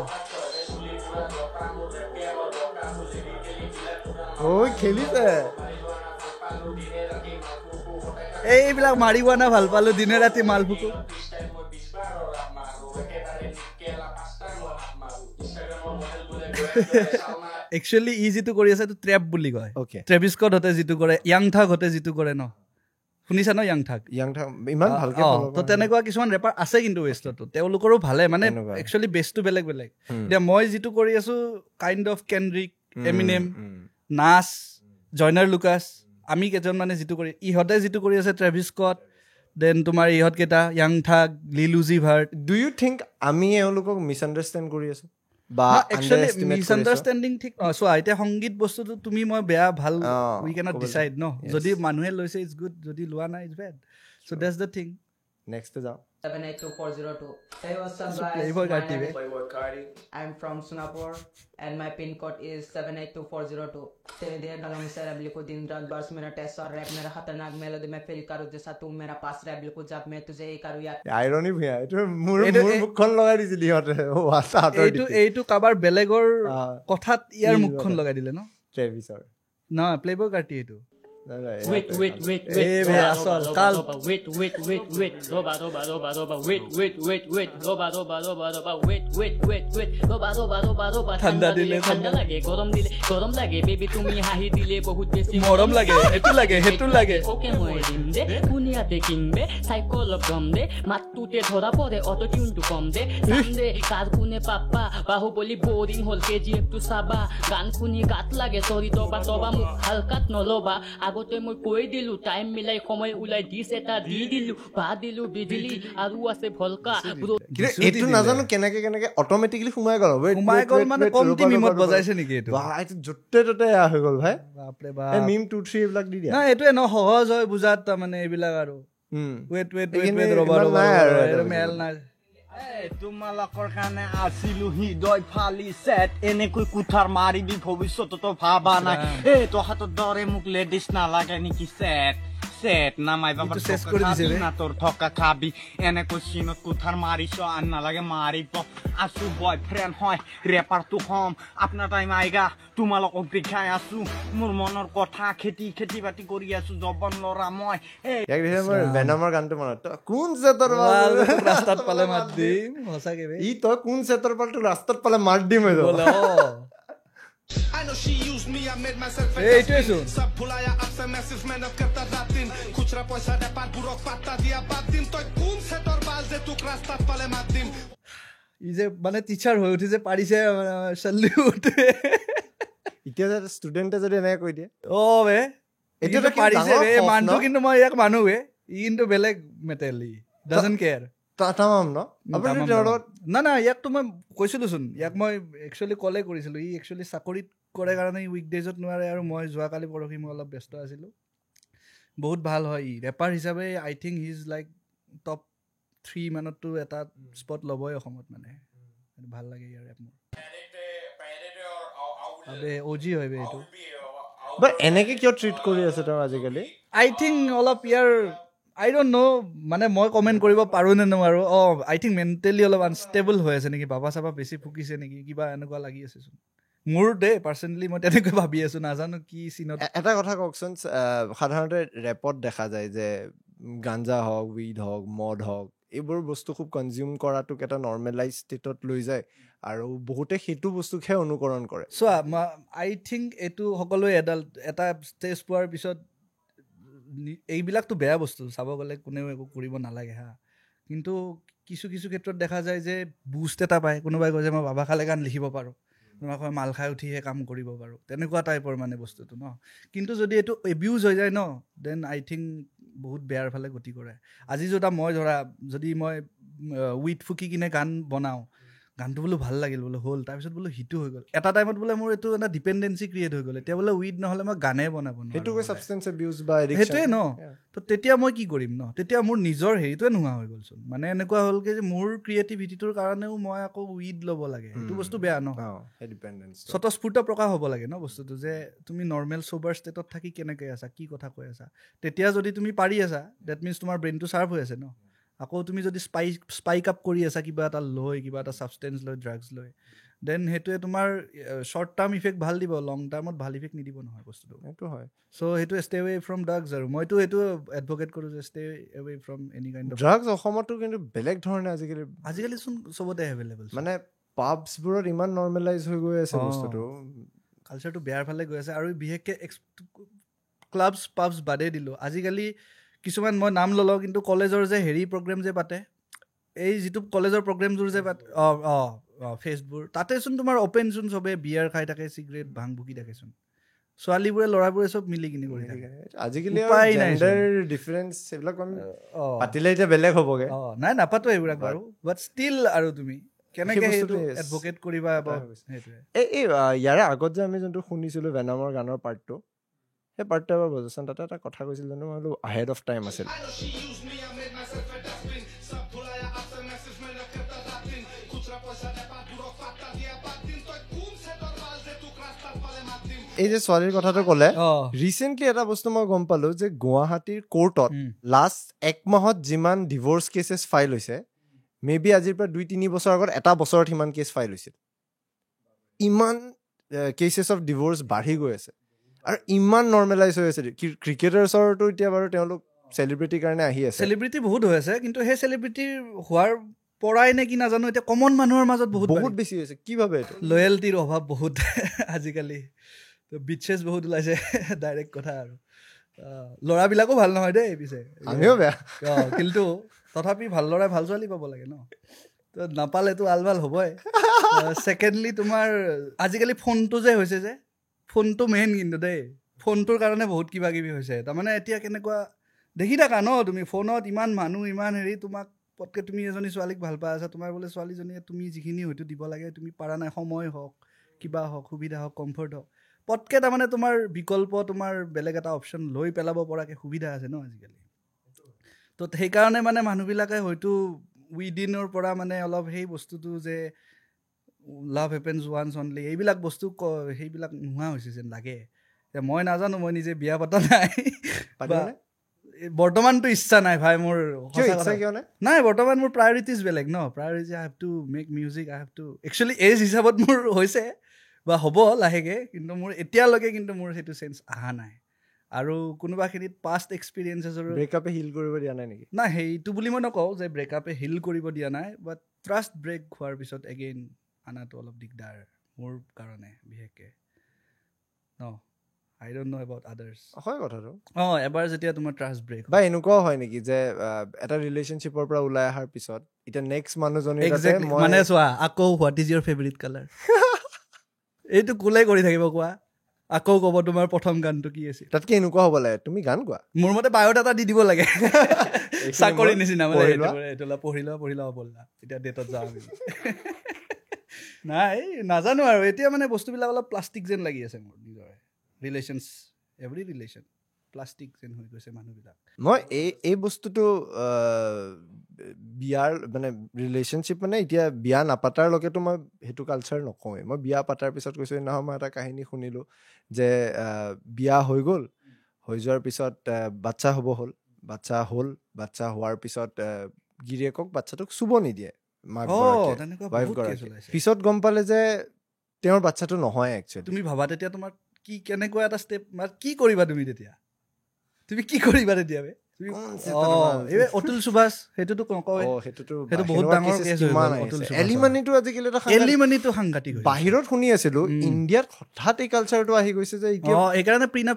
খেলিছে এইবিলাক মাৰিব না ভাল পালো দিনে ৰাতি মাল ফুকো একচুৱেলি ই যিটো কৰি আছে এইটো ট্ৰেপ বুলি কয় ট্ৰেভিছ স্কটহঁতে যিটো কৰে য়াং থাকহঁতে যিটো কৰে ন শুনিছা ন য়াং থাক ইমান ভালকে তো তেনেকুৱা কিছুমান ৰেপাৰ আছে কিন্তু ৱেষ্টতো তেওঁলোকৰো ভালে মানে একচুৱেলি বেছটো বেলেগ বেলেগ এতিয়া মই যিটো কৰি আছো কাইণ্ড অফ কেনড্ৰিক এমিনেম নাছ জয়নাৰ লুকাছ আমি কেইজন মানে যিটো কৰি ইহঁতে যিটো কৰি আছে ট্ৰেভিছ স্কট দেন তোমাৰ ইহঁত কেইটা য়াং থাক লিল উজি ভাৰ্ট ডু ইউ থিংক আমি এওঁলোকক মিছআণ্ডাৰষ্টেণ্ড কৰি আছো মিছআণ্ডাৰষ্টেণ্ডিং ঠিক চোৱা এতিয়া সংগীত বস্তুটো তুমি মই বেয়া ভাল উই কেনট ডিচাইড ন যদি মানুহে লৈছে ইটছ গুড যদি লোৱা নাই it's bad so' that's the thing next যাওঁ 782-402. Hey, what's up, guys? Playboy My Carti, name is Playboy Carti. I'm from Singapore, and my pin code is 782-402. तेरे देर लगा मुझसे रैप लिखो दिन रात बर्स मेरा टेस्ट और रैप मेरा खतरनाक मेलोडी मैं फील करूँ जैसा तू मेरा पास रैप लिखो जब मैं तुझे ये करूँ यार आयरनी भैया এইটো মোৰ মুখখন লগাই দিছিল ইহঁতে এইটো কাবাৰ বেলেগৰ কথাত ইয়াৰ মুখখন লগাই দিলে ন ট্ৰেভিছৰ না প্লেবয় কাটি এইটো Wait, কাল wait, roba, ঠাণ্ডা দিলে ঠাণ্ডা লাগে গৰম লাগে বেবি তুমি হাঁহি দিলে বহুত বেছি মৰম লাগে এইটো লাগে সেইটো লাগে ওকে মই দিম দে কুনিয়াতে কিনবে সাইকো অলপ গম দে মাতটোতে ধৰা পৰে অটো টিউনটো কম দে চান্দে কাৰ কোনে পাপা বাহুবলি বৰিং হল কেজিএফটো চাবা গান শুনি গাত লাগে চৰি তবা মোক হালকাত নলবা আগতে মই কৈ দিলো টাইম মিলাই সময় ওলাই দিছ এটা দি দিলো বা দিলো বিজুলি আৰু আছে ভলকা এইটো নাজানো কেনেকে অট'মেটিকলি সোমাই গ'ল মানে কমটি মিমত বজাইছে নেকি এইটো এইটো য'তে ত'তে হৈ গ'ল ভাই বাপৰে বাপ মিম 2 3 এইবিলাক দি দিয়া না এইটোৱে ন সহজ হয় বুজাত তাৰমানে এইবিলাক আৰু ৱেট ৰবা মেল নাই তোমালোকৰ কাৰণে আছিলো হৃদয় ফালি চেট এনেকৈ কুঠাৰ মাৰিবি ভৱিষ্যততো ভাবা নাই এই তহঁতৰ দৰে মোক লেডিজ নালাগে নেকি চেট নামাই বাবা তোৰ থকা খাবি এনেকৈ চিনত কুঠাৰ মাৰিছ আন নালাগে মাৰিব আছো বয় ফ্ৰেণ্ড হয় ৰেপাৰটো হম আপোনাৰ টাইম আইগা তোমালোকক দেখাই আছো মোৰ মনৰ কথা খেতি বাতি কৰি আছো জবন ল'ৰা মই বেনামৰ গানটো মনত কোন চেতৰ ৰাস্তাত পালে মাত দিম সঁচাকে ই তই কোন চেতৰ পালটো ৰাস্তাত পালে মাত দিম I know she used me, I made myself a এইটোৱে চোন sab bhulaya apse massive man of karta ratin khuchra paisa de par burok patta dia bad din toy kun se tor bal je tu rastat pale madim ই যে মানে teacher হৈ উঠি যে পাৰিছে salute এতিয়া যে ষ্টুডেণ্টে যদি এনেকৈ কৈ দিয়ে বে এতিয়াতো এতিয়া পাৰিছে ডাঙৰ বে খফ মানুহটো ন? কিন্তু মই ইয়াক মানুহ বে ই কিন্তু বেলেগ মেটেল ই ডাজন্ট কেয়াৰ তামাম ন আপুনি তেওঁৰ লগত না ইয়াকতো মই কৈছিলোচোন ইয়াক মই একচুৱেলি কলে কৰিছিলোঁ ই একচুৱেলি চাকৰিত কৰে কাৰণে ই উইকডেজত নোৱাৰে আৰু মই যোৱাকালি পৰহি মই অলপ ব্যস্ত আছিলোঁ বহুত ভাল হয় ই ৰেপাৰ হিচাপে I think he is like top 3 মানততো এটা স্পট ল'বই অসমত মানে ভাল লাগে ইয়াৰ ৰেপ মোৰ আবে অজি হয় বে এইটো বাট এনেকে কিয় ট্ৰিট কৰি আছে তেওঁ আজিকালি আই থিংক অলপ ইয়াৰ আই ডোণ্ট ন' মানে মই কমেণ্ট কৰিব পাৰোঁ নে নোৱাৰো আই থিংক মেণ্টেলি অলপ আনষ্টেবল হৈ আছে নেকি বাবা চাবা বেছি ফুকিছে নেকি কিবা এনেকুৱা লাগি আছেচোন মোৰ পাৰ্চনেলি মই তেনেকৈ ভাবি আছোঁ নাজানো কি চিনত এটা কথা কওকচোন সাধাৰণতে ৰেপত দেখা যায় যে গাঞ্জা হওক উইড হওক মদ হওক এইবোৰ বস্তু খুব কনজিউম কৰাটোক এটা নৰ্মেলাইজ ষ্টেটত লৈ যায় আৰু বহুতে সেইটো বস্তুকহে অনুকৰণ কৰে চোৱা আই থিংক এইটো সকলোৱে এটা ষ্টেজ পোৱাৰ পিছত এইবিলাকতো বেয়া বস্তু চাব গ'লে কোনেও একো কৰিব নালাগে হা কিন্তু কিছু ক্ষেত্ৰত দেখা যায় যে বুষ্ট এটা পায় কোনোবাই কয় যে মই বাবা খালে গান লিখিব পাৰোঁ কোনোবাই কয় মাল খাই উঠিহে কাম কৰিব পাৰোঁ তেনেকুৱা টাইপৰ মানে বস্তুটো ন কিন্তু যদি এইটো এবিউজ হৈ যায় ন দেন আই থিংক বহুত বেয়াৰ ফালে গতি কৰে আজি যদি মই উইথ ফুকি কিনে গান বনাওঁ গানটো বোলো ভাল লাগিল বোলো হ'ল তাৰপিছত বোলো হিটো হৈ গ'ল এটা টাইমত বোলে মোৰ এইটো এটা ডিপেণ্ডেঞ্চি ক্ৰিয়েট হৈ গ'ল এতিয়া বোলে উইড নহ'লে মই গানেই বনাব নোৱাৰোঁ সেইটো কৈ ছাবষ্টেন্স এবিউজ বা এডিকশ্যন সেইটোৱে ন তো তেতিয়া মই কি কৰিম ন তেতিয়া মোৰ নিজৰ হেৰিটোৱে নোহোৱা হৈ গ'লচোন মানে এনেকুৱা হ'লগে যে মোৰ ক্ৰিয়েটিভিটিটোৰ কাৰণেও মই আকৌ উইড ল'ব লাগে সেইটো বস্তু বেয়া ন স্বতঃস্ফূৰ্ত প্ৰকাশ হ'ব লাগে ন বস্তুটো যে তুমি নৰ্মেল ছ'বাৰ ষ্টেটত থাকি কেনেকৈ আছা কি কথা কৈ আছা তেতিয়া যদি তুমি পাৰি আছা ডেট মিনছ তোমাৰ ব্ৰেইনটো শ্বাৰ্প হৈ আছে ন আকৌ তুমি যদি স্পাইক আপ কৰি আছা কিবা এটা ছাবষ্টেন্স লৈ ড্ৰাগছ লৈ দেন সেইটোৱে তোমাৰ শ্বৰ্ট টাৰ্ম ইফেক্ট ভাল দিব লং টাৰ্মত ভাল ইফেক্ট নিদিব নহয় বস্তুটো সেইটো হয় চ' সেইটো ষ্টে এৱে ফ্ৰম ড্ৰাগছ আৰু মইতো এইটো এডভকেট কৰোঁ যে stay away from any kind of drugs অসমতো কিন্তু বেলেগ ধৰণে আজিকালি চোন চবতে এভেইলেবল মানে পাবছবোৰত ইমান নৰ্মেলাইজ হৈ গৈ আছে বস্তুটো কালচাৰটো বেয়াৰ ফালে গৈ আছে আৰু বিশেষকৈ ক্লাবছ পাবছ বাদেই দিলোঁ আজিকালি কিছুমান মই নাম ল'লোঁ কিন্তু কলেজৰ যে হেৰি প্ৰগ্ৰেম যে পাতে এই যিটো কলেজৰ প্ৰগ্ৰেমযোৰ যে পাতে ফেষ্টবোৰ তাতেচোন তোমাৰ অ'পেনচোন চবে বিয়াৰ খাই থাকে চিগাৰেট ভাং ভুকি থাকেচোন ছোৱালীবোৰে ল'ৰাবোৰে চব মিলি কিনি কৰি থাকে আজিকালি জেণ্ডাৰ ডিফাৰেঞ্চ সেইবিলাক পাতিলে এতিয়া বেলেগ হ'বগে নাই নাপাতো এইবিলাক বাৰু বাট ষ্টিল আৰু তুমি কেনেকৈ সেইটো এডভকেট কৰিবা সেইটোৱে এই ইয়াৰে আগত যে আমি যোনটো শুনিছিলোঁ ভেনামৰ গানৰ পাৰ্টটো সেই পাৰ্টটো এবাৰ বজোচোন তাতে এটা কথা কৈছিল জানো মই বোলো আহেড অফ টাইম আছিল এই যে ছোৱালীৰ কথাটো ক'লে ৰিচেণ্টলি এটা বস্তু মই গম পালো যে গুৱাহাটীৰ কোৰ্টত লাষ্ট 1 মাহত যিমান ডিভৰ্চ কেছেছ ফাইল হৈছে মে বি আজিৰ পৰা 2-3 বছৰ আগত এটা বছৰত সিমান কেছ ফাইল হৈছিল ইমান কেছেছ অফ ডিভৰ্চ বাঢ়ি গৈ আছে আৰু ইমান নৰ্মেলাইজ হৈ আছে ক্ৰিকেটাৰ্ছৰতো এতিয়া বাৰু তেওঁলোক চেলিব্ৰিটিৰ কাৰণে আহি আছে চেলিব্ৰিটি বহুত হৈ আছে কিন্তু সেই চেলিব্ৰিটিৰ হোৱাৰ পৰাই নে কি নাজানো এতিয়া কমন মানুহৰ মাজত বহুত বেছি হৈছে কি ভাবে এইটো লয়েলটিৰ অভাৱ বহুত আজিকালি বিটছেছ বহুত ওলাইছে ডাইৰেক্ট কথা আৰু ল'ৰাবিলাকো ভাল নহয় দেই পিছে আমিও বেয়া কিন্তু তথাপি ভাল ল'ৰাই ভাল ছোৱালী পাব লাগে ন তো নাপালেতো আল ভাল হ'বই ছেকেণ্ডলি তোমাৰ আজিকালি ফোনটো যে হৈছে যে ফোনটো মেইন কিন্তু দেই ফোনটোৰ কাৰণে বহুত কিবা কিবি হৈছে তাৰমানে এতিয়া কেনেকুৱা দেখি থাকা ন তুমি ফোনত ইমান মানুহ ইমান হেৰি তোমাক পটকৈ তুমি এজনী ছোৱালীক ভাল পাই আছা তোমাৰ বোলে ছোৱালীজনীয়ে তুমি যিখিনি হয়তো দিব লাগে তুমি পাৰা নাই সময় হওক কিবা হওক সুবিধা হওক কমফৰ্ট হওক পটকৈ তাৰমানে তোমাৰ বিকল্প তোমাৰ বেলেগ এটা অপশ্যন লৈ পেলাব পৰাকৈ সুবিধা আছে ন আজিকালি তো সেইকাৰণে মানে মানুহবিলাকে হয়তো উইদিনৰ পৰা মানে অলপ সেই বস্তুটো যে লাভ হেপেন্স ওৱান্স অনলি এইবিলাক বস্তু সেইবিলাক নোহোৱা হৈছে যেন লাগে মই নাজানো মই নিজে বিয়া পতা নাই বৰ্তমানতো ইচ্ছা নাই ভাই মোৰ নাই বৰ্তমান মোৰ প্ৰায়ৰিটিজ বেলেগ ন priority I have to make music I have to actually age হিচাপত মোৰ হৈছে বা হ'ব লাহেকৈ কিন্তু মোৰ এতিয়ালৈকে কিন্তু মোৰ সেইটো চেঞ্চ অহা নাই আৰু কোনোবাখিনিত পাষ্ট এক্সপিৰিয়েঞ্চেছৰ ব্ৰেকআপে হিল কৰিব দিয়া নাই নেকি নাই সেইটো বুলি মই নকওঁ যে ব্ৰেকআপে হিল কৰিব দিয়া নাই বাট ট্ৰাষ্ট ব্ৰেক হোৱাৰ পিছত এগেইন আনাটো অলপ দিগদাৰ মোৰ কাৰণে বিশেষকৈ No, I don't know about others. হয় কথাটো এবাৰ যেতিয়া তোমাৰ ট্ৰাষ্ট ব্ৰেক বা এনেকুৱাও হয় নেকি যে এটা ৰিলেশ্যনশ্বিপৰ পৰা ওলাই অহাৰ পিছত এতিয়া নেক্সট মানুহজনীৰ Exactly. মানে চোৱা আকৌ what is your favourite colour এইটো কোলে কৰি থাকিব কোৱা আকৌ ক'ব তোমাৰ প্ৰথম গানটো কি আছিল তাতকে এনেকুৱা হ'ব লাগে তুমি গান গোৱা মোৰ মতে বায়'ডাটা দি দিব লাগে চাকৰি নিচিনা মানে পঢ়ি লোৱা। এইটো পঢ়ি লোৱা ব'লা এতিয়া ডেটত যাওঁ আমি নাই নাজানো আৰু এতিয়া মানে বস্তুবিলাক অলপ প্লাষ্টিক যেন লাগি আছে মোৰ নিজৰে ৰিলেশ্যনছ এভৰি ৰিলেশ্যন প্লাষ্টিক যেন হৈ গৈছে মানুহবিলাক মই এই বস্তুটো বিয়াৰ মানে ৰিলেশ্যনশ্বিপ মানে এতিয়া বিয়া নাপাতাৰ লগেতো মই সেইটো কালচাৰ নকওঁৱেই মই বিয়া পাতাৰ পিছত কৈছোঁ নহয় মই এটা কাহিনী শুনিলোঁ যে বিয়া হৈ গ'ল হৈ যোৱাৰ পিছত বাচ্চা বাচ্চা হোৱাৰ পিছত গিৰিয়েকক বাচ্চাটোক চুব নিদিয়ে মাক ৱাইফ গৰাকী পিছত গম পালে যে তেওঁৰ বাচ্চাটো নহয় একচুৱেলি তুমি ভাবা তেতিয়া তোমাৰ কি কেনেকুৱা এটা ষ্টেপ কি কৰিবা তুমি তেতিয়া কি কৰিবা তেতিয়া অতুল সুভাষ সেইটোতো সেইটো বহুত ডাঙৰ কেছ এলিমনিটো সাংঘাতিক বাহিৰত শুনি আছিলো ইণ্ডিয়াত হঠাৎ এই কালচাৰটো আহি গৈছে যে এইকাৰণে প্ৰিনাপ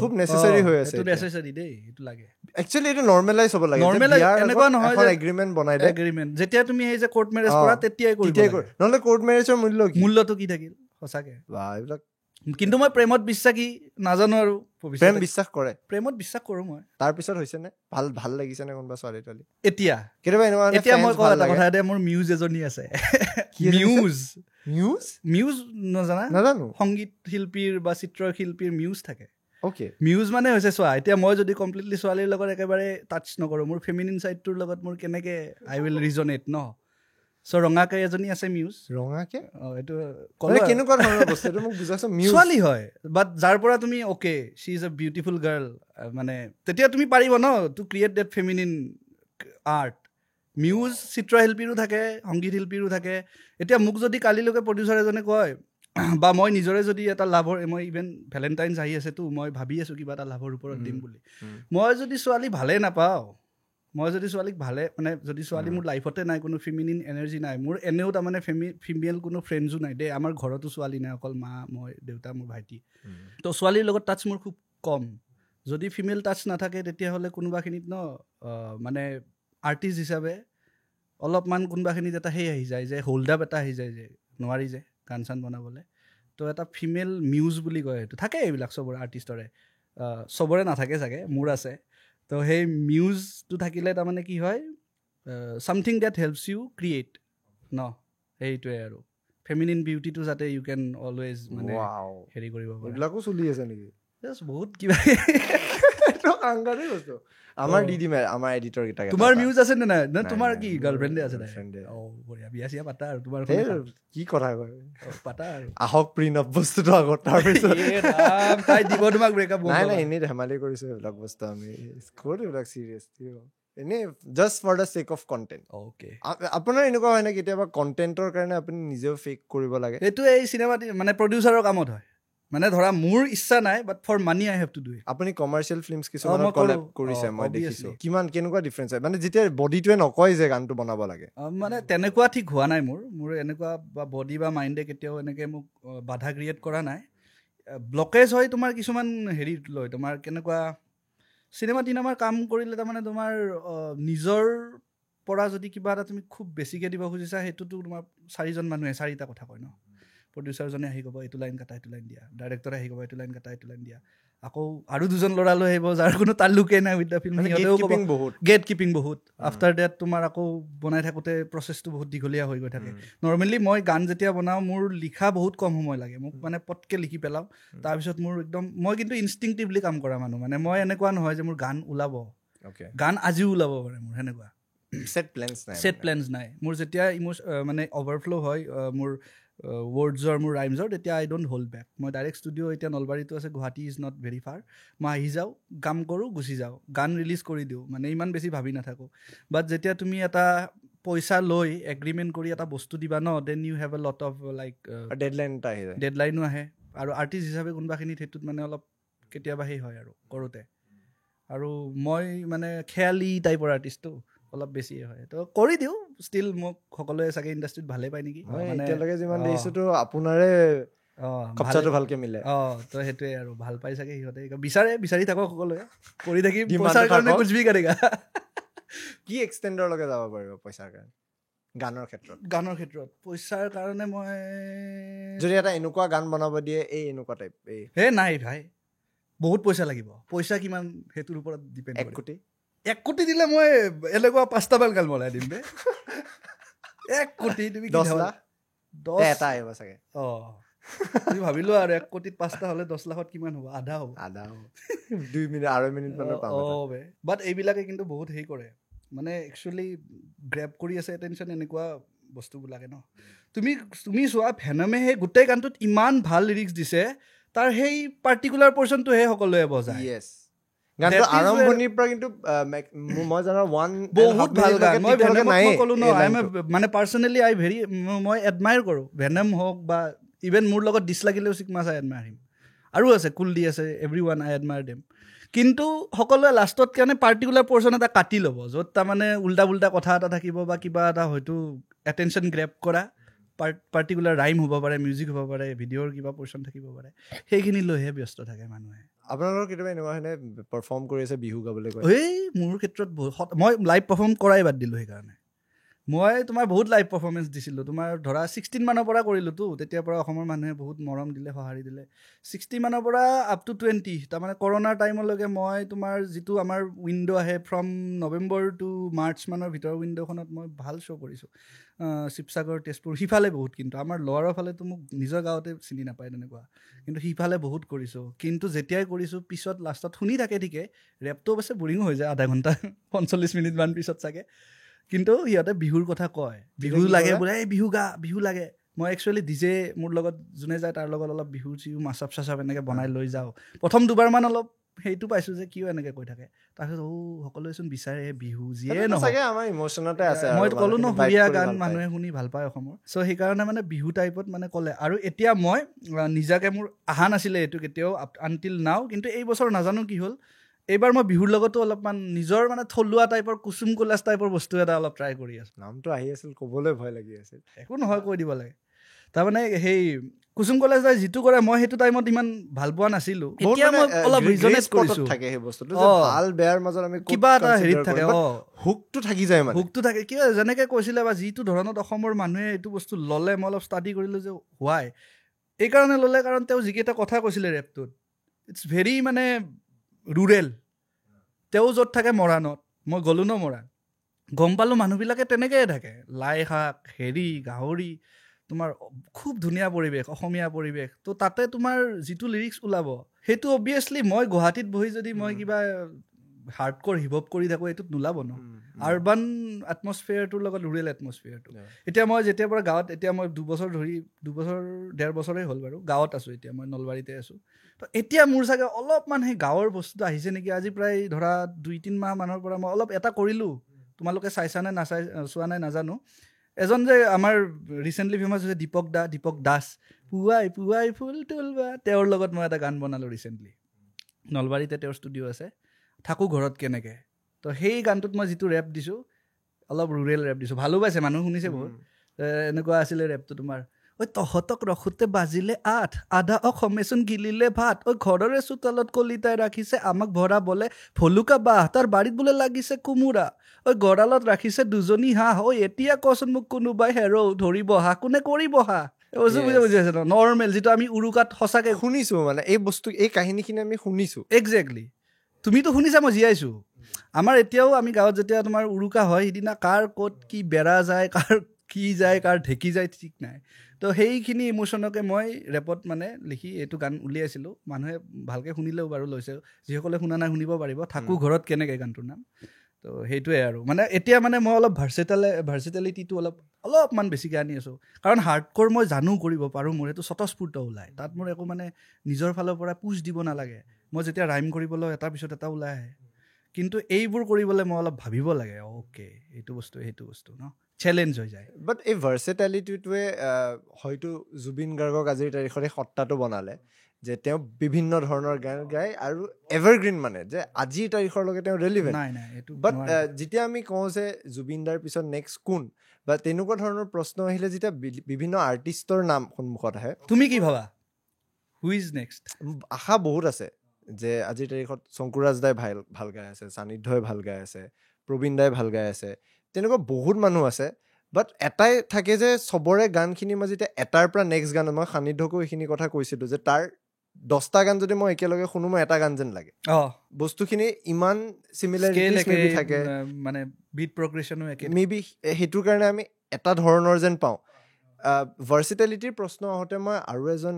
খুব নেচেচাৰী হৈ আছে নেচেচাৰী দেই এইটো লাগে একচুৱেলি এইটো নৰ্মেলাইজ হ'ব লাগে এনেকুৱা নহয় যে এগ্ৰিমেণ্ট বনাই দে এগ্ৰিমেণ্ট যেতিয়া তুমি এই যে কোৰ্ট মেৰেজ কৰা তেতিয়াই নহ'লে কোৰ্ট মেৰেজৰ মূল্যটো কি থাকিল সঁচাকে বা এইবিলাক কিন্তু মই প্ৰেমত বিশ্বাসী নাজানো আৰু প্ৰেম বিশ্বাস কৰে প্ৰেমত বিশ্বাস কৰোঁ মই তাৰপিছত হৈছে নে ভাল লাগিছে নে কোনোবা ছোৱালী তোৱালী এতিয়া কেতিয়াবা এতিয়া মই কোৱা এটা কথা এতিয়া মোৰ মিউজ এজনী আছে মিউজ নাজানো সংগীত শিল্পীৰ বা চিত্ৰ শিল্পীৰ মিউজ থাকে মিউজ মানে হৈছে চোৱা এতিয়া মই যদি কমপ্লিটলি ছোৱালীৰ লগত একেবাৰে টাচ নকৰোঁ মোৰ ফেমিনিন চাইডটোৰ লগত মোৰ কেনেকে আই উইল ৰিজনেট ন চ' ৰঙাকে এজনী আছে মিউজ ৰঙাকে এইটো কেনেকুৱা ধৰণৰ বস্তু এইটো মোক বুজাইছো ছোৱালী হয় বাট যাৰ পৰা তুমি okay she is a beautiful girl মানে তেতিয়া তুমি পাৰিব ন to create that feminine art muse চিত্ৰশিল্পীৰো থাকে সংগীত শিল্পীৰো থাকে এতিয়া মোক যদি কালিলৈকে প্ৰডিউচাৰ এজনে কয় বা মই নিজৰে যদি এটা লাভৰ মই ইভেন ভেলেণ্টাইনছ আহি আছেতো মই ভাবি আছোঁ কিবা এটা লাভৰ ওপৰত দিম বুলি মই যদি ছোৱালী ভালে নাপাওঁ মই যদি ছোৱালীক ভালে মানে যদি ছোৱালী মোৰ লাইফতে নাই কোনো ফেমিনিন এনাৰ্জি নাই মোৰ এনেও তাৰমানে ফিমেল কোনো ফ্ৰেণ্ডছো নাই দেই আমাৰ ঘৰতো ছোৱালী নাই অকল মা মই দেউতা মোৰ ভাইটি তো ছোৱালীৰ লগত টাচ মোৰ খুব কম যদি ফিমেল টাচ নাথাকে তেতিয়াহ'লে কোনোবাখিনিত ন মানে আৰ্টিষ্ট হিচাপে অলপমান কোনোবাখিনিত এটা সেই আহি যায় যে হোল্ড আপ এটা আহি যায় যে নোৱাৰি যে গান চান বনাবলৈ তো এটা ফিমেল মিউজ বুলি কয় সেইটো থাকে এইবিলাক চবৰে আৰ্টিষ্টৰে চবৰে নাথাকে চাগে মোৰ আছে তো সেই মিউজটো থাকিলে তাৰমানে কি হয় something that helps you create ন সেইটোৱে আৰু ফেমিনিন বিউটিটো যাতে ইউ কেন অলৱেজ মানে হেৰি কৰিব পাৰে এইবিলাকো চলি আছে নেকি বহুত কিবা আমাৰ দি দিম আমাৰ এডিটৰ কেইটা তোমাৰ মিউজ আছে নে নাই তোমাৰ কি গাৰ্লফ্ৰেণ্ডে আছে বঢ়িয়া বিয়া চিয়া পাতা আৰু তোমাৰ কি কথা কয় পাতা আৰু আহক প্ৰিণ্ট বস্তুটো আগত তাৰপিছত তাই দিব তোমাক ব্ৰেকআপ নাই এনেই ধেমালি কৰিছো এইবিলাক বস্তু আমি ক'ত এইবিলাক চিৰিয়াছ এনেই just for the sake of content okay আপোনাৰ এনেকুৱা হয় নে কেতিয়াবা কণ্টেণ্টৰ কাৰণে আপুনি নিজেও ফেক কৰিব লাগে এইটো এই চিনেমা মানে প্ৰডিউচাৰৰ কামত হয় মানে ধৰা মোৰ ইচ্ছা নাই but for money I have to do it আপুনি কমাৰ্চিয়েল ফিল্মছ কিছুমানত কলাব কৰিছে মই দেখিছোঁ কেনেকুৱা ডিফাৰেঞ্চ হয় মানে যেতিয়া বডিটোৱে নকয় যে গানটো বনাব লাগে মানে তেনেকুৱা ঠিক হোৱা নাই মোৰ এনেকুৱা বা বডি বা মাইণ্ডে কেতিয়াও এনেকৈ মোক বাধা ক্ৰিয়েট কৰা নাই ব্লকেজ হয় তোমাৰ কিছুমান হেৰিত লৈ তোমাৰ কেনেকুৱা চিনেমাৰ কাম কৰিলে তাৰমানে তোমাৰ নিজৰ পৰা যদি কিবা এটা তুমি খুব বেছিকৈ দিব খুজিছা সেইটোতো তোমাৰ 4জন মানুহে 4টা কথা কয় ন প্ৰডিউচাৰজনে আহি ক'ব এইটো লাইন কাটা এইটো লাইন দিয়া ডাইৰেক্টৰে আহি ক'ব এইটো লাইন কাটা এইটো লাইন দিয়া আকৌ আৰু 2জন ল'ৰা লৈ আহিব যাৰ কোনো তাল্লুকেই নাই with the film get keeping বহুত আফটাৰ ডেট তোমাৰ আকৌ বনাই থাকোঁতে প্ৰচেছটো বহুত দীঘলীয়া হৈ গৈ থাকে নৰ্মেলি মই গান যেতিয়া বনাওঁ মোৰ লিখা বহুত কম সময় লাগে মোক মানে পটকৈ লিখি পেলাওঁ তাৰপিছত মোৰ একদম মই কিন্তু ইনষ্টিংটিভলি কাম কৰা মানুহ মানে মই এনেকুৱা নহয় যে মোৰ গান ওলাব গান আজিও ওলাব পাৰে মোৰ সেনেকুৱা ছেট প্লেনছ নাই মোৰ যেতিয়া মানে অভাৰফ্ল' হয় মোৰ ৱৰ্ডছৰ মোৰ ৰাইমছৰ তেতিয়া আই ডোণ্ট হোল্ড বেক মই ডাইৰেক্ট ষ্টুডিঅ' এতিয়া নলবাৰীতো আছে গুৱাহাটী ইজ নট ভেৰি ফাৰ মই আহি যাওঁ কাম কৰোঁ গুচি যাওঁ গান ৰিলিজ কৰি দিওঁ মানে ইমান বেছি ভাবি নাথাকোঁ বাট যেতিয়া তুমি এটা পইচা লৈ এগ্ৰিমেণ্ট কৰি এটা বস্তু দিবা ন then you have a lot of like ডেডলাইনো আহে আৰু আৰ্টিষ্ট হিচাপে কোনোবাখিনিত সেইটোত মানে অলপ কেতিয়াবা সেই হয় আৰু কৰোঁতে আৰু মই মানে খেয়ালি টাইপৰ আৰ্টিষ্টটো অলপ বেছিয়ে হয় তো কৰি দিওঁ ষ্টিল মোক সকলোৱে চাগে ইণ্ডাষ্ট্ৰীত ভালেই পায় নেকি এতিয়ালৈকে যিমান দেখিছোঁতো আপোনাৰে খপচাটো ভালকে মিলে তো সেইটোৱে আৰু ভাল পাই চাগে সিহঁতে বিচাৰি থাকক সকলোৱে কৰি থাকি পইচাৰ কাৰণে কুচবি কাৰেগা কি এক্সটেণ্ডৰলৈকে যাব পাৰিব পইচাৰ কাৰণে গানৰ ক্ষেত্ৰত পইচাৰ কাৰণে মই যদি এটা এনেকুৱা গান বনাব দিয়ে এই এনেকুৱা টাইপ হে নাই ভাই বহুত পইচা লাগিব পইচা কিমান সেইটোৰ ওপৰত ডিপেণ্ড 1 কোটি দিলে মই এনেকুৱা 5টা বেল গান বনাই দিম বে 1 কোটি তুমি 10 লাখ 10 এটা আহিব চাগে তুমি ভাবিলো আৰু 1 কোটিত 5টা হলে 10 লাখত কিমান হ'ব আধা হ'ব 2 মিনিট 2.5 মিনিট মানৰ পাম বাট এইবিলাকে কিন্তু বহুত হেৰি কৰে মানে একচুৱেলি গ্ৰেব কৰি আছে এটেনশ্যন এনেকুৱা বস্তুবিলাকে ন তুমি চোৱা ভেনমে সেই গোটেই গানটোত ইমান ভাল লিৰিক্স দিছে তাৰ সেই পাৰ্টিকুলাৰ পৰ্চনটোহে সকলোৱে বজায় গানটো আৰম্ভণিৰ পৰা কিন্তু মই জানো বহুত ভাল গান মই ভেনমক ক'লো ন মানে পাৰ্চনেলি মই এডমায়াৰ কৰোঁ ভেনম হওক বা ইভেন মোৰ লগত ডিছ লাগিলেও চিকমাছ আই এডমায়াৰ হিম আৰু আছে কুলডি আছে এভৰিৱান আই এডমায়াৰ দেম কিন্তু সকলোৱে লাষ্টত কাৰণে পাৰ্টিকুলাৰ পৰ্চন এটা কাটি ল'ব য'ত তাৰমানে উল্টা কথা এটা থাকিব বা কিবা এটা হয়তো এটেনশ্যন গ্ৰেপ কৰা পাৰ্টিকুলাৰ ৰাইম হ'ব পাৰে মিউজিক হ'ব পাৰে ভিডিঅ'ৰ কিবা পৰ্চন থাকিব পাৰে সেইখিনি লৈহে ব্যস্ত থাকে মানুহে আপোনালোকৰ কেতিয়াবা এনেকুৱা হয়নে পাৰফৰ্ম কৰি আছে বিহু গাবলৈ কয় মোৰ ক্ষেত্ৰত মই লাইভ পাৰফৰ্ম কৰাই বাদ দিলোঁ সেইকাৰণে মই তোমাৰ বহুত লাইভ পাৰফৰ্মেঞ্চ দিছিলোঁ তোমাৰ ধৰা 16 মানৰ পৰা কৰিলোঁতো তেতিয়াৰ পৰা অসমৰ মানুহে বহুত মৰম দিলে সঁহাৰি দিলে 60 মানৰ পৰা আপ টু 20 তাৰমানে কৰোণাৰ টাইমলৈকে মই তোমাৰ যিটো আমাৰ উইণ্ড' আহে ফ্ৰম নৱেম্বৰ টু মাৰ্চ মানৰ ভিতৰৰ উইণ্ড'খনত মই ভাল শ্ব' কৰিছোঁ শিৱসাগৰ তেজপুৰ সিফালে বহুত কিন্তু আমাৰ লৱাৰৰ ফালেতো মোক নিজৰ গাঁৱতে চিনি নাপায় তেনেকুৱা কিন্তু সিফালে বহুত কৰিছোঁ কিন্তু যেতিয়াই কৰিছোঁ পিছত লাষ্টত শুনি থাকে ঠিকে ৰেপটো অৱশ্যে বৰিঙো হৈ যায় আধা ঘণ্টা 45 মিনিটমান পিছত চাগে কিন্তু সিহঁতে বিহুৰ কথা কয় বিহু লাগে বোলে এই বিহু লাগে মই একচুৱেলি ডিজে মোৰ লগত যোনে যায় তাৰ লগত অলপ বিহু চিহু মাছাপ চাচাপ এনেকৈ বনাই লৈ যাওঁ প্ৰথম দুবাৰমান অলপ সেইটো পাইছোঁ যে কিয় এনেকৈ কৈ থাকে তাৰপিছত সকলোৱেচোন বিচাৰে বিহু যিয়ে নহয় মই ক'লো ন সুৰীয়া গান মানুহে শুনি ভাল পায় অসমৰ চ' সেইকাৰণে মানে বিহু টাইপত মানে ক'লে আৰু এতিয়া মই নিজাকৈ মোৰ অহা নাছিলে এইটো কেতিয়াও আনটিল নাও কিন্তু এই বছৰ নাজানো কি হ'ল এইবাৰ মই বিহুৰ লগতো অলপমান নিজৰ মানে থলুৱা টাইপৰ কুচুম কৈলাশ টাইপৰ বস্তু এটা অলপ ট্ৰাই কৰি আছোঁ নামটো আহি আছিল ক'বলৈ ভয় লাগি আছিল একো নহয় কৈ দিব লাগে তাৰমানে সেই কুচুম কৈলাশ দাই যিটো কৰে মই সেইটো টাইমত ইমান ভাল পোৱা নাছিলোঁ এতিয়া মই অলপ ৰিজনেট কৰিছোঁ থাকে সেই বস্তুটো ভাল বেয়াৰ মাজত আমি কিবা এটা হেৰিত থাকে হুকটো থাকি যায় মানে হুকটো থাকে কিবা যেনেকৈ কৈছিলে বা যিটো ধৰণত অসমৰ মানুহে এইটো বস্তু ল'লে মই অলপ ষ্টাডি কৰিলোঁ যে হোৱাই এইকাৰণে ল'লে কাৰণ তেওঁ যিকেইটা কথা কৈছিলে ৰেপটোত ইটছ ভেৰি মানে ৰুৰেল তেওঁ য'ত থাকে মৰাণত মই গ'লোঁ ন মৰাণ গম পালোঁ মানুহবিলাকে তেনেকৈয়ে থাকে লাই শাক হেৰি গাহৰি তোমাৰ খুব ধুনীয়া পৰিৱেশ অসমীয়া পৰিৱেশ তো তাতে তোমাৰ যিটো লিৰিক্স ওলাব সেইটো অবভিয়াছলি মই গুৱাহাটীত বহি যদি মই কিবা হাৰ্ডক'ৰ হিপ হপ কৰি থাকোঁ এইটোত নোলাব ন আৰ্বান এটমছফিয়াৰটোৰ লগত ৰুৰেল এটমছফিয়াৰটো এতিয়া মই যেতিয়াৰ পৰা গাঁৱত এতিয়া মই 2 বছৰ 1.5 বছৰেই হ'ল বাৰু গাঁৱত আছোঁ এতিয়া মই নলবাৰীতে আছোঁ তো এতিয়া মোৰ চাগে অলপমান সেই গাঁৱৰ বস্তুটো আহিছে নেকি আজি প্ৰায় ধৰা 2-3 মাহ মানৰ পৰা মই অলপ এটা কৰিলোঁ তোমালোকে চাইছা নে চোৱা নাই নাজানো এজন যে আমাৰ ৰিচেণ্টলি ফেমাছ হৈছে দীপক দাস পুৱাই ফুল তুলবা তেওঁৰ লগত মই এটা গান বনালোঁ ৰিচেণ্টলি নলবাৰীতে তেওঁৰ ষ্টুডিঅ' আছে থাকোঁ ঘৰত কেনেকৈ তো সেই গানটোত মই যিটো ৰেপ দিছোঁ অলপ ৰুৰেল ৰেপ দিছোঁ ভালো পাইছে মানুহ শুনিছে বহুত এনেকুৱা আছিলে ৰেপটো তোমাৰ ঐ তহঁতক ৰখোতে বাজিলে 8 আধা অসমেচোন গিলিলে ভাত ঐ ঘৰৰে চোতালত কলিতাই ৰাখিছে আমাক ভৰাবলে ভলুকা বাহ তাৰ বাৰীত বোলে লাগিছে কোমোৰা ঐ গঁৰালত ৰাখিছে 2জনী হাঁহ ঐ এতিয়া কচোন মোক কোনোবাই হেৰৌ ধৰিব হাঁহ কোনে কৰিব হাঁহ বুজি আছে ন নৰ্মেল যিটো আমি উৰুকাত সঁচাকৈ শুনিছোঁ মানে এই বস্তু এই কাহিনীখিনি আমি শুনিছোঁ একজেক্টলি তুমিতো শুনিছা মই জীয়াইছোঁ আমাৰ এতিয়াও আমি গাঁৱত যেতিয়া তোমাৰ উৰুকা হয় সিদিনা কাৰ ক'ত কি বেৰা যায় কাৰ কি যায় কাৰ ঢেকি যায় ঠিক নাই তো সেইখিনি ইমোশ্যনকে মই ৰেপত মানে লিখি এইটো গান উলিয়াইছিলোঁ মানুহে ভালকৈ শুনিলেও বাৰু লৈছে যিসকলে শুনা নাই শুনিব পাৰিব থাকোঁ ঘৰত কেনেকৈ গানটোৰ নাম তো সেইটোৱে আৰু মানে এতিয়া মানে মই অলপ ভাৰ্চিটেলিটিটো অলপমান বেছিকৈ আনি আছোঁ কাৰণ হাৰ্ডক'ৰ মই জানো কৰিব পাৰোঁ মোৰ সেইটো স্বতঃস্ফূৰ্ত ওলায় তাত মোৰ একো মানে নিজৰ ফালৰ পৰা পুছ দিব নালাগে মই যেতিয়া ৰাইম কৰিবলৈ এটাৰ পিছত এটা ওলাই আহে কিন্তু এইবোৰ কৰিবলৈ মই অলপ ভাবিব লাগে অ'কে এইটো বস্তু ন চেলেঞ্জ হৈ যায় বাট এই ভাৰ্চিটেলিটিটোৱে হয়তো জুবিন গাৰ্গক আজিৰ তাৰিখত এই সত্তাটো বনালে যে তেওঁ বিভিন্ন ধৰণৰ গান গায় আৰু এভাৰগ্ৰীণ মানে যে আজিৰ তাৰিখৰলৈকে তেওঁ ৰেলিভেণ্ট বাট যেতিয়া আমি কওঁ যে জুবিন দাৰ পিছত নেক্সট কোন বা তেনেকুৱা ধৰণৰ প্ৰশ্ন আহিলে যেতিয়া বিভিন্ন আৰ্টিষ্টৰ নাম সন্মুখত আহে তুমি কি ভাবা হু ইজ নেক্সট আশা বহুত আছে যে আজিৰ তাৰিখত শংকুৰাজ দাই ভাল গাই আছে, সান্নিধ্যই ভাল গাই আছে, প্ৰবীণ দাই ভাল গাই আছে, তেনেকুৱা বহুত মানুহ আছে। বাট এটাই থাকে যে চবৰে গানখিনিৰ মাজতে এটাৰ পৰা নেক্সট গান, মই সান্নিধ্যকো এইখিনি কথা কৈছিলোঁ যে তাৰ 10টা গান যদি মই একেলগে শুনো মই এটা গান যেন লাগে। বস্তুখিনি ইমান চিমিলাৰিটিজ থাকে, মানে বিট প্ৰগ্ৰেশ্যনো একে, মেবি সেইটোৰ কাৰণে আমি এটা ধৰণৰ যেন পাওঁ। ভাৰ্চিটেলিটিৰ প্ৰশ্ন আহোঁতে মই আৰু এজন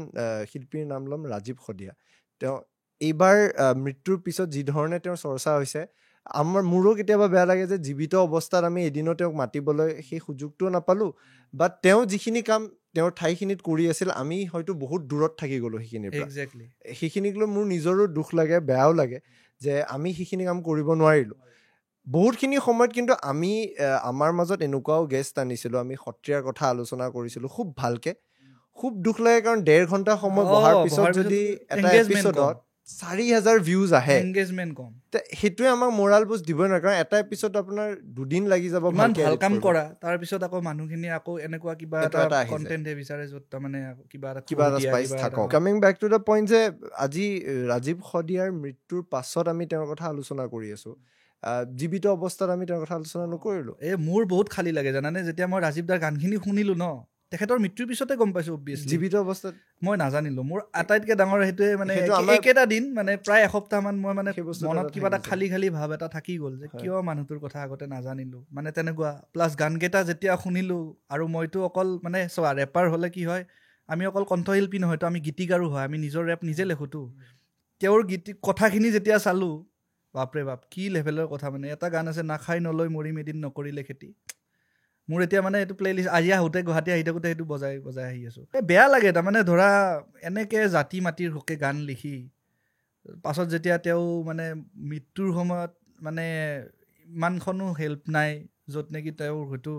শিল্পীৰ নাম ল'ম, ৰাজীৱ শদিয়া। তেওঁ এইবাৰ মৃত্যুৰ পিছত যি ধৰণে তেওঁৰ চৰ্চা হৈছে, মোৰো কেতিয়াবা বেয়া লাগে যে জীৱিত অৱস্থাত আমি এদিনো তেওঁক মাতিবলৈ সেই সুযোগটোও নাপালোঁ, বা তেওঁ যিখিনি কাম তেওঁৰ ঠাইখিনিত কৰি আছিল আমি হয়তো বহুত দূৰত থাকি গ'লোঁ সেইখিনিৰ পৰা। সেইখিনিক লৈ মোৰ নিজৰো দুখ লাগে, বেয়াও লাগে যে আমি সেইখিনি কাম কৰিব নোৱাৰিলোঁ। বহুতখিনি সময়ত কিন্তু আমি আমাৰ মাজত এনেকুৱাও গেষ্ট আনিছিলোঁ, আমি সত্ৰীয়াৰ কথা আলোচনা কৰিছিলোঁ খুব ভালকে। খুব দুখ লাগে কাৰণ 1.5 ঘণ্টা সময় বহাৰ পিছত যদি এটা এপিছডত 4,000 ভিউজ আহে, এংগেজমেণ্ট কম, সেইটোৱে আমাক মৰাল বুজ দিবই নোৱাৰে। কাৰণ এটা এপিছড আপোনাৰ 2 দিন লাগি যাব ইমান ভাল কাম কৰা, তাৰপিছত আকৌ মানুহখিনি আকৌ এনেকুৱা কিবা এটা কণ্টেণ্টে বিচাৰে য'ত তাৰমানে কিবা এটা স্পাইচ থাকক। Coming back to the point যে আজি ৰাজীৱ শদিয়াৰ মৃত্যুৰ পাছত আমি তেওঁৰ কথা আলোচনা কৰি আছোঁ, জীৱিত অৱস্থাত আমি তেওঁৰ কথা আলোচনা নকৰিলোঁ। মোৰ বহুত খালী লাগে জানানে, যেতিয়া মই ৰাজীৱ দাৰ গানখিনি শুনিলোঁ ন, তেখেতৰ মৃত্যুৰ পিছতে গম পাইছোঁ। অবভিয়াছলি জীৱিত অৱস্থাত মই নাজানিলোঁ। মোৰ আটাইতকৈ ডাঙৰ সেইটোৱে মানে একেটা দিন মানে প্ৰায় এসপ্তাহমান মই মানে মনত কিবা এটা খালী ভাৱ এটা থাকি গ'ল যে কিয় মানুহটোৰ কথা আগতে নাজানিলোঁ, মানে তেনেকুৱা। প্লাছ গানকেইটা যেতিয়া শুনিলোঁ, আৰু মইতো অকল মানে চোৱা ৰেপাৰ হ'লে কি হয়, আমি অকল কণ্ঠশিল্পী নহয়তো, আমি গীতিকাৰো হয়, আমি নিজৰ ৰেপ নিজে লেখোঁতো। তেওঁৰ কথাখিনি যেতিয়া চালোঁ, বাপৰে বাপ কি লেভেলৰ কথা। মানে এটা গান আছে, নাখাই নলৈ মৰিম এদিন নকৰিলে খেতি। মোৰ এতিয়া মানে এইটো প্লে'লিষ্ট আজি আহোঁতে গুৱাহাটী আহি থাকোঁতে সেইটো বজাই আহি আছোঁ। বেয়া লাগে তাৰমানে, ধৰা এনেকৈ জাতি মাটিৰ হকে গান লিখি পাছত যেতিয়া তেওঁ মানে মৃত্যুৰ সময়ত মানে ইমানখনো হেল্প নাই, য'ত নেকি তেওঁৰ হয়তো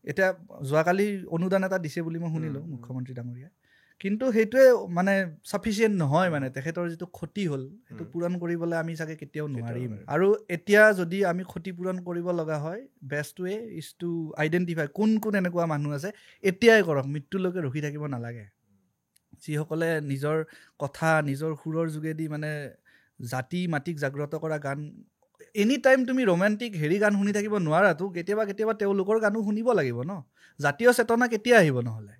এতিয়া যোৱাকালি অনুদান এটা দিছে বুলি মই শুনিলোঁ মুখ্যমন্ত্ৰী ডাঙৰীয়াই, কিন্তু সেইটোৱে মানে ছাফিচিয়েণ্ট নহয়। মানে তেখেতৰ যিটো ক্ষতি হ'ল সেইটো পূৰণ কৰিবলৈ আমি চাগে কেতিয়াও নোৱাৰিম। আৰু এতিয়া যদি আমি ক্ষতি পূৰণ কৰিব লগা হয়, best way is to identify কোন এনেকুৱা মানুহ আছে, এতিয়াই কৰক, মৃত্যুলৈকে ৰখি থাকিব নালাগে। যিসকলে নিজৰ কথা নিজৰ সুৰৰ যোগেদি মানে জাতি মাটিক জাগ্ৰত কৰা গান, এনি টাইম তুমি ৰোমেণ্টিক গান শুনি থাকিব নোৱাৰাতো, কেতিয়াবা তেওঁলোকৰ গানো শুনিব লাগিব ন। জাতীয় চেতনা কেতিয়া আহিব? নহ'লে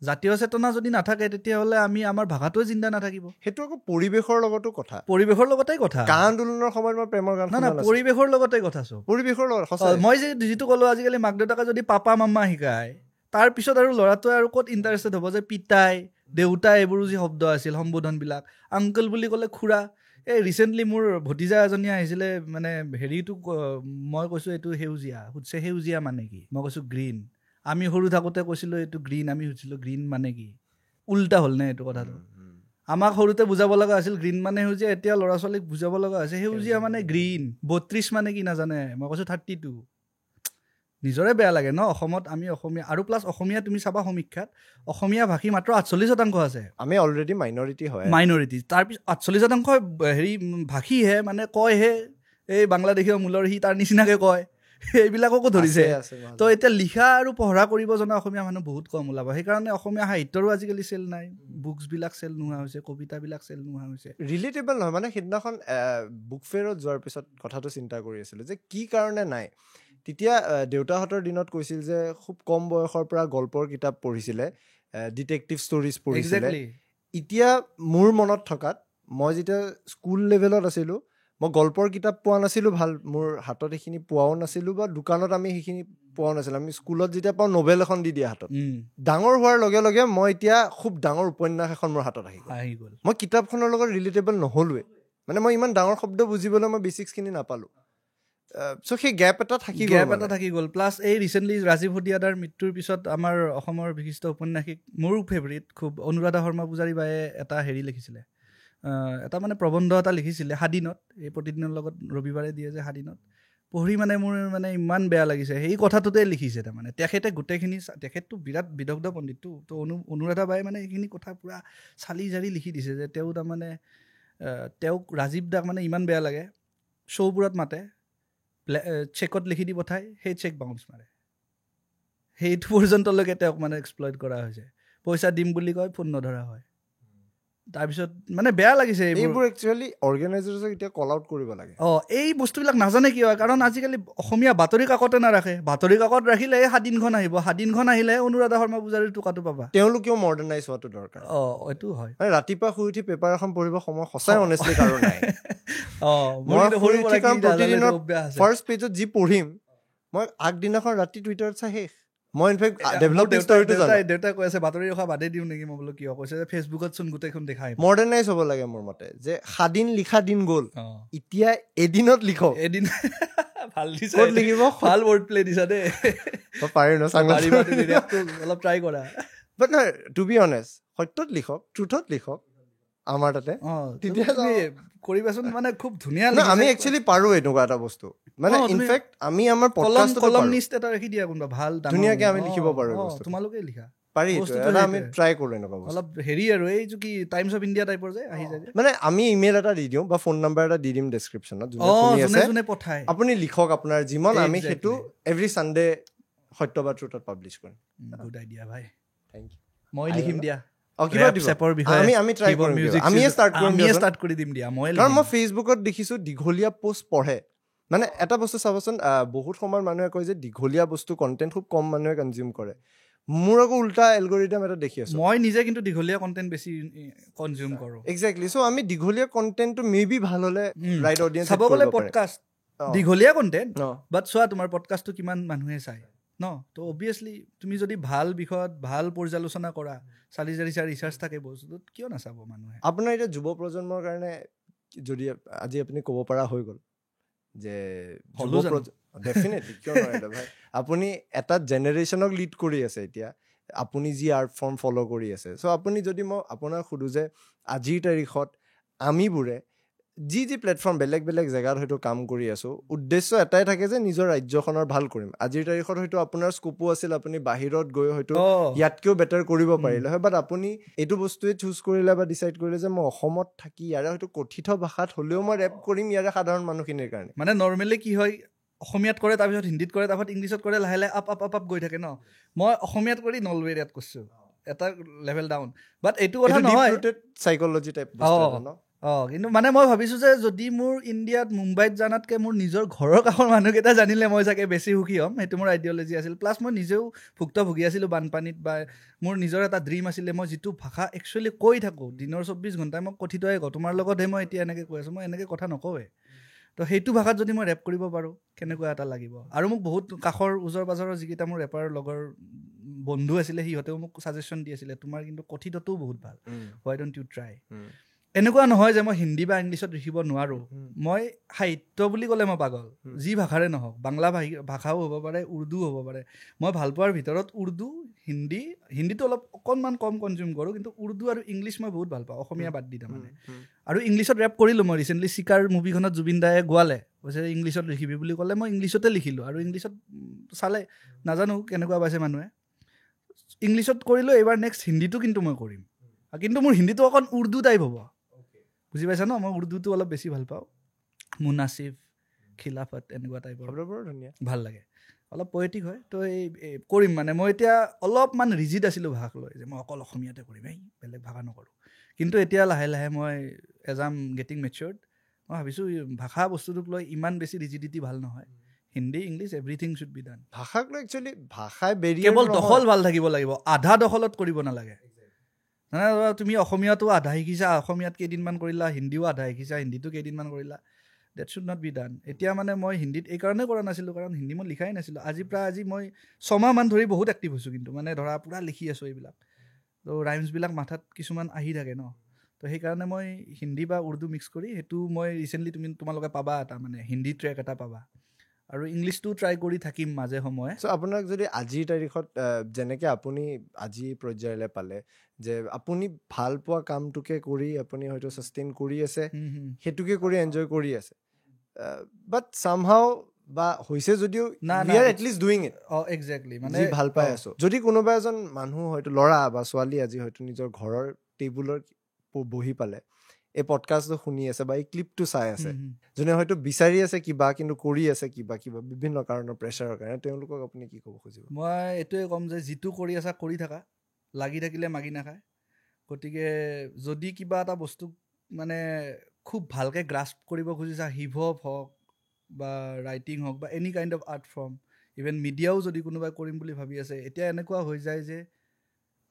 জাতীয় চেতনা যদি নাথাকে তেতিয়াহ'লে আমাৰ ভাষাটোৱে জিন্দা নাথাকিব। সেইটো আকৌ পৰিৱেশৰ লগতো কথা, পৰিৱেশৰ লগতেই কথা। কা আন্দোলনৰ সময়ত মই প্ৰেমৰ গান না পৰিৱেশৰ লগতেই কথা। পৰিৱেশৰ লগত মই যিটো ক'লো, আজিকালি মাক দেউতাকে যদি পাপা মামা শিকায়, তাৰপিছত আৰু ল'ৰাটোৱে আৰু ক'ত ইণ্টাৰেষ্টেড হ'ব যে পিতাই দেউতা এইবোৰো যি শব্দ আছিল সম্বোধনবিলাক, আংকল বুলি ক'লে খুৰা। এই ৰিচেণ্টলি মোৰ ভতিজা এজনী আহিছিলে, মানে হেৰিটো মই কৈছোঁ এইটো সেউজীয়া, সুধিছে সেউজীয়া মানে কি? মই কৈছোঁ গ্ৰীণ। আমি সৰু থাকোঁতে কৈছিলোঁ এইটো গ্ৰীণ, আমি সুধিছিলোঁ গ্ৰীণ মানে কি? উল্টা হ'লনে এইটো কথাটো? আমাক সৰুতে বুজাব লগা আছিল গ্ৰীণ মানে সেউজীয়া, এতিয়া ল'ৰা ছোৱালীক বুজাব লগা হৈছে সেউজীয়া মানে গ্ৰীণ। 32 মানে কি নাজানে, মই কৈছোঁ 32। নিজৰে বেয়া লাগে ন। অসমত আমি অসমীয়া, আৰু প্লাছ অসমীয়া তুমি চাবা সমীক্ষাত অসমীয়া ভাষী মাত্ৰ 48% আছে। আমি অলৰেডি মাইনৰিটি। তাৰপিছত 48% ভাষীহে, মানে কয়হে এই বাংলাদেশীয় মূলৰ, সি তাৰ নিচিনাকৈ কয়, এইবিলাককো ধৰিছে। তো এতিয়া লিখা আৰু পঢ়া কৰিব জনা অসমীয়া মানুহ বহুত কম ওলাব। সেইকাৰণে অসমীয়া সাহিত্যৰো আজিকালি চেল নাই, বুকছবিলাক চেল নোহোৱা হৈছে, কবিতাবিলাক চেল নোহোৱা হৈছে। ৰিলেটেবল নহয়। মানে সেইদিনাখন বুক ফেয়াৰত যোৱাৰ পিছত কথাটো চিন্তা কৰি আছিলোঁ যে কি কাৰণে নাই। তেতিয়া দেউতাহঁতৰ দিনত কৈছিল যে খুব কম বয়সৰ পৰা গল্পৰ কিতাপ পঢ়িছিলে, ডিটেক্টিভ ষ্টৰিজ পঢ়িছিলে। এতিয়া মোৰ মনত থকাত, মই যেতিয়া স্কুল লেভেলত আছিলোঁ, মই গল্পৰ কিতাপ পোৱা নাছিলোঁ ভাল, মোৰ হাতত সেইখিনি পোৱাও নাছিলোঁ, বা দোকানত আমি সেইখিনি পোৱাও নাছিলোঁ। আমি স্কুলত যেতিয়া পাওঁ নভেল এখন দি দিয়া হাতত। ডাঙৰ হোৱাৰ লগে লগে মই এতিয়া খুব ডাঙৰ উপন্যাস এখন মোৰ হাতত আহি গ'ল। মই কিতাপখনৰ লগত ৰিলেটেবল নহ'লোৱে, মানে মই ইমান ডাঙৰ শব্দ বুজিবলৈ মই বেচিক্সখিনি নাপালোঁ। চ' সেই গেপ এটা থাকি গ'ল। প্লাছ এই ৰিচেণ্টলি ৰাজীৱ শদিয়াদাৰ মৃত্যুৰ পিছত আমাৰ অসমৰ বিশিষ্ট ঔপন্যাসিক, মোৰো ফেভৰিট খুব, অনুৰাধা শৰ্মা পূজাৰী বায়ে এটা লিখিছিলে, এটা মানে প্ৰবন্ধ এটা লিখিছিলে সাদিনত, এই প্ৰতিদিনৰ লগত ৰবিবাৰে দিয়ে যে সাদিনত, পঢ়ি মানে মোৰ মানে ইমান বেয়া লাগিছে। সেই কথাটোতে লিখিছে তাৰমানে তেখেতে গোটেইখিনি। তেখেতটো বিৰাট বিদগ্ধ পণ্ডিতটো, তো অনুৰাধা বায়ে মানে এইখিনি কথা পূৰা চালি জাৰি লিখি দিছে যে তেওঁ তাৰমানে তেওঁক ৰাজীৱ দাক মানে ইমান বেয়া লাগে, শ্ব'বোৰত মাতে, চেকত লিখি দি পঠায়, সেই চেক বাউন্স মাৰে। সেইটো পৰ্যন্তলৈকে তেওঁক মানে এক্সপ্লইট কৰা হৈছে। পইচা দিম বুলি কয়, ফোন নধৰা হয়। তাৰপিছত মানে বেয়া লাগিছে এইবোৰ একচুৱেলি অৰ্গেনাইজাৰ্ছক এতিয়া কল আউট কৰিব লাগে এই বস্তুবিলাক নাজানে কি হয় কাৰণ আজিকালি অসমীয়া বাতৰি কাকতে নাৰাখে বাতৰি কাকত ৰাখিলে এই সাদিনখন আহিব সাদিনখন আহিলে অনুৰাধা শৰ্মা পূজাৰীৰ টোকাটো পাবা তেওঁলোকেও মডাৰ্ণাইজ হোৱাটো দৰকাৰ এইটো হয় মানে ৰাতিপুৱা শুই উঠি পেপাৰ এখন পঢ়িব সময় সঁচাই অনেষ্টলি কাৰণ নাই মই প্ৰতিদিনৰ ফাৰ্ষ্ট পেজত যি পঢ়িম মই আগদিনাখন ৰাতি টুইটাৰত চাই শেষ মই ইনফেক্ট ডেভেলপিং ষ্টৰীটো জানো দেউতাই কৈ আছে বাতৰি ৰখা বাদে দিওঁ নেকি মই বোলো কিয় কৈছে যে ফেচবুকত চোন গোটেইখন দেখাই মডাৰ্ণাইজ হ'ব লাগে মোৰ মতে যে সাদিন লিখা দিন গ'ল এতিয়া এদিনত লিখক এদিন ভাল দিছা ক'ত লিখিব ভাল ৱৰ্ড প্লে দিছা দেই পাৰি ন অলপ ট্ৰাই কৰা বাট নহয় টু বি অনেষ্ট সত্যত লিখক ট্ৰুথত লিখক আমাৰ তাতে তেতিয়া কৰিবাচোন মানে খুব ধুনীয়া আমি একচুৱেলি পাৰো এনেকুৱা এটা বস্তু মানে ইনফেক্ট আমি আমাৰ কলমনিষ্ট এটা ৰাখি দিয়া কোনোবা ভাল ধুনীয়াকে আমি লিখিব পাৰো তোমালোকে লিখা পাৰি আমি ট্ৰাই কৰো এনেকুৱা অলপ হেৰি আৰু এই কি টাইমছ অফ ইণ্ডিয়া টাইপৰ যে আহি যায় মানে আমি ইমেইল এটা দি দিওঁ বা ফোন নাম্বাৰ এটা দি দিম ডেছক্ৰিপশ্যনত যোনে পঠায় আপুনি লিখক আপোনাৰ যিমান আমি সেইটো এভৰি চানডে সত্য বা ট্ৰুথত পাব্লিছ কৰিম গুড আইডিয়া ভাই থেংক ইউ মই লিখিম দিয়া মই ফেচবুকত দেখিছো দীঘলীয়া পোষ্ট পঢ়ে মানে এটা বস্তু চাবচোন বহুত সময়ত মানুহে কয় যে দীঘলীয়া বস্তু কণ্টেণ্ট খুব কম মানুহে কনজিউম কৰে মোৰ আকৌ উল্টা এলগৰিদম এটা দেখি আছো মই নিজে কিন্তু দীঘলীয়া কণ্টেণ্ট বেছি কনজিউম কৰো এক্সেক্টলি চ' আমি দীঘলীয়া কণ্টেণ্টটো মেবি ভাল হ'লে ৰাইট অডিয়েঞ্চ চাব গ'লে পডকাষ্ট দীঘলীয়া কণ্টেণ্ট বাট চোৱা তোমাৰ পডকাষ্টটো কিমান মানুহে চায় ন তো অবভিয়াছলি তুমি যদি ভাল বিষয়ত ভাল পৰ্যালোচনা কৰা চাৰি ৰিচাৰ্চ থাকে বস্তুটোত কিয় নাচাব মানুহে আপোনাৰ এতিয়া যুৱ প্ৰজন্মৰ কাৰণে যদি আজি আপুনি ক'ব পৰা হৈ গ'ল যে ডেফিনেটলি কিয় নহয় ভাই আপুনি এটা জেনেৰেশ্যনক লিড কৰি আছে এতিয়া আপুনি যি আৰ্ট ফৰ্ম ফ'ল' কৰি আছে চ' আপুনি যদি মই আপোনাক সোধোঁ যে আজিৰ তাৰিখত আমিবোৰে যি প্লেটফৰ্ম বেলেগ বেলেগ জেগাত হয়তো কাম কৰি আছোঁ উদ্দেশ্য এটাই থাকে যে নিজৰ ৰাজ্যখনৰ ভাল কৰিম আজিৰ তাৰিখত হয়তো আপোনাৰ স্কোপো আছিল আপুনি বাহিৰত গৈ হয়তো ইয়াতকৈও বেটাৰ কৰিব পাৰিলে হয় বাট আপুনি এইটো বস্তুৱে চুজ কৰিলে বা ডিচাইড কৰিলে যে মই অসমত থাকি ইয়াৰে হয়তো কথিত ভাষাত হ'লেও মই ৰেপ কৰিম ইয়াৰে সাধাৰণ মানুহখিনিৰ কাৰণে মানে নৰ্মেলি কি হয় অসমীয়াত কৰে তাৰপিছত হিন্দীত কৰে তাৰপিছত ইংলিছত কৰে লাহে লাহে আপ গৈ থাকে ন মই অসমীয়াত কৰি নলৱেৰ ইয়াত কৰিছোঁ এটা লেভেল ডাউন বাট এইটো কথা নহয় চাইকলজি টাইপ কিন্তু মানে মই ভাবিছোঁ যে যদি মোৰ ইণ্ডিয়াত মুম্বাইত জানাতকৈ মোৰ নিজৰ ঘৰৰ কাষৰ মানুহকেইটা জানিলে মই চাগে বেছি সুখী হ'ম সেইটো মোৰ আইডিয়লজি আছিল প্লাছ মই নিজেও ভুক্তভোগী আছিলোঁ বানপানীত বা মোৰ নিজৰ এটা ড্ৰিম আছিলে মই যিটো ভাষা একচুৱেলি কৈ থাকোঁ দিনৰ 24 ঘণ্টাই মই কথিতহে কওঁ তোমাৰ লগতহে মই এতিয়া এনেকৈ কৈ আছোঁ মই এনেকৈ কথা নকওঁৱে তো সেইটো ভাষাত যদি মই ৰেপ কৰিব পাৰোঁ কেনেকুৱা এটা লাগিব আৰু মোক বহুত কাষৰ ওচৰ পাজৰৰ যিকেইটা মোৰ ৰেপাৰ লগৰ বন্ধু আছিলে সিহঁতেও মোক ছাজেশ্যন দি আছিলে তোমাৰ কিন্তু কথিতটোও বহুত ভাল হোৱাই ডণ্ট ইউ ট্ৰাই এনেকুৱা নহয় যে মই হিন্দী বা ইংলিছত লিখিব নোৱাৰোঁ মই সাহিত্য বুলি ক'লে মই পাগল যি ভাষাৰে নহওক বাংলা ভাষাও হ'ব পাৰে উৰ্দু হ'ব পাৰে মই ভাল পোৱাৰ ভিতৰত উৰ্দু হিন্দীটো অলপ অকণমান কম কনজিউম কৰোঁ কিন্তু উৰ্দু আৰু ইংলিছ মই বহুত ভাল পাওঁ অসমীয়া বাদ দি তাৰমানে আৰু ইংলিছত ৰেপ কৰিলোঁ মই ৰিচেণ্টলি চিকাৰ মুভিখনত জুবিন দায়ে গোৱালে কৈছে ইংলিছত লিখিবি বুলি ক'লে মই ইংলিছতে লিখিলোঁ আৰু ইংলিছত চালে নাজানো কেনেকুৱা পাইছে মানুহে ইংলিছত কৰিলোঁ এইবাৰ নেক্সট হিন্দীটো কিন্তু মই কৰিম কিন্তু মোৰ হিন্দীটো অকণ উৰ্দু টাইপ হ'ব বুজি পাইছা ন মই উৰ্দুটো অলপ বেছি ভাল পাওঁ মুনাচিফ খিলাফত এনেকুৱা টাইপৰ ধুনীয়া ভাল লাগে অলপ পয়েটিক হয় তো এই কৰিম মানে মই এতিয়া অলপমান ৰিজিড আছিলোঁ ভাষাক লৈ যে মই অকল অসমীয়াতে কৰিম বেলেগ ভাষা নকৰোঁ কিন্তু এতিয়া লাহে লাহে মই এজ আম গেটিং মেচিয়ৰ্ড মই ভাবিছোঁ ভাষা বস্তুটোক লৈ ইমান বেছি ৰিজিডিটি ভাল নহয় Hindi English everything should be done ভাষাক লৈ একচুৱেলি ভাষাই বেৰিয়াৰ কেৱল দখল ভাল থাকিব লাগিব আধা দখলত কৰিব নালাগে তুমি অসমীয়াটো আধা শিকিছা অসমীয়াত কেইদিনমান কৰিলা হিন্দীও আধা শিকিছা হিন্দীটো কেইদিনমান কৰিলা that should not be done এতিয়া মানে মই হিন্দীত এইকাৰণে কৰা নাছিলোঁ কাৰণ হিন্দী মই লিখাই নাছিলোঁ আজি মই 6 মাহমান ধৰি বহুত এক্টিভ হৈছোঁ কিন্তু মানে ধৰা পূৰা লিখি আছোঁ এইবিলাক তো ৰাইমছবিলাক মাথাত কিছুমান আহি থাকে ন তো সেইকাৰণে মই হিন্দী বা উৰ্দু মিক্স কৰি সেইটো মই ৰিচেণ্টলি তোমালোকে পাবা এটা মানে হিন্দী ট্ৰেক এটা পাবা আৰু ইংলিছটো ট্ৰাই কৰি থাকিম মাজে সময়ে চ' আপোনাক যদি আজিৰ তাৰিখত যেনেকৈ আপুনি আজি পৰ্যায়লৈ পালে যে আপুনি ভাল পোৱা কামটোকে কৰি আপুনি হয়তো ছাষ্টেইন কৰি আছে সেইটোকে কৰি এনজয় কৰি আছে বাট চামহাও বা হৈছে যদিও we are at least doing it exactly মানে ভাল পাই আছোঁ যদি কোনোবা এজন মানুহ হয়তো ল'ৰা বা ছোৱালী আজি হয়তো নিজৰ ঘৰৰ টেবুলৰ বহি পালে এই পডকাষ্টটো শুনি আছে বা এই ক্লিপটো চাই আছে যোনে হয়তো বিচাৰি আছে কিবা কিন্তু কৰি আছে কিবা বিভিন্ন কাৰণৰ প্ৰেছাৰৰ কাৰণে তেওঁলোকক আপুনি কি ক'ব খুজিব মই এইটোৱে ক'ম যে যিটো কৰি আছা কৰি থাকা লাগি থাকিলে মাগি নাখায় গতিকে যদি কিবা এটা বস্তু মানে খুব ভালকৈ গ্ৰাস্প কৰিব খুজিছা, হিপ হপ হওক বা ৰাইটিং হওক বা any kind of art form, even মিডিয়াও যদি কোনোবাই কৰিম বুলি ভাবি আছে, এতিয়া এনেকুৱা হৈ যায় যে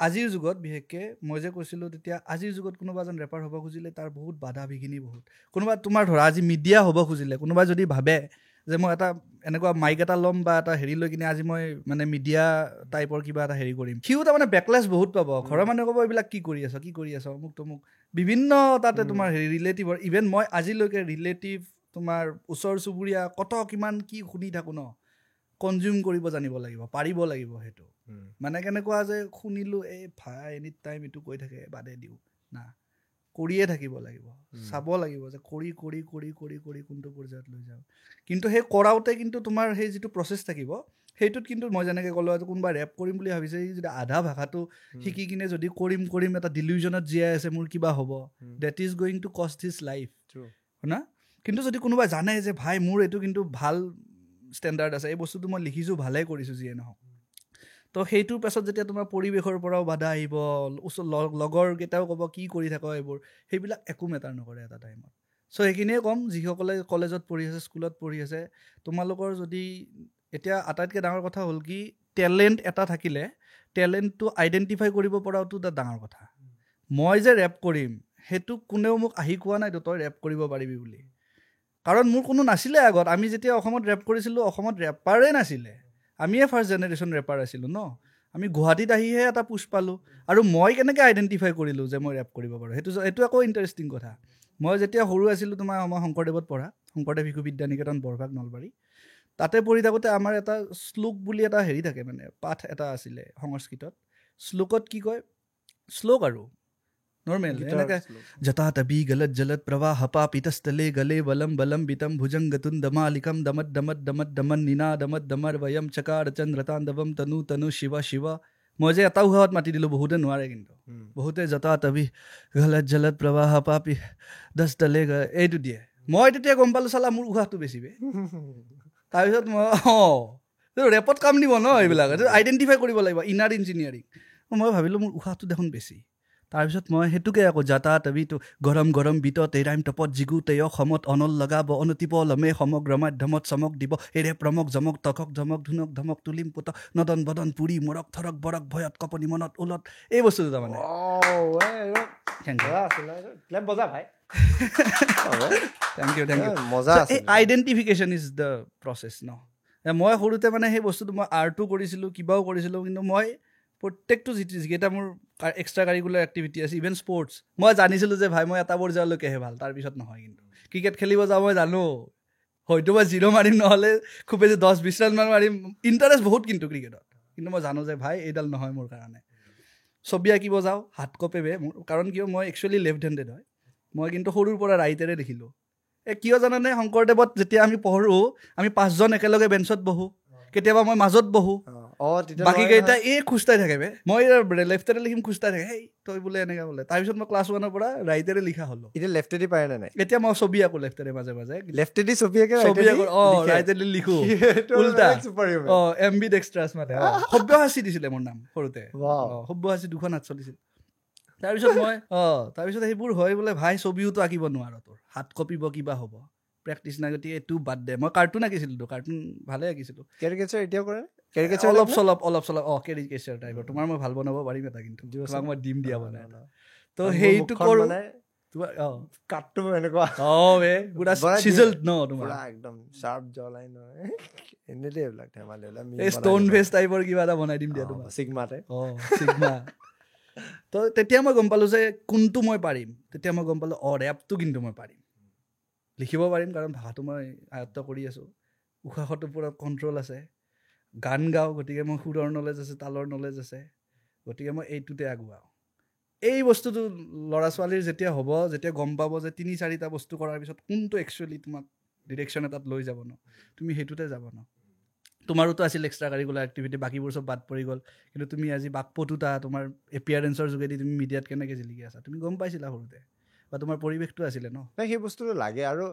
আজিৰ যুগত বিশেষকৈ মই যে কৈছিলোঁ তেতিয়া আজিৰ যুগত কোনোবা এজন ৰেপাৰ হ'ব খুজিলে তাৰ বহুত বাধা বিঘিনি বহুত। কোনোবা তোমাৰ ধৰা আজি মিডিয়া হ'ব খুজিলে, কোনোবাই যদি ভাবে যে মই এটা এনেকুৱা মাইক এটা ল'ম বা এটা হেৰি লৈ কিনে আজি মই মানে মিডিয়া টাইপৰ কিবা এটা হেৰি কৰিম, সিও তাৰমানে বেকলেছ বহুত পাব। ঘৰৰ মানুহে ক'ব এইবিলাক কি কৰি আছ অমুক তমুক, বিভিন্ন তাতে তোমাৰ হেৰি ৰিলেটিভৰ, ইভেন মই আজিলৈকে ৰিলেটিভ তোমাৰ ওচৰ চুবুৰীয়া কত কিমান কি শুনি থাকোঁ ন, কনজিউম কৰিব জানিব লাগিব, পাৰিব লাগিব। সেইটো মানে কেনেকুৱা যে শুনিলোঁ এই ভাই এনি টাইম এইটো কৈ থাকে বাদে দিওঁ না, কৰিয়ে থাকিব লাগিব, চাব লাগিব যে কৰি কৰি কৰি কৰি কৰি কোনটো পৰ্যায়ত লৈ যাওঁ। কিন্তু সেই কৰাওঁতে কিন্তু তোমাৰ সেই যিটো প্ৰচেছ থাকিব সেইটোত কিন্তু মই যেনেকৈ ক'লোঁ কোনোবা ৰেপ কৰিম বুলি ভাবিছে, এই যদি আধা ভাষাটো শিকি কিনে যদি কৰিম এটা ডিলিউজনত জীয়াই আছে মোৰ কিবা হ'ব, ডেট ইজ গয়িং টু কষ্ট হিজ লাইফ না। কিন্তু যদি কোনোবাই জানে যে ভাই মোৰ এইটো কিন্তু ভাল ষ্টেণ্ডাৰ্ড আছে, এই বস্তুটো মই লিখিছোঁ ভালেই কৰিছোঁ যিয়ে নহওক, তো সেইটোৰ পাছত যেতিয়া তোমাৰ পৰিৱেশৰ পৰাও বাধা আহিব, লগৰ কেইটাও ক'ব কি কৰি থাক এইবোৰ, সেইবিলাক একো মেটাৰ নকৰে এটা টাইমত। চ' সেইখিনিয়ে ক'ম যিসকলে কলেজত পঢ়ি আছে, স্কুলত পঢ়ি আছে, তোমালোকৰ যদি এতিয়া আটাইতকৈ ডাঙৰ কথা হ'ল কি টেলেণ্ট এটা থাকিলে টেলেণ্টটো আইডেণ্টিফাই কৰিব পৰাটো এটা ডাঙৰ কথা। মই যে ৰেপ কৰিম সেইটো কোনেও মোক আহি কোৱা নাই তই ৰেপ কৰিব পাৰিবি বুলি, কাৰণ মোৰ কোনো নাছিলে আগত। আমি যেতিয়া অসমত ৰেপ কৰিছিলোঁ অসমত ৰেপাৰেই নাছিলে, আমিয়ে ফাৰ্ষ্ট জেনেৰেশ্যন ৰেপাৰ আছিলোঁ ন। আমি গুৱাহাটীত আহিহে এটা পুছ পালোঁ, আৰু মই কেনেকৈ আইডেণ্টিফাই কৰিলোঁ যে মই ৰেপ কৰিব পাৰোঁ, সেইটো আকৌ ইণ্টাৰেষ্টিং কথা। মই যেতিয়া সৰু আছিলোঁ তোমাৰ মই শংকৰদেৱত পঢ়া, শংকৰদেৱ শিশু বিদ্যা নিকেতন বৰভাগ নলবাৰী, তাতে পঢ়ি থাকোঁতে আমাৰ এটা শ্লোক বুলি এটা হেৰি থাকে, মানে পাঠ এটা আছিলে সংস্কৃতত। শ্লোকত কি কয়, শ্লোক আৰু নৰ্মেল এনেকৈ জতা তবি গলত জলত প্ৰবাহ পাপিতস্থলে গলে বলম বলম বিতম ভুজংগতুন দমালিকম দমত দমত দমত দমন নিনা দমত দমৰ বয়ম চকাৰ চন্দ্ৰতাণ্ডৱম তনু তনু শিৱ শিৱ। মই যে এটা উশাহত মাতি দিলোঁ, বহুতে নোৱাৰে কিন্তু বহুতে জতা তবি গলত জলত প্ৰবাহ পাপি দস্তলে এইটো দিয়ে। মই তেতিয়া গম পালোঁ চালা মোৰ উশাহটো বেছি বে। তাৰপিছত মই ৰেপত কাম দিব ন এইবিলাক, আইডেণ্টিফাই কৰিব লাগিব, ইনাৰ ইঞ্জিনিয়াৰিং। মই ভাবিলোঁ মোৰ উশাহটো দেখোন বেছি। তাৰপিছত মই সেইটোকে আকৌ যাতা তবিটো গৰম গৰম বিত তেৰাইম টপত জিগু তেয় সমত অনল লগাব অনতিপ লমে সমগ্ৰ মাধ্যমত চমক দিব এৰে প্ৰমক জমক তকক ধমক ধুনক ধমক তুলিম পুত নদন বদন পুৰি মৰক থৰক বৰক ভয়ত কপনি মনত ওলত, এই বস্তুটো তাৰমানে। Thank you. Identification is the process ন। মই সৰুতে মানে সেই বস্তুটো মই আৰ্টো কৰিছিলোঁ, কিবাও কৰিছিলোঁ, কিন্তু মই প্ৰত্যেকটো যিকেইটা মোৰ এক্সট্ৰা কাৰিকুলাৰ এক্টিভিটি আছে, ইভেন স্পৰ্টছ, মই জানিছিলোঁ যে ভাই মই এটা পৰ্যায়লৈকেহে ভাল, তাৰপিছত নহয়। কিন্তু ক্ৰিকেট খেলিব যাওঁ মই জানো হয়তো মই 0 মাৰিম, নহ'লে খুব বেছি 10-20 ৰানমান মাৰিম, ইণ্টাৰেষ্ট বহুত কিন্তু ক্ৰিকেটত। কিন্তু মই জানো যে ভাই এইডাল নহয় মোৰ কাৰণে। ছবি আঁকিব যাওঁ, হাত কপে বে মোৰ, কাৰণ কিয় মই একচুৱেলি লেফ্ট হেণ্ডেড হয়। মই কিন্তু সৰুৰ পৰা ৰাইটেৰে দেখিলোঁ। কিয় জানানে, শংকৰদেৱত যেতিয়া আমি পঢ়োঁ আমি 5জন একেলগে বেঞ্চত বহোঁ, কেতিয়াবা মই মাজত বহোঁ, বাকী কেইটা এই খোজটাই থাকে বে, মই লেফ্টেৰে লিখিম খোজটাই থাকে, সেই তই বোলে এনেকৈ বোলে। তাৰপিছত মই ক্লাছ 1ৰ পৰা ৰাইটেৰে লিখা হ'লোঁ। এতিয়া লেফ্টেদি পাৰে নে নাই? এতিয়া মই ছবি আঁকো লেফ্টেৰে মাজে মাজে, লেফ্টেদি ছবি আঁকো, ৰাইটেৰে লিখোঁ উল্টা। এমবি ডেক্সট্ৰাছ মানে সব্যসাচী দিছিলে মোৰ নাম সৰুতে, সব্যসাচী 2খন হাত চলিছিল। তাৰপিছত তাৰপিছত সেইবোৰ হয় বোলে ভাই ছবিওতো আঁকিব নোৱাৰ, তোৰ হাত কপিব কিবা হ'ব, প্ৰেক্টিচ নাই, গতিকে এইটো বাদ দে। মই কাৰ্টুন আঁকিছিলোঁ, কাৰ্টুন ভালে আঁকিছিলোঁ। কেৰিকেচাৰ এতিয়াও কৰে? অলপ চলপ কেৰিকেচাৰ টাইপৰ। তোমাৰ মই ভাল বনাব পাৰিম এটা, কিন্তু তোমাক মই দিম দিয়া বনাই। তো সেইটো কৰোঁ, কাটটো এনেকুৱা পুৰা চিজলড ন, তোমাৰ একদম শ্বাৰ্প জলাই নহয়, এনেদে এইবিলাক ধেমালি হ'লে ষ্টোন ফেচ টাইপৰ কিবা এটা বনাই দিম দিয়া তোমাক, চিগমাতে। চিগমা। তো তেতিয়া মই গম পালোঁ যে কোনটো মই পাৰিম। তেতিয়া মই গম পালোঁ ৰেপটো কিন্তু মই পাৰিম, লিখিব পাৰিম, কাৰণ ভাষাটো মই আয়ত্ব কৰি আছোঁ, উশাহটো পূৰা কণ্ট্ৰল আছে, গান গাওঁ, গতিকে মই সুৰৰ নলেজ আছে, তালৰ নলেজ আছে, গতিকে মই এইটোতে আগুৱাওঁ। এই বস্তুটো ল'ৰা ছোৱালীৰ যেতিয়া হ'ব, যেতিয়া গম পাব যে 3-4টা বস্তু কৰাৰ পিছত কোনটো একচুৱেলি তোমাক ডিৰেকশ্যন এটাত লৈ যাব ন, তুমি সেইটোতে যাব ন। তোমাৰোতো আছিল এক্সট্ৰা কাৰিকুলাৰ এক্টিভিটি, বাকীবোৰ চব বাদ পৰি গ'ল, কিন্তু তুমি আজি বাকপটুতা, তোমাৰ এপিয়াৰেঞ্চৰ যোগেদি তুমি মিডিয়াত কেনেকৈ জিলিকি আছা, তুমি গম পাইছিলা সৰুতে, বা তোমাৰ পৰিৱেশটো আছিলে ন। সেই বস্তুটো লাগে, আৰু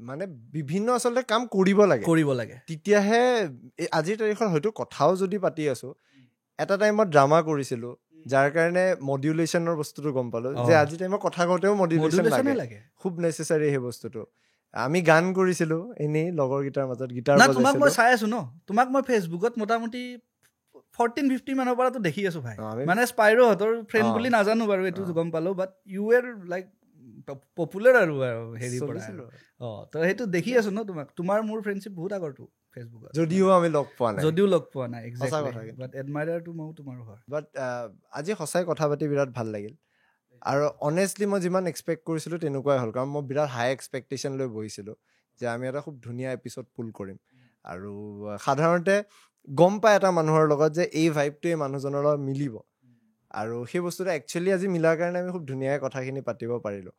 মানে বিভিন্ন আচলতে কাম কৰিব লাগে, তেতিয়াহে আজিৰ তাৰিখত হয়তো কথাও যদি পাতি আছোঁ, এটা টাইমত ড্ৰামা কৰিছিলোঁ, যাৰ কাৰণে মডুলেশ্যনৰ বস্তুটো গম পালো যে আজি টাইমত কথা কওঁতেও মডুলেশ্যন লাগে খুব নেচেচাৰী সেই বস্তুটো আমি গান কৰিছিলো এনেই লগৰকেইটাৰ মাজত গিটাৰ বজাইছিলো তোমাক মই চাই আছো ন তোমাক মই ফেচবুকত মোটামুটি 14-15 মানৰ পৰাতো দেখি আছো ভাই মানে স্পাইৰোহঁতৰ ফ্ৰেণ্ড বুলি নাজানো বাৰু এইটো গম পালো বাট ইউ এৰ লাইক পপুলাৰ আৰু হেৰি পৰা তো সেইটো দেখি আছো ন তোমাৰ মোৰ ফ্ৰেণ্ডশ্বিপ বহুত আগৰটো ফেচবুকত যদিও লগ পোৱা নাই এক্সাক্টলি বাট এডমায়াৰ টু মই তোমাৰো হয় বাট আজি সঁচাই কথা পাতি বিৰাট ভাল লাগিল আৰু অনেষ্টলি মই যিমান এক্সপেক্ট কৰিছিলো তেনেকুৱাই হ'ল কাৰণ মই বিৰাট হাই এক্সপেক্টেশ্যন লৈ বহিছিলো যে আমি এটা খুব ধুনীয়া এপিছড পুল কৰিম আৰু সাধাৰণতে গম পায় এটা মানুহৰ লগত যে এই ভাইবটোৱে মানুহজনৰ লগত মিলিব আৰু সেই বস্তুটো একচুৱেলি আজি মিলাৰ কাৰণে আমি খুব ধুনীয়াকৈ কথাখিনি পাতিব পাৰিলোঁ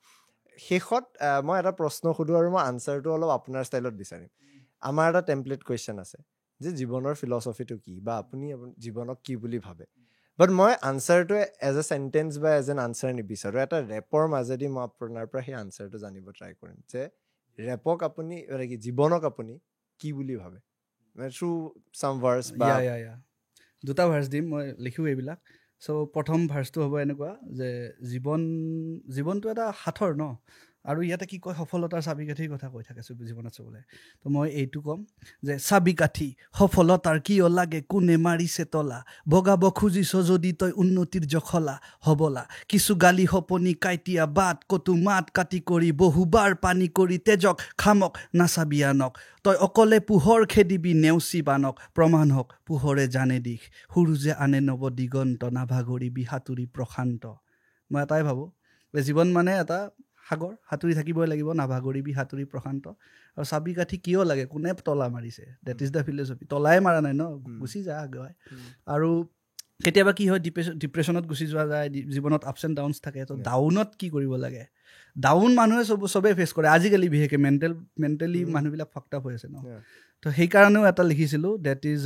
শেষত মই এটা প্ৰশ্ন সোধোঁ আৰু মই আনচাৰটো অলপ আপোনাৰ ষ্টাইলত বিচাৰিম আমাৰ এটা টেম্পলেট কুৱেশ্যন আছে যে জীৱনৰ ফিলচফিটো কি বা আপুনি জীৱনক কি বুলি ভাবে বাট মই আনচাৰটো এজ এ চেণ্টেঞ্চ বা এজ এন আনচাৰ নিবিচাৰোঁ এটা ৰেপৰ মাজেদি মই আপোনাৰ পৰা সেই আনচাৰটো জানিব ট্ৰাই কৰিম যে ৰেপক আপুনি কি জীৱনক আপুনি কি বুলি ভাবে থ্ৰু চাম ভাৰ্ছ বা দুটা ভাৰ্ছ দিম মই লিখোঁ এইবিলাক চ' প্ৰথম ভাৰ্ছটো হ'ব এনেকুৱা যে জীৱনটো এটা সাঁথৰ ন আৰু ইয়াতে কি কয় সফলতাৰ চাবিকাঠিৰ কথা কৈ থাকে জীৱনত চবলৈ তো মই এইটো ক'ম যে চাবিকাঠি সফলতাৰ কিয় লাগে কোনে মাৰিছে তলা বগাব খুজিছ যদি তই উন্নতিৰ জখলা হবলা কিছু গালি সপনি কাইটিয়া বাট কতো মাত কাটি কৰি বহুবাৰ পানী কৰি তেজক খামক নাচাবি আনক তই অকলে পোহৰ খেদিবি নেওচি বানক প্ৰমাণ হওক পোহৰে জানে দিশ সূৰুজে আনে নৱ দিগন্ত নাভাগৰিবি সাঁতুৰি প্ৰশান্ত মই এটাই ভাবোঁ যে জীৱন মানে এটা সাগৰ সাঁতুৰি থাকিবই লাগিব নাভাগৰিবি সাঁতুৰি প্ৰশান্ত আৰু চাবিকাঠি কিয় লাগে কোনে তলা মাৰিছে ডেট ইজ দ্য ফিলচফি তলাই মাৰা নাই ন গুচি যা আগুৱাই আৰু কেতিয়াবা কি হয় ডিপ্ৰেশ্যনত গুচি যোৱা যায় জীৱনত আপছ এণ্ড ডাউনছ থাকে তো ডাউনত কি কৰিব লাগে ডাউন মানুহে চবেই ফেচ কৰে আজিকালি বিশেষকৈ মেণ্টেলি মানুহবিলাক ফাক্ট আপ হৈ আছে ন তো সেইকাৰণেও এটা লিখিছিলোঁ ডেট ইজ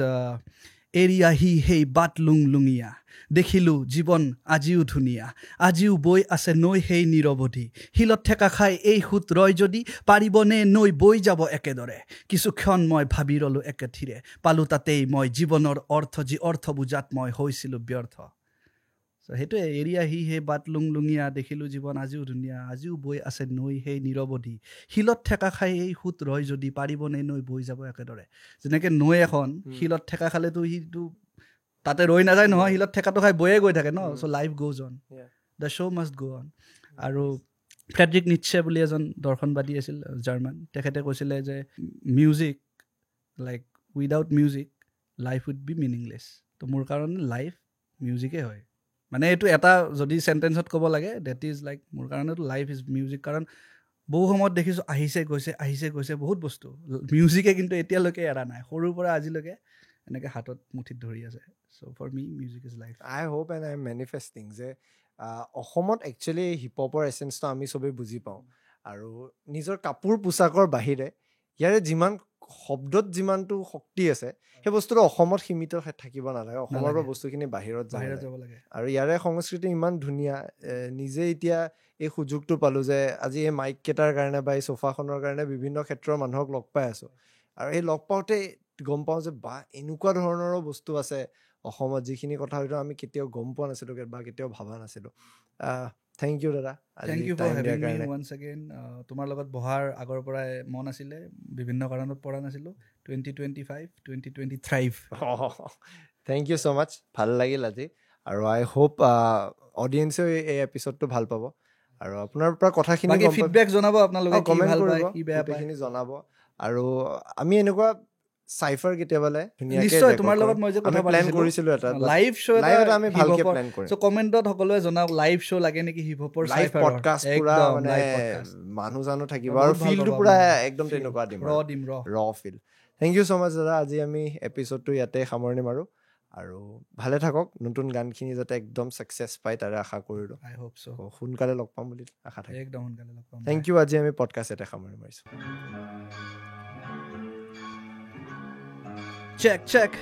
এৰিয়া হি সেই বাট লুঙিয়া দেখিলোঁ জীৱন আজিও ধুনীয়া আজিও বৈ আছে নৈ সেই নিৰৱধি শিলত ঠেকা খাই এই সোঁত ৰয় যদি পাৰিবনে নৈ বৈ যাব একেদৰে কিছু ক্ষণ মই ভাবি ৰলোঁ একেথিৰে পালোঁ তাতেই মই জীৱনৰ অৰ্থ যি অৰ্থ বুজাত মই হৈছিলোঁ ব্যৰ্থ সেইটোৱে এৰিয়া হি সেই বাট লুঙিয়া দেখিলোঁ জীৱন আজিও ধুনীয়া আজিও বৈ আছে নৈ সেই নিৰৱধি শিলত ঠেকা খাই এই সোঁত ৰয় যদি পাৰিবনে নৈ বৈ যাব একেদৰে যেনেকৈ নৈ এখন শিলত ঠেকা খালেতো সিটো তাতে ৰৈ নাযায় নহয় শিলত ঠেকাটো খাই বয়ে গৈ থাকে ন so' life goes on the show' must go' on আৰু ফ্ৰেডৰিক নিটছে বুলি এজন দৰ্শনবাদী আছিল জাৰ্মান তেখেতে কৈছিলে যে music like without music life would be meaningless তো মোৰ কাৰণে লাইফ মিউজিকেই হয় মানে এইটো এটা যদি চেণ্টেঞ্চত ক'ব লাগে ডেট ইজ লাইক মোৰ কাৰণেতো লাইফ ইজ মিউজিক কাৰণ বহু সময়ত দেখিছোঁ আহিছে গৈছে বহুত বস্তু মিউজিকে কিন্তু এতিয়ালৈকে এৰা নাই সৰুৰ পৰা আজিলৈকে এনেকৈ হাতত মুঠিত ধৰি আছে so' for me music is life I hope and I am manifesting যে অসমত একচুৱেলি হিপ হপৰ এচেঞ্চটো আমি চবেই বুজি পাওঁ আৰু নিজৰ কাপোৰ পোচাকৰ বাহিৰে ইয়াৰে যিমান শব্দত যিমানটো শক্তি আছে সেই বস্তুটো অসমত সীমিত থাকিব নালাগে অসমৰ পৰা বস্তুখিনি বাহিৰত যাব লাগে আৰু ইয়াৰে সংস্কৃতি ইমান ধুনীয়া নিজে এতিয়া এই সুযোগটো পালোঁ যে আজি এই মাইক কেইটাৰ কাৰণে বা এই চোফাখনৰ কাৰণে বিভিন্ন ক্ষেত্ৰৰ মানুহক লগ পাই আছোঁ আৰু এই লগ পাওঁতে গম পাওঁ যে বা এনেকুৱা ধৰণৰো বস্তু আছে অসমত যিখিনি কথা হয়তো আমি কেতিয়াও গম পোৱা নাছিলোঁ বা কেতিয়াও ভবা নাছিলোঁ থেংক ইউ দাদা thank you for having me once again তোমাৰ লগত বহাৰ আগৰ পৰাই মন আছিলে বিভিন্ন কাৰণত পৰা নাছিলোঁ 2025 থেংক ইউ ছ' মাছ ভাল লাগিল আজি আৰু আই হোপ অডিয়েঞ্চেও এই এপিছডটো ভাল পাব আৰু আপোনাৰ পৰা কথাখিনি ফিডবেক জনাব আপোনালোকে কমেণ্ট কৰিব গোটেইখিনি জনাব আৰু আমি এনেকুৱা সাইফাৰ কেতিয়াবালে নিশ্চয় তোমাৰ লগত মই যে কথা প্ল্যান কৰিছিলো এটা লাইভ শ্ব' এটা আমি ভালকে প্ল্যান কৰিম সো কমেন্টত সকলোৱে জনাওক লাইভ শ্ব' লাগে নেকি হিপ হপৰ লাইভ পডকাষ্ট পুৰা মানে মানুহ জানো থাকিব আৰু ফিলটো পুৰা একদম তেনেকুৱা দিম ৰ ফিল থেংক ইউ ছ' মাছ দাদা আজি আমি এপিছডটো ইয়াতে সামৰণি মাৰো আৰু ভালে থাকক নতুন গানখিনি যাতে একদম ছাকচেছ পায় তাৰে আশা কৰিলোঁ আই হোপ ছ' সোনকালে লগ পাম বুলি আশা থাকে একদম সোনকালে লগ পাম থেংক ইউ আজি আমি পডকাষ্ট ইয়াতে সামৰণি মাৰিছোঁ check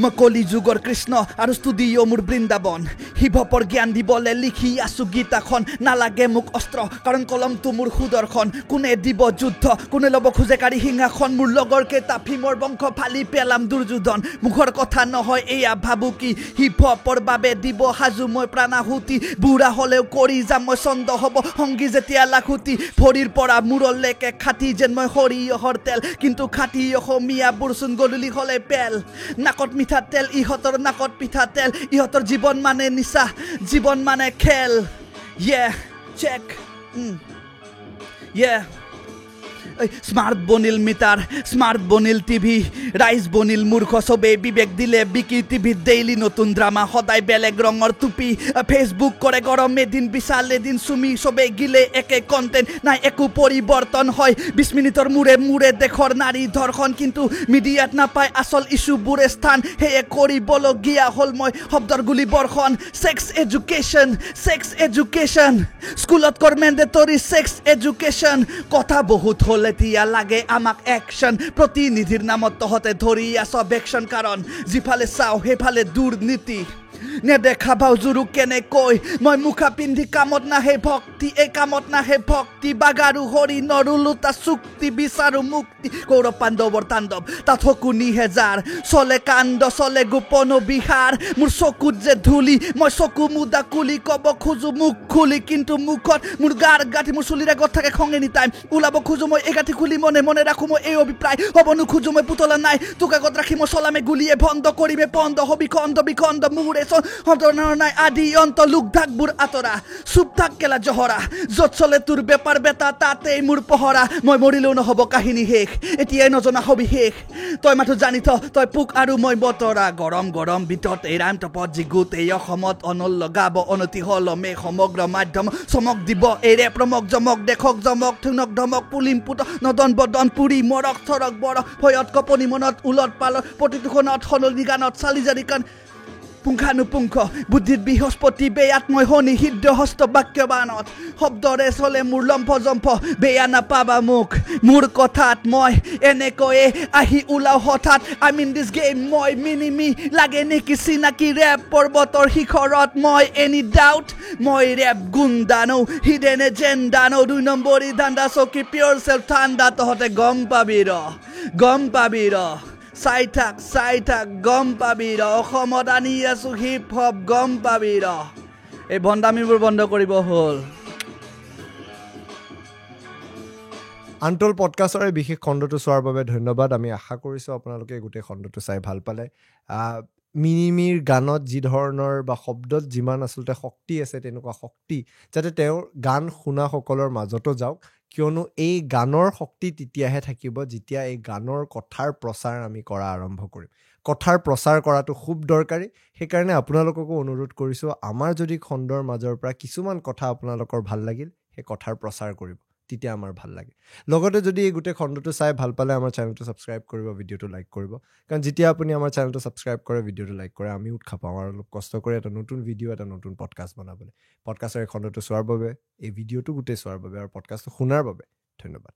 মই কলি যুগৰ কৃষ্ণ আৰু ষ্টুডিঅ' মোৰ বৃন্দাবন হিপহপৰ জ্ঞান দিবলৈ লিখি আছো গীতাখন নালাগে মোক অস্ত্ৰ কাৰণ কলমটো মোৰ সুদৰ্শন কোনে দিব যুদ্ধ কোনে ল'ব খোজে কাঢ়ি সিংহাসন মোৰ লগৰ কেইটা ভীমৰ বংশ ফালি পেলাম দুৰ্যোধন মুখৰ কথা নহয় এয়া ভাবুকি হিপহপৰ বাবে দিব সাজু মই প্ৰাণাহুতি বুঢ়া হ'লেও কৰি যাম মই চন্দ হ'ব সংগী যেতিয়া লাখুটি ভৰিৰ পৰা মূৰলৈকে খাটি যেন মই সৰিয়হৰ তেল কিন্তু খাটি অসমীয়া বুৰচোন গধূলি হ'লে পেল নাকত মিঠাতেল ইহঁতৰ নাকত পিঠাতেল ইহঁতৰ জীৱন মানে নিচা জীৱন মানে খেল চেক স্মাৰ্ট বনিল মিটাৰ স্মাৰ্ট বনিল টিভি ৰাইজ বনিল মূৰ্খ চবেই বিবেক দিলে বিকি টিভিত ডেইলি নতুন ড্ৰামা সদায় বেলেগ ৰঙৰ টুপি ফেচবুক কৰে গৰম এদিন বিশাল এদিন চুমি চবেই গিলে একে কণ্টেণ্ট নাই একো পৰিৱৰ্তন হয় 20 মিনিটৰ মূৰে মূৰে দেশৰ নাৰী ধৰ্ষণ কিন্তু মিডিয়াত নাপায় আচল ইছ্যুবোৰে স্থান সেয়ে কৰিবলগীয়া হ'ল মই শব্দৰ গুলি বৰ্ষণ ছেক্স এডুকেশ্যন স্কুলত কৰ মেণ্ডেটৰী ছেক্স এডুকেশ্যন কথা বহুত হ'ল এতিয়া লাগে আমাক একশ্যন প্ৰতিনিধিৰ নামত তহঁতে ধৰি আছ ভেকশ্যন কাৰণ যিফালে চাওঁ সেইফালে দুৰ্নীতি নেদেখা ভাউজুৰু কেনেকৈ মই মুখা পিন্ধি কামত নাহে ভক্তি এই কামত নাহে ভক্তি বাগাৰু হৰি নৰুলোতা চুক্তি বিচাৰো মুক্তি কৌৰৱ পাণ্ডৱৰ তাণ্ডৱ তাত শকুনি হেজাৰ চলে কাণ্ড চলে গোপন বিহাৰ মোৰ চকুত যে ধূলি মই চকু মুদা কুলি ক'ব খোজো মুখ খুলি কিন্তু মুখত মোৰ গাৰ গাঁঠি মোৰ চুলিৰ আগত থাকে খং এনি টাইম ওলাব খোজো মই এই গাঁঠি খুলি মনে মনে ৰাখো মই এই অভিপ্ৰায় হ'ব নোখোজো মই পুতলা নাই তোক আগত ৰাখি মই চলামে গুলিয়ে বন্ধ কৰিমে বন্ধ হবি খণ্ড বিখণ্ড মোৰে সদনৰ নাই আদি অন্ত লোক ধাকবোৰ আঁতৰা চুপ থাক কেলা জহৰা য'ত চলে তোৰ বেপাৰ বেটা তাতেই মোৰ পহৰা মই মৰিলেও নহ'ব কাহিনী শেষ এতিয়াই নজনা হবি শেষ তই মাথো জানি থ তই পোক আৰু মই বতৰা গৰম গৰম ভিতৰত এই ৰাইম টপত যি গোটেই অসমত অনল লগাব অনতি হলমে সমগ্ৰ মাধ্যম চমক দিব এই ৰেপ ৰমক জমক দেখক জমক থুনক ধমক পুলিম পুত নদন বদন পুৰি মৰক থৰক বৰ ভয়ত কপনি মনত উলট পালৰ প্ৰতিটোখনত সলনি গানত চালি জাৰিকান পুংখানুপুংখ বুদ্ধিত বৃহস্পতি বেয়াত মই শনি সিদ্ধ হস্ত বাক্যবানত শব্দৰে চলে মোৰ লম্ফ জম্ফ বেয়া নাপাবা মোক মোৰ কথাত মই এনেকৈয়ে আহি ওলাও হঠাৎ আই মিন দিছ গেম মই মিনিমি লাগে নেকি চিনাকি ৰেপ পৰ্বতৰ শিখৰত মই এনি ডাউট মই ৰেপ গুণ্ডানো হিডেন এজেণ্ডানো 2 নম্বৰী ধান্দা চকী পিয়ৰ চেল্ফ ঠাণ্ডা তহঁতে গম পাবি ৰ চাই থাক গম পাবি ৰ অসমত আনি আছো হিপ হপ গম পাবি ৰ এই ভণ্ডামিবোৰ বন্ধ কৰিব হ'ল আনটল পডকাষ্টৰ এই বিশেষ খণ্ডটো চোৱাৰ বাবে ধন্যবাদ আমি আশা কৰিছোঁ আপোনালোকে গোটেই খণ্ডটো চাই ভাল পালে মিনিমিৰ গানত যি ধৰণৰ বা শব্দত যিমান আচলতে শক্তি আছে তেনেকুৱা শক্তি যাতে তেওঁৰ গান শুনাসকলৰ মাজতো যাওক কিয়নো এই গানৰ শক্তি তেতিয়াহে থাকিব যেতিয়া এই গানৰ কথাৰ প্ৰচাৰ আমি কৰা আৰম্ভ কৰিম কথাৰ প্ৰচাৰ কৰাটো খুব দৰকাৰী সেইকাৰণে আপোনালোককো অনুৰোধ কৰিছোঁ আমাৰ যদি খণ্ডৰ মাজৰ পৰা কিছুমান কথা আপোনালোকৰ ভাল লাগিল সেই কথাৰ প্ৰচাৰ কৰিব তেতিয়া আমাৰ ভাল লাগে লগতে যদি এই গোটেই খণ্ডটো চাই ভাল পালে আমাৰ চেনেলটো ছাবস্ক্ৰাইব কৰিব ভিডিঅ'টো লাইক কৰিব কাৰণ যেতিয়া আপুনি আমাৰ চেনেলটো ছাবস্ক্ৰাইব কৰে ভিডিঅ'টো লাইক কৰে আমি উৎসাহ পাওঁ আৰু অলপ কষ্ট কৰি এটা নতুন ভিডিঅ' এটা নতুন পডকাষ্ট বনাবলৈ পডকাষ্টৰ এই খণ্ডটো চোৱাৰ বাবে এই ভিডিঅ'টো গোটেই চোৱাৰ বাবে আৰু পডকাষ্টটো শুনাৰ বাবে ধন্যবাদ